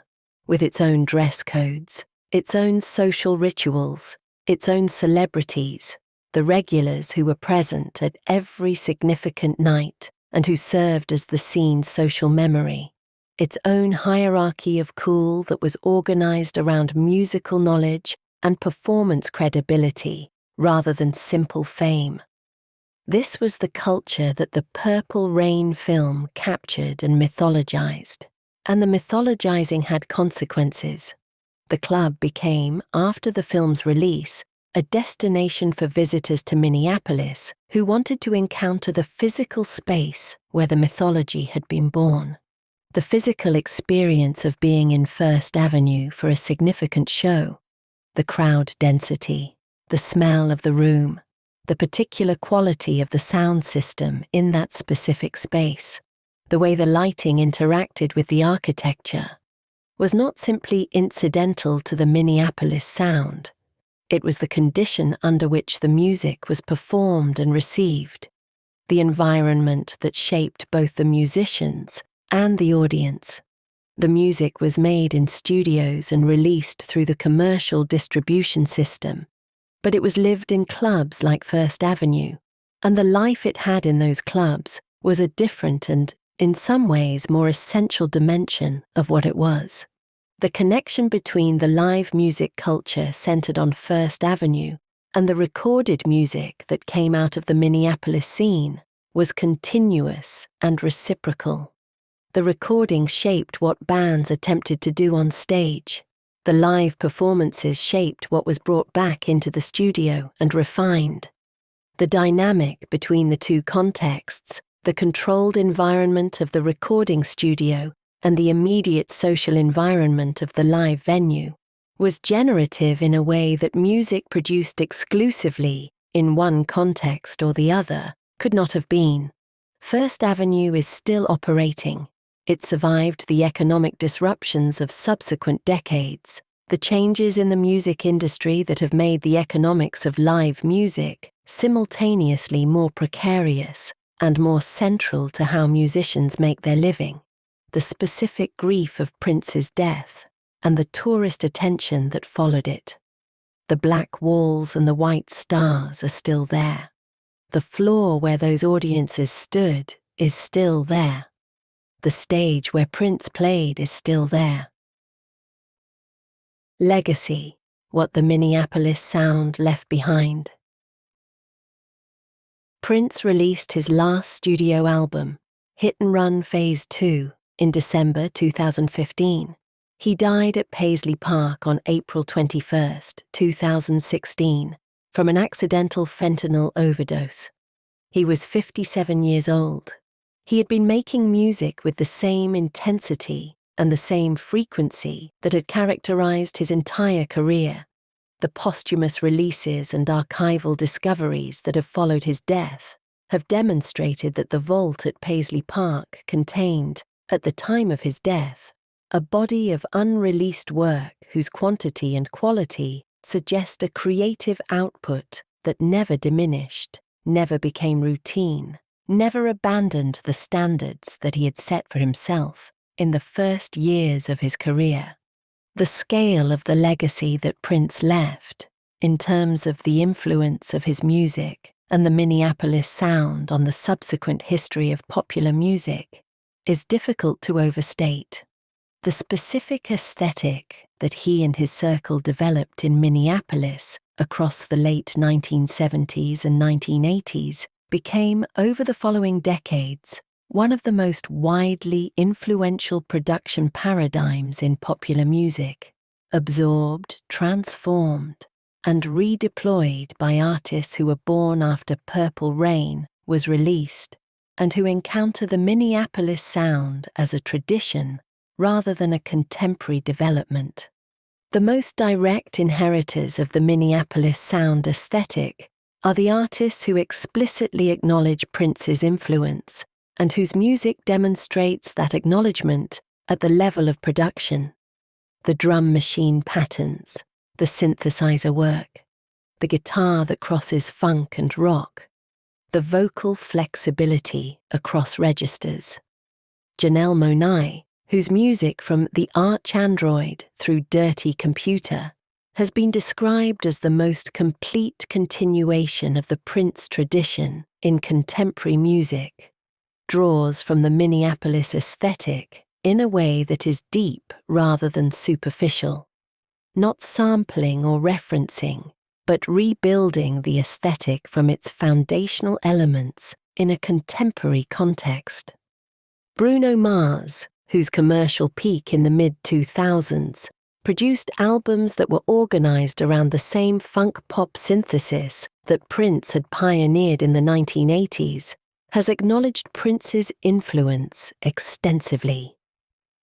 with its own dress codes, its own social rituals, its own celebrities, the regulars who were present at every significant night and who served as the scene's social memory, its own hierarchy of cool that was organized around musical knowledge and performance credibility rather than simple fame. This was the culture that the Purple Rain film captured and mythologized. and the mythologizing had consequences. The club became, after the film's release, a destination for visitors to Minneapolis who wanted to encounter the physical space where the mythology had been born. The physical experience of being in First Avenue for a significant show, the crowd density, the smell of the room, the particular quality of the sound system in that specific space, the way the lighting interacted with the architecture, was not simply incidental to the Minneapolis Sound. It was the condition under which the music was performed and received, the environment that shaped both the musicians and the audience. The music was made in studios and released through the commercial distribution system, but it was lived in clubs like First Avenue, and the life it had in those clubs was a different and, in some ways, more essential dimension of what it was. The connection between the live music culture centered on First Avenue and the recorded music that came out of the Minneapolis scene was continuous and reciprocal. The recording shaped what bands attempted to do on stage. The live performances shaped what was brought back into the studio and refined. The dynamic between the two contexts, the controlled environment of the recording studio and the immediate social environment of the live venue, was generative in a way that music produced exclusively in one context or the other could not have been. First Avenue is still operating. It survived the economic disruptions of subsequent decades, the changes in the music industry that have made the economics of live music simultaneously more precarious and more central to how musicians make their living. The specific grief of Prince's death, and the tourist attention that followed it. The black walls and the white stars are still there. The floor where those audiences stood is still there. The stage where Prince played is still there. Legacy, what the Minneapolis Sound left behind. Prince released his last studio album, Hit and Run Phase 2, in December 2015. He died at Paisley Park on April 21, 2016, from an accidental fentanyl overdose. He was 57 years old. He had been making music with the same intensity and the same frequency that had characterized his entire career. The posthumous releases and archival discoveries that have followed his death have demonstrated that the vault at Paisley Park contained, at the time of his death, a body of unreleased work whose quantity and quality suggest a creative output that never diminished, never became routine, never abandoned the standards that he had set for himself in the first years of his career. The scale of the legacy that Prince left, in terms of the influence of his music and the Minneapolis Sound on the subsequent history of popular music, is difficult to overstate. The specific aesthetic that he and his circle developed in Minneapolis across the late 1970s and 1980s became, over the following decades, one of the most widely influential production paradigms in popular music, absorbed, transformed, and redeployed by artists who were born after Purple Rain was released, and who encounter the Minneapolis Sound as a tradition rather than a contemporary development. The most direct inheritors of the Minneapolis Sound aesthetic are the artists who explicitly acknowledge Prince's influence and whose music demonstrates that acknowledgement at the level of production. The drum machine patterns, the synthesizer work, the guitar that crosses funk and rock, the vocal flexibility across registers. Janelle Monáe, whose music from The Arch Android through Dirty Computer has been described as the most complete continuation of the Prince tradition in contemporary music, draws from the Minneapolis aesthetic in a way that is deep rather than superficial, not sampling or referencing, but rebuilding the aesthetic from its foundational elements in a contemporary context. Bruno Mars, whose commercial peak in the mid-2000s produced albums that were organized around the same funk-pop synthesis that Prince had pioneered in the 1980s, has acknowledged Prince's influence extensively.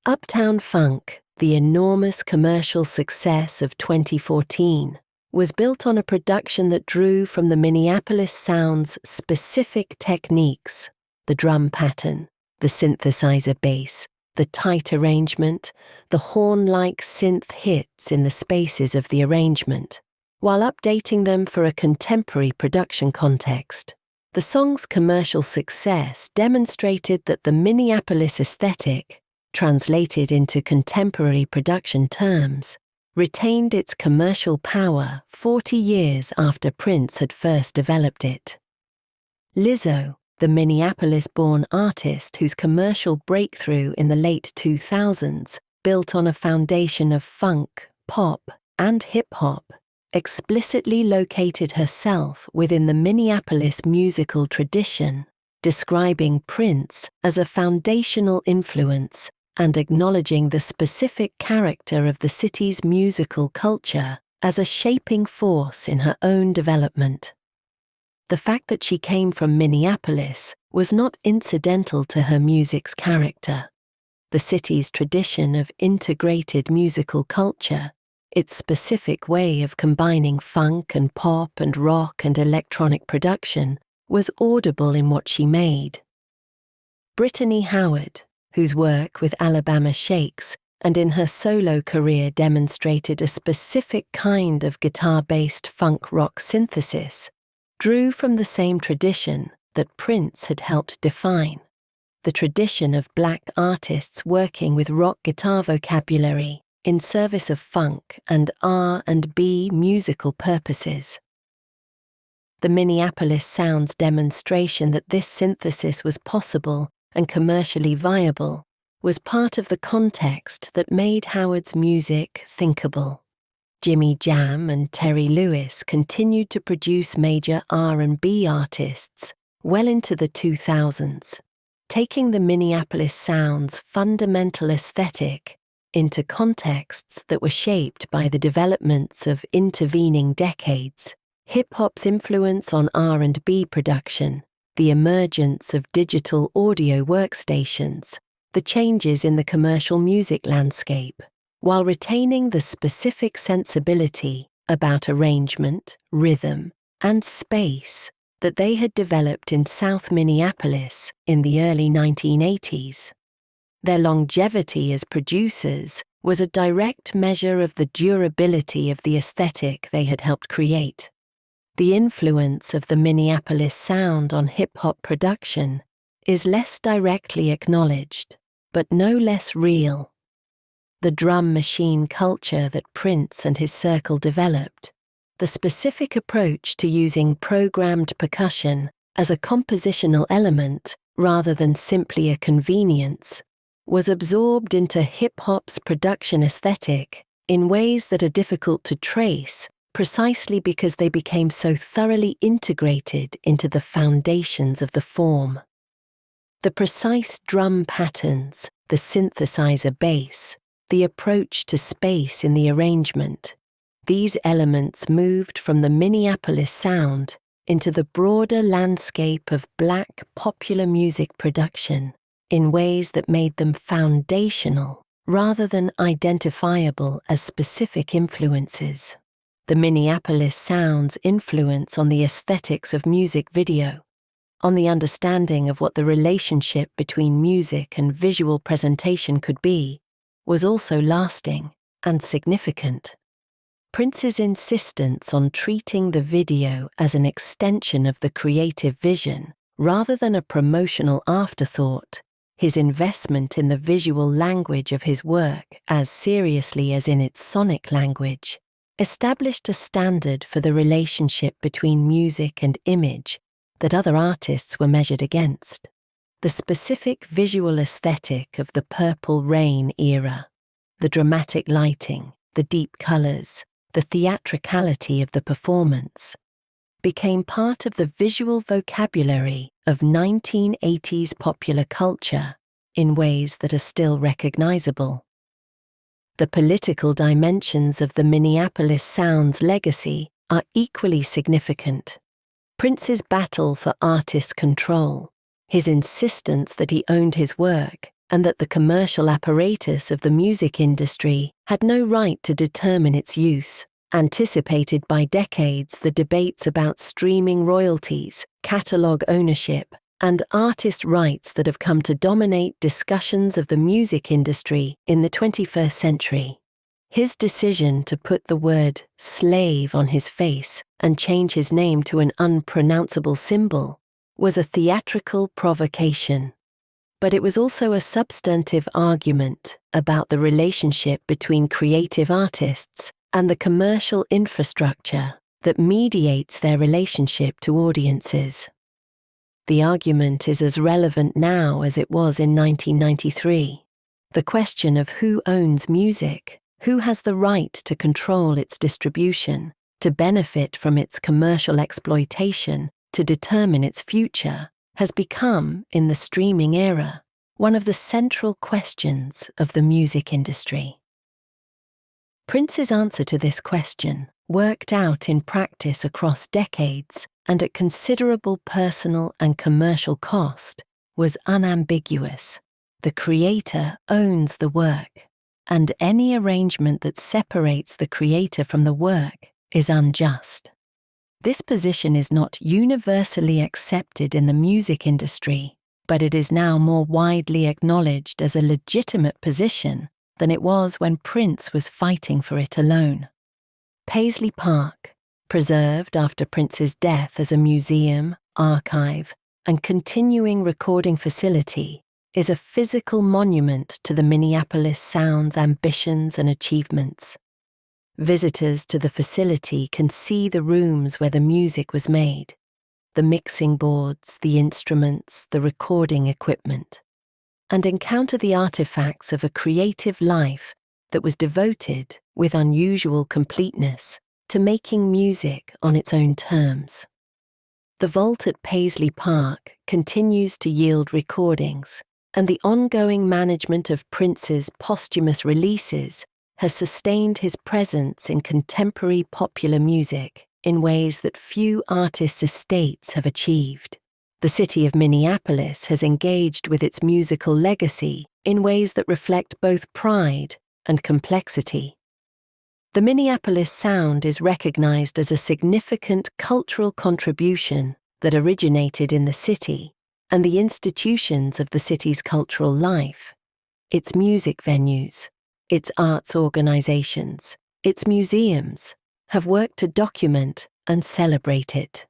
Uptown Funk, the enormous commercial success of 2014, was built on a production that drew from the Minneapolis Sound's specific techniques: the drum pattern, the synthesizer bass, the tight arrangement, the horn-like synth hits in the spaces of the arrangement, while updating them for a contemporary production context. The song's commercial success demonstrated that the Minneapolis aesthetic, translated into contemporary production terms, retained its commercial power 40 years after Prince had first developed it. Lizzo, the Minneapolis-born artist whose commercial breakthrough in the late 2000s built on a foundation of funk, pop, and hip-hop, explicitly located herself within the Minneapolis musical tradition, describing Prince as a foundational influence and acknowledging the specific character of the city's musical culture as a shaping force in her own development. The fact that she came from Minneapolis was not incidental to her music's character. The city's tradition of integrated musical culture, its specific way of combining funk and pop and rock and electronic production, was audible in what she made. Brittany Howard, whose work with Alabama Shakes and in her solo career demonstrated a specific kind of guitar-based funk rock synthesis, drew from the same tradition that Prince had helped define: the tradition of black artists working with rock guitar vocabulary in service of funk and R&B musical purposes. The Minneapolis Sound's demonstration that this synthesis was possible and commercially viable was part of the context that made Howard's music thinkable. Jimmy Jam and Terry Lewis continued to produce major R&B artists well into the 2000s, taking the Minneapolis Sound's fundamental aesthetic into contexts that were shaped by the developments of intervening decades: hip-hop's influence on R&B production, the emergence of digital audio workstations, the changes in the commercial music landscape, while retaining the specific sensibility about arrangement, rhythm, and space that they had developed in South Minneapolis in the early 1980s. Their longevity as producers was a direct measure of the durability of the aesthetic they had helped create. The influence of the Minneapolis Sound on hip-hop production is less directly acknowledged, but no less real. The drum machine culture that Prince and his circle developed, the specific approach to using programmed percussion as a compositional element rather than simply a convenience, was absorbed into hip-hop's production aesthetic in ways that are difficult to trace precisely because they became so thoroughly integrated into the foundations of the form. The precise drum patterns, the synthesizer bass, the approach to space in the arrangement, these elements moved from the Minneapolis Sound into the broader landscape of black popular music production in ways that made them foundational rather than identifiable as specific influences. The Minneapolis Sound's influence on the aesthetics of music video, on the understanding of what the relationship between music and visual presentation could be, was also lasting and significant. Prince's insistence on treating the video as an extension of the creative vision rather than a promotional afterthought, his investment in the visual language of his work as seriously as in its sonic language, established a standard for the relationship between music and image that other artists were measured against. The specific visual aesthetic of the Purple Rain era, the dramatic lighting, the deep colors, the theatricality of the performance, became part of the visual vocabulary of 1980s popular culture in ways that are still recognizable. The political dimensions of the Minneapolis Sound's legacy are equally significant. Prince's battle for artist control, his insistence that he owned his work and that the commercial apparatus of the music industry had no right to determine its use, anticipated by decades the debates about streaming royalties, catalog ownership, and artist rights that have come to dominate discussions of the music industry in the 21st century. His decision to put the word slave on his face and change his name to an unpronounceable symbol was a theatrical provocation. But it was also a substantive argument about the relationship between creative artists and the commercial infrastructure that mediates their relationship to audiences. The argument is as relevant now as it was in 1993. The question of who owns music, who has the right to control its distribution, to benefit from its commercial exploitation, to determine its future, has become, in the streaming era, one of the central questions of the music industry. Prince's answer to this question, worked out in practice across decades and at considerable personal and commercial cost, was unambiguous. The creator owns the work, and any arrangement that separates the creator from the work is unjust. This position is not universally accepted in the music industry, but it is now more widely acknowledged as a legitimate position than it was when Prince was fighting for it alone. Paisley Park, preserved after Prince's death as a museum, archive, and continuing recording facility, is a physical monument to the Minneapolis Sound's ambitions and achievements. Visitors to the facility can see the rooms where the music was made, the mixing boards, the instruments, the recording equipment, and encounter the artifacts of a creative life that was devoted, with unusual completeness, to making music on its own terms. The vault at Paisley Park continues to yield recordings, and the ongoing management of Prince's posthumous releases has sustained his presence in contemporary popular music in ways that few artists' estates have achieved. The city of Minneapolis has engaged with its musical legacy in ways that reflect both pride and complexity. The Minneapolis Sound is recognized as a significant cultural contribution that originated in the city and the institutions of the city's cultural life, its music venues, its arts organizations, its museums, have worked to document and celebrate it.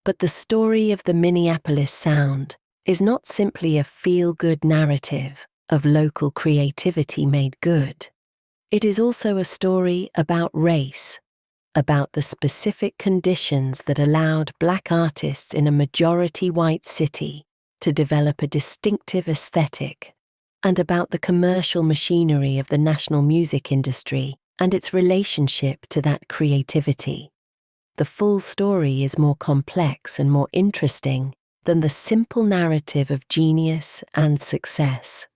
But the story of the Minneapolis Sound is not simply a feel-good narrative of local creativity made good. It is also a story about race, about the specific conditions that allowed Black artists in a majority-white city to develop a distinctive aesthetic, and about the commercial machinery of the national music industry and its relationship to that creativity. The full story is more complex and more interesting than the simple narrative of genius and success.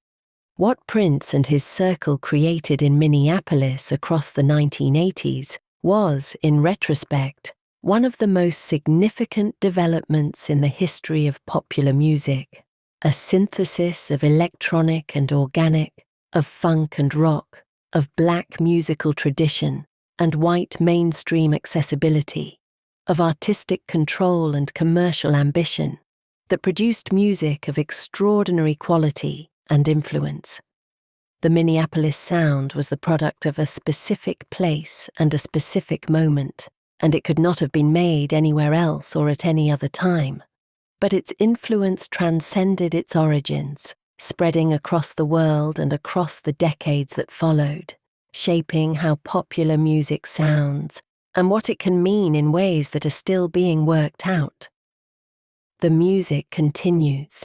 What Prince and his circle created in Minneapolis across the 1980s was, in retrospect, one of the most significant developments in the history of popular music, a synthesis of electronic and organic, of funk and rock, of Black musical tradition and white mainstream accessibility, of artistic control and commercial ambition, that produced music of extraordinary quality and influence. The Minneapolis Sound was the product of a specific place and a specific moment, and it could not have been made anywhere else or at any other time. But its influence transcended its origins, spreading across the world and across the decades that followed, shaping how popular music sounds and what it can mean in ways that are still being worked out. The music continues,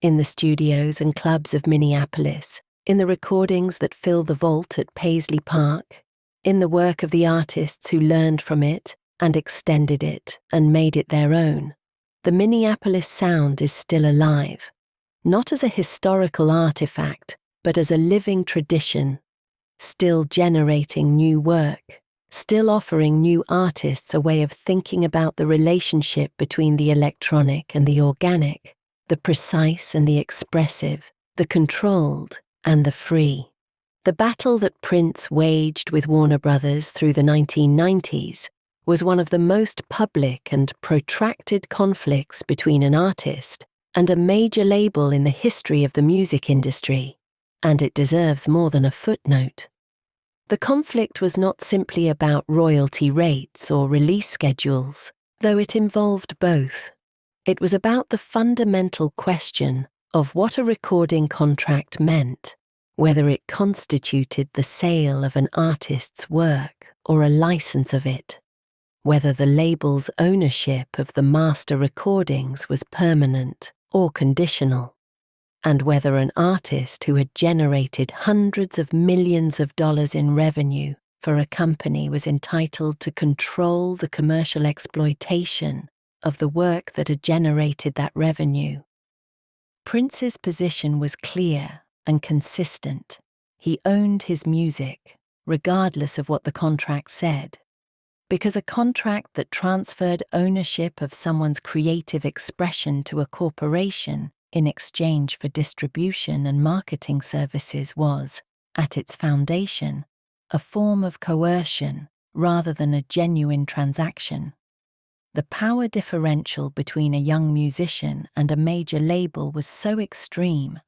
in the studios and clubs of Minneapolis, in the recordings that fill the vault at Paisley Park, in the work of the artists who learned from it and extended it and made it their own. The Minneapolis Sound is still alive, not as a historical artifact, but as a living tradition, still generating new work, still offering new artists a way of thinking about the relationship between the electronic and the organic, the precise and the expressive, the controlled and the free. The battle that Prince waged with Warner Brothers through the 1990s was one of the most public and protracted conflicts between an artist and a major label in the history of the music industry, and it deserves more than a footnote. The conflict was not simply about royalty rates or release schedules, though it involved both. It was about the fundamental question of what a recording contract meant, whether it constituted the sale of an artist's work or a license of it, whether the label's ownership of the master recordings was permanent or conditional, and whether an artist who had generated hundreds of millions of dollars in revenue for a company was entitled to control the commercial exploitation of the work that had generated that revenue. Prince's position was clear and consistent. He owned his music, regardless of what the contract said, because a contract that transferred ownership of someone's creative expression to a corporation in exchange for distribution and marketing services was, at its foundation, a form of coercion rather than a genuine transaction. The power differential between a young musician and a major label was so extreme.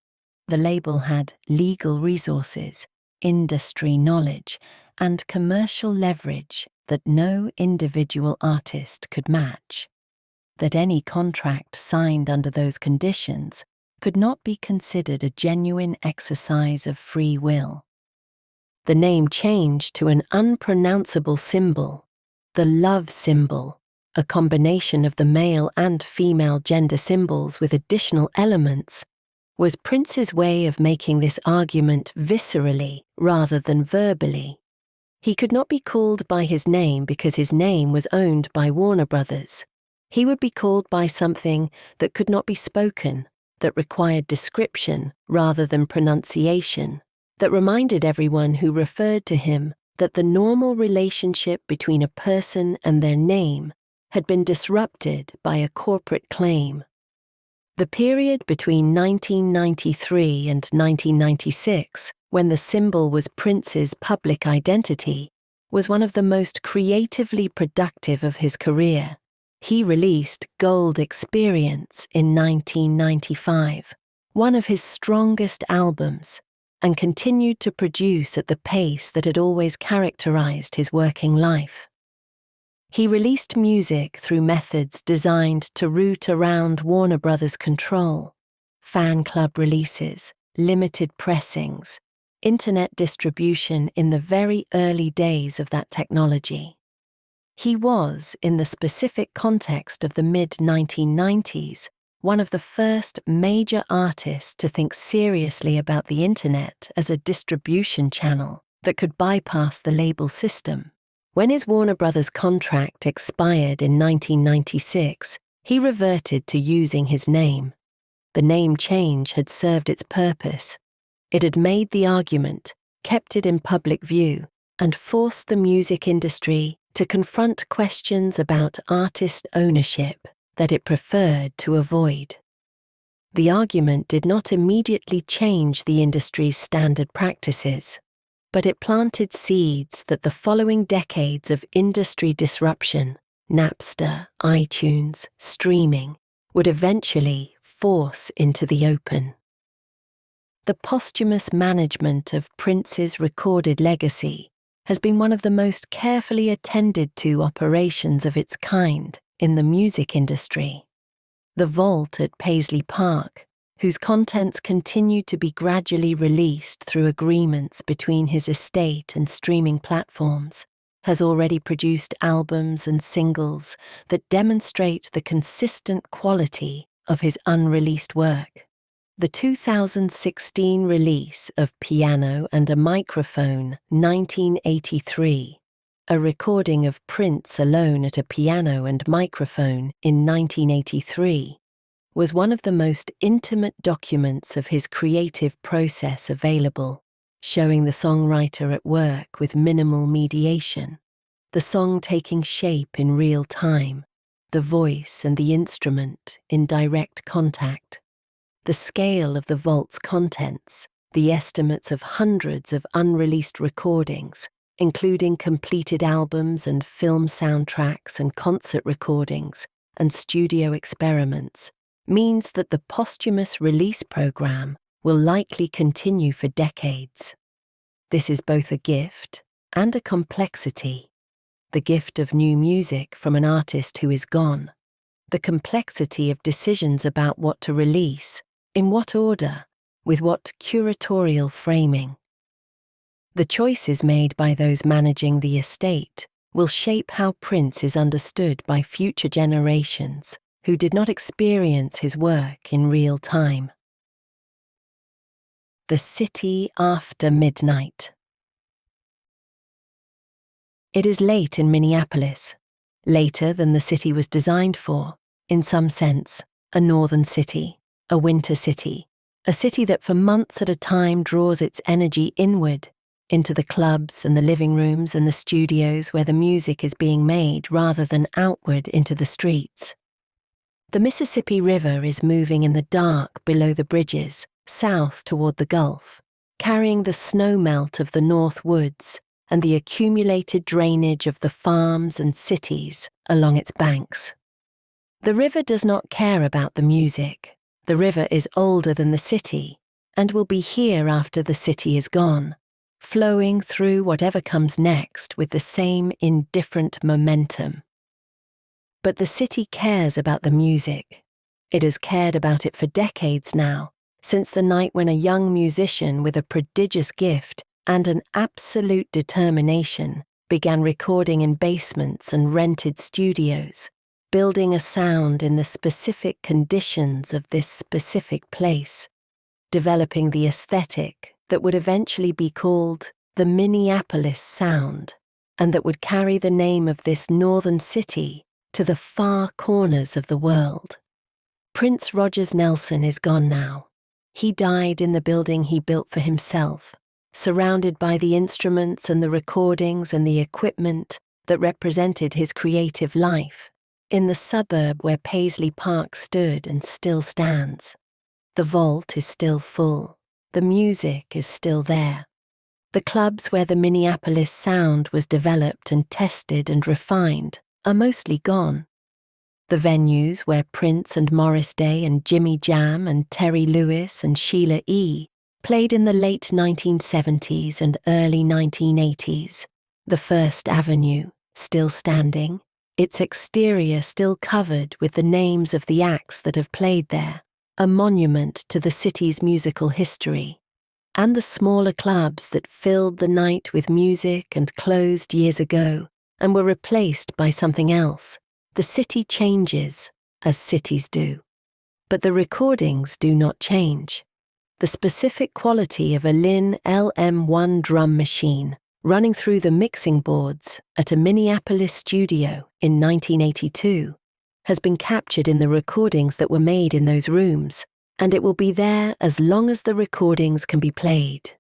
The label had legal resources, industry knowledge, and commercial leverage that no individual artist could match, that any contract signed under those conditions could not be considered a genuine exercise of free will. The name changed to an unpronounceable symbol, the love symbol, a combination of the male and female gender symbols with additional elements, was Prince's way of making this argument viscerally rather than verbally. He could not be called by his name because his name was owned by Warner Brothers. He would be called by something that could not be spoken, that required description rather than pronunciation, that reminded everyone who referred to him that the normal relationship between a person and their name had been disrupted by a corporate claim. The period between 1993 and 1996, when the symbol was Prince's public identity, was one of the most creatively productive of his career. He released Gold Experience in 1995, one of his strongest albums, and continued to produce at the pace that had always characterized his working life. He released music through methods designed to root around Warner Brothers' control: fan club releases, limited pressings, internet distribution in the very early days of that technology. He was, in the specific context of the mid-1990s, one of the first major artists to think seriously about the internet as a distribution channel that could bypass the label system. When his Warner Brothers contract expired in 1996, he reverted to using his name. The name change had served its purpose. It had made the argument, kept it in public view, and forced the music industry to confront questions about artist ownership that it preferred to avoid. The argument did not immediately change the industry's standard practices, but it planted seeds that the following decades of industry disruption, Napster, iTunes, streaming, would eventually force into the open. The posthumous management of Prince's recorded legacy has been one of the most carefully attended to operations of its kind in the music industry. The vault at Paisley Park, whose contents continue to be gradually released through agreements between his estate and streaming platforms, has already produced albums and singles that demonstrate the consistent quality of his unreleased work. The 2016 release of Piano and a Microphone, 1983, a recording of Prince alone at a piano and microphone in 1983, was one of the most intimate documents of his creative process available, showing the songwriter at work with minimal mediation, the song taking shape in real time, the voice and the instrument in direct contact. The scale of the vault's contents, the estimates of hundreds of unreleased recordings, including completed albums and film soundtracks and concert recordings and studio experiments, means that the posthumous release program will likely continue for decades. This is both a gift and a complexity. The gift of new music from an artist who is gone. The complexity of decisions about what to release, in what order, with what curatorial framing. The choices made by those managing the estate will shape how Prince is understood by future generations who did not experience his work in real time. The City After Midnight. It is late in Minneapolis, later than the city was designed for, in some sense, a northern city, a winter city, a city that for months at a time draws its energy inward, into the clubs and the living rooms and the studios where the music is being made rather than outward into the streets. The Mississippi River is moving in the dark below the bridges, south toward the Gulf, carrying the snowmelt of the North Woods and the accumulated drainage of the farms and cities along its banks. The river does not care about the music. The river is older than the city and will be here after the city is gone, flowing through whatever comes next with the same indifferent momentum. But the city cares about the music. It has cared about it for decades now, since the night when a young musician with a prodigious gift and an absolute determination began recording in basements and rented studios, building a sound in the specific conditions of this specific place, developing the aesthetic that would eventually be called the Minneapolis Sound, and that would carry the name of this northern city to the far corners of the world. Prince Rogers Nelson is gone now. He died in the building he built for himself, surrounded by the instruments and the recordings and the equipment that represented his creative life, in the suburb where Paisley Park stood and still stands. The vault is still full. The music is still there. The clubs where the Minneapolis Sound was developed and tested and refined are mostly gone. The venues where Prince and Morris Day and Jimmy Jam and Terry Lewis and Sheila E. played in the late 1970s and early 1980s, the First Avenue, still standing, its exterior still covered with the names of the acts that have played there, a monument to the city's musical history, and the smaller clubs that filled the night with music and closed years ago and were replaced by something else. The city changes, as cities do. But the recordings do not change. The specific quality of a Linn LM1 drum machine running through the mixing boards at a Minneapolis studio in 1982 has been captured in the recordings that were made in those rooms, and it will be there as long as the recordings can be played.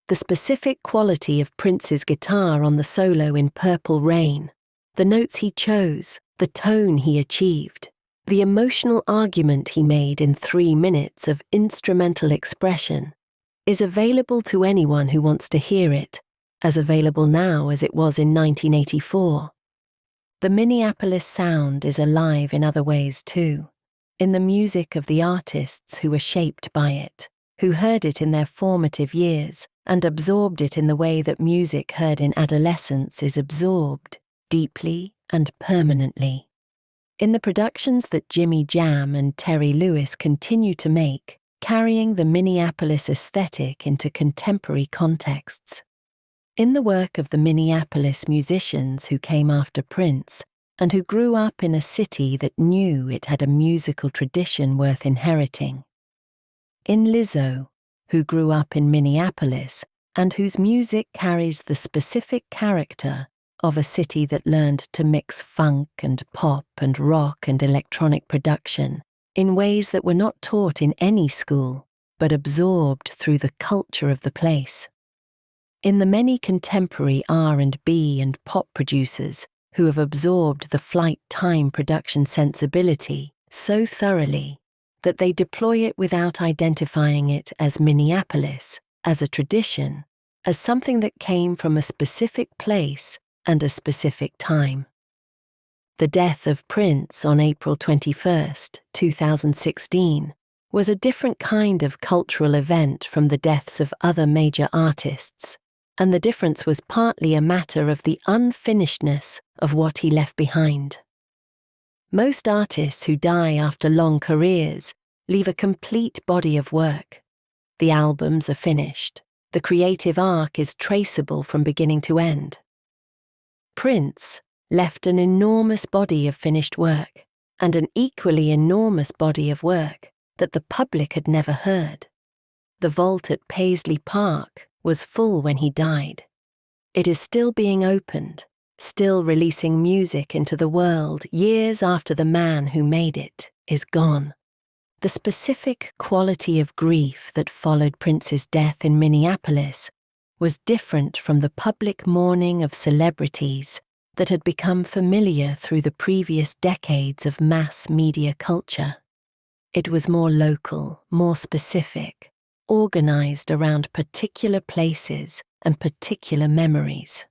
The specific quality of Prince's guitar on the solo in Purple Rain, the notes he chose, the tone he achieved, the emotional argument he made in 3 minutes of instrumental expression, is available to anyone who wants to hear it, as available now as it was in 1984. The Minneapolis Sound is alive in other ways too, in the music of the artists who were shaped by it, who heard it in their formative years and absorbed it in the way that music heard in adolescence is absorbed, deeply and permanently. In the productions that Jimmy Jam and Terry Lewis continue to make, carrying the Minneapolis aesthetic into contemporary contexts. In the work of the Minneapolis musicians who came after Prince and who grew up in a city that knew it had a musical tradition worth inheriting. In Lizzo, who grew up in Minneapolis and whose music carries the specific character of a city that learned to mix funk and pop and rock and electronic production in ways that were not taught in any school, but absorbed through the culture of the place. In the many contemporary R&B and pop producers who have absorbed the flight time production sensibility so thoroughly that they deploy it without identifying it as Minneapolis, as a tradition, as something that came from a specific place and a specific time. The death of Prince on April 21, 2016, was a different kind of cultural event from the deaths of other major artists, and the difference was partly a matter of the unfinishedness of what he left behind. Most artists who die after long careers leave a complete body of work. The albums are finished. The creative arc is traceable from beginning to end. Prince left an enormous body of finished work, and an equally enormous body of work that the public had never heard. The vault at Paisley Park was full when he died. It is still being opened, still releasing music into the world years after the man who made it is gone. The specific quality of grief that followed Prince's death in Minneapolis was different from the public mourning of celebrities that had become familiar through the previous decades of mass media culture. It was more local, more specific, organized around particular places and particular memories.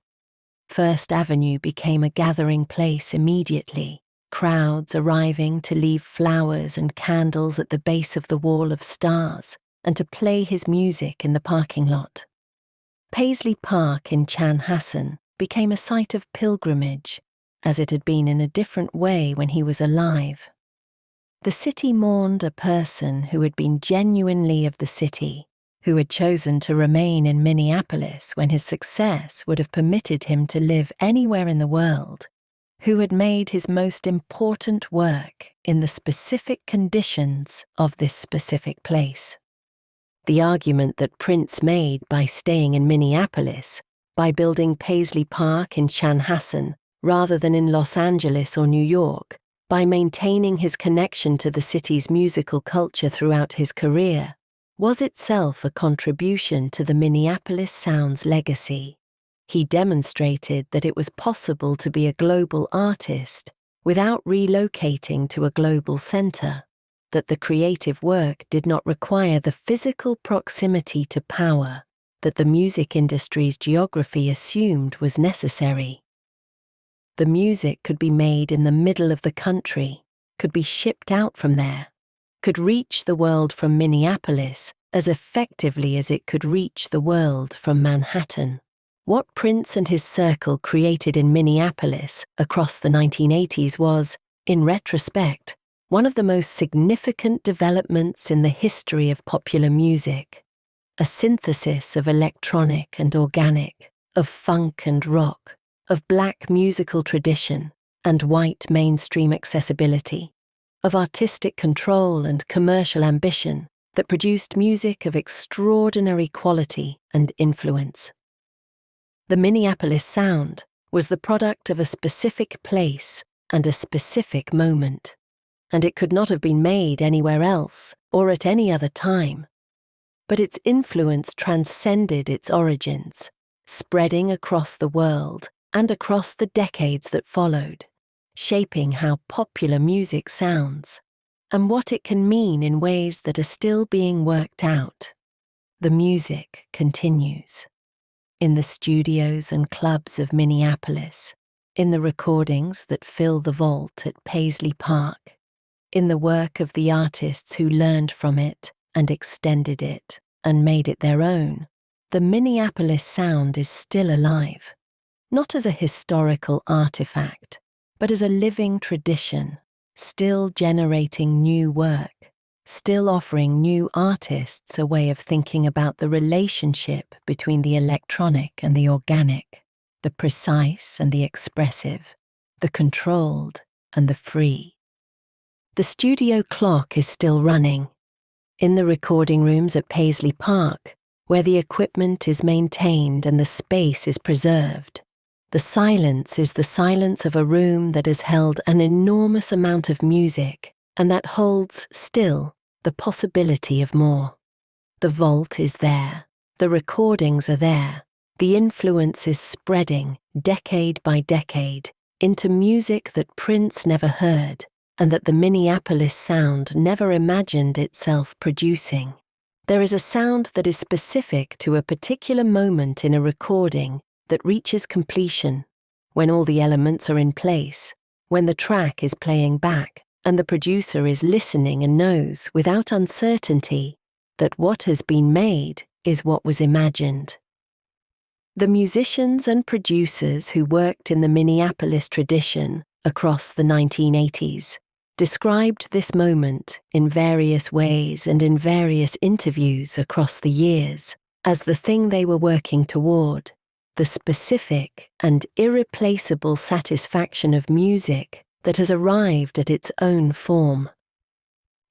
First Avenue became a gathering place immediately, crowds arriving to leave flowers and candles at the base of the Wall of Stars and to play his music in the parking lot. Paisley Park in Chanhassen became a site of pilgrimage, as it had been in a different way when he was alive. The city mourned a person who had been genuinely of the city, who had chosen to remain in Minneapolis when his success would have permitted him to live anywhere in the world, who had made his most important work in the specific conditions of this specific place. The argument that Prince made by staying in Minneapolis, by building Paisley Park in Chanhassen rather than in Los Angeles or New York, by maintaining his connection to the city's musical culture throughout his career, was itself a contribution to the Minneapolis Sound's legacy. He demonstrated that it was possible to be a global artist without relocating to a global center, that the creative work did not require the physical proximity to power that the music industry's geography assumed was necessary. The music could be made in the middle of the country, could be shipped out from there, could reach the world from Minneapolis as effectively as it could reach the world from Manhattan. What Prince and his circle created in Minneapolis across the 1980s was, in retrospect, one of the most significant developments in the history of popular music. A synthesis of electronic and organic, of funk and rock, of black musical tradition and white mainstream accessibility, of artistic control and commercial ambition that produced music of extraordinary quality and influence. The Minneapolis Sound was the product of a specific place and a specific moment, and it could not have been made anywhere else or at any other time. But its influence transcended its origins, spreading across the world and across the decades that followed, shaping how popular music sounds and what it can mean in ways that are still being worked out. The music continues. In the studios and clubs of Minneapolis, in the recordings that fill the vault at Paisley Park, in the work of the artists who learned from it and extended it and made it their own, the Minneapolis Sound is still alive. Not as a historical artifact, but as a living tradition, still generating new work, still offering new artists a way of thinking about the relationship between the electronic and the organic, the precise and the expressive, the controlled and the free. The studio clock is still running. In the recording rooms at Paisley Park, where the equipment is maintained and the space is preserved, the silence is the silence of a room that has held an enormous amount of music and that holds still the possibility of more. The vault is there, the recordings are there, the influence is spreading, decade by decade, into music that Prince never heard, and that the Minneapolis Sound never imagined itself producing. There is a sound that is specific to a particular moment in a recording that reaches completion, when all the elements are in place, when the track is playing back, and the producer is listening and knows, without uncertainty, that what has been made is what was imagined. The musicians and producers who worked in the Minneapolis tradition across the 1980s described this moment in various ways and in various interviews across the years as the thing they were working toward, the specific and irreplaceable satisfaction of music that has arrived at its own form.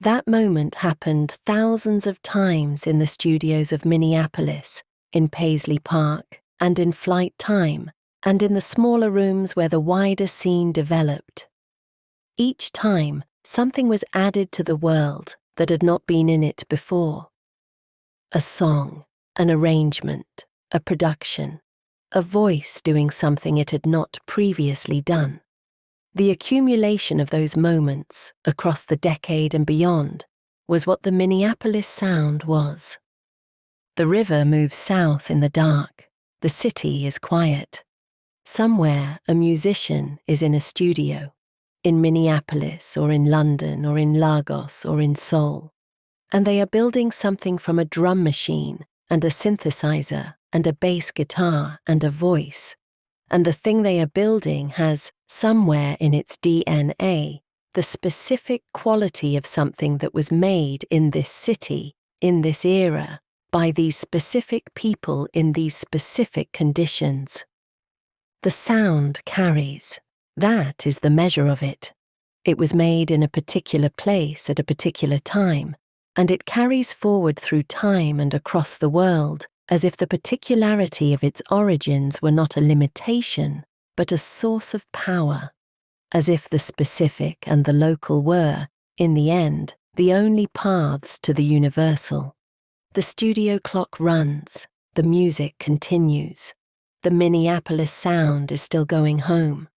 That moment happened thousands of times in the studios of Minneapolis, in Paisley Park, and in Flight Time, and in the smaller rooms where the wider scene developed. Each time, something was added to the world that had not been in it before. A song, an arrangement, a production, a voice doing something it had not previously done. The accumulation of those moments across the decade and beyond was what the Minneapolis Sound was. The river moves south in the dark. The city is quiet. Somewhere a musician is in a studio, in Minneapolis or in London or in Lagos or in Seoul, and they are building something from a drum machine and a synthesizer and a bass guitar and a voice, and the thing they are building has, somewhere in its DNA, the specific quality of something that was made in this city, in this era, by these specific people in these specific conditions. The sound carries. That is the measure of it. It was made in a particular place at a particular time, and it carries forward through time and across the world as if the particularity of its origins were not a limitation, but a source of power, as if the specific and the local were, in the end, the only paths to the universal. The studio clock runs, the music continues. The Minneapolis Sound is still going home.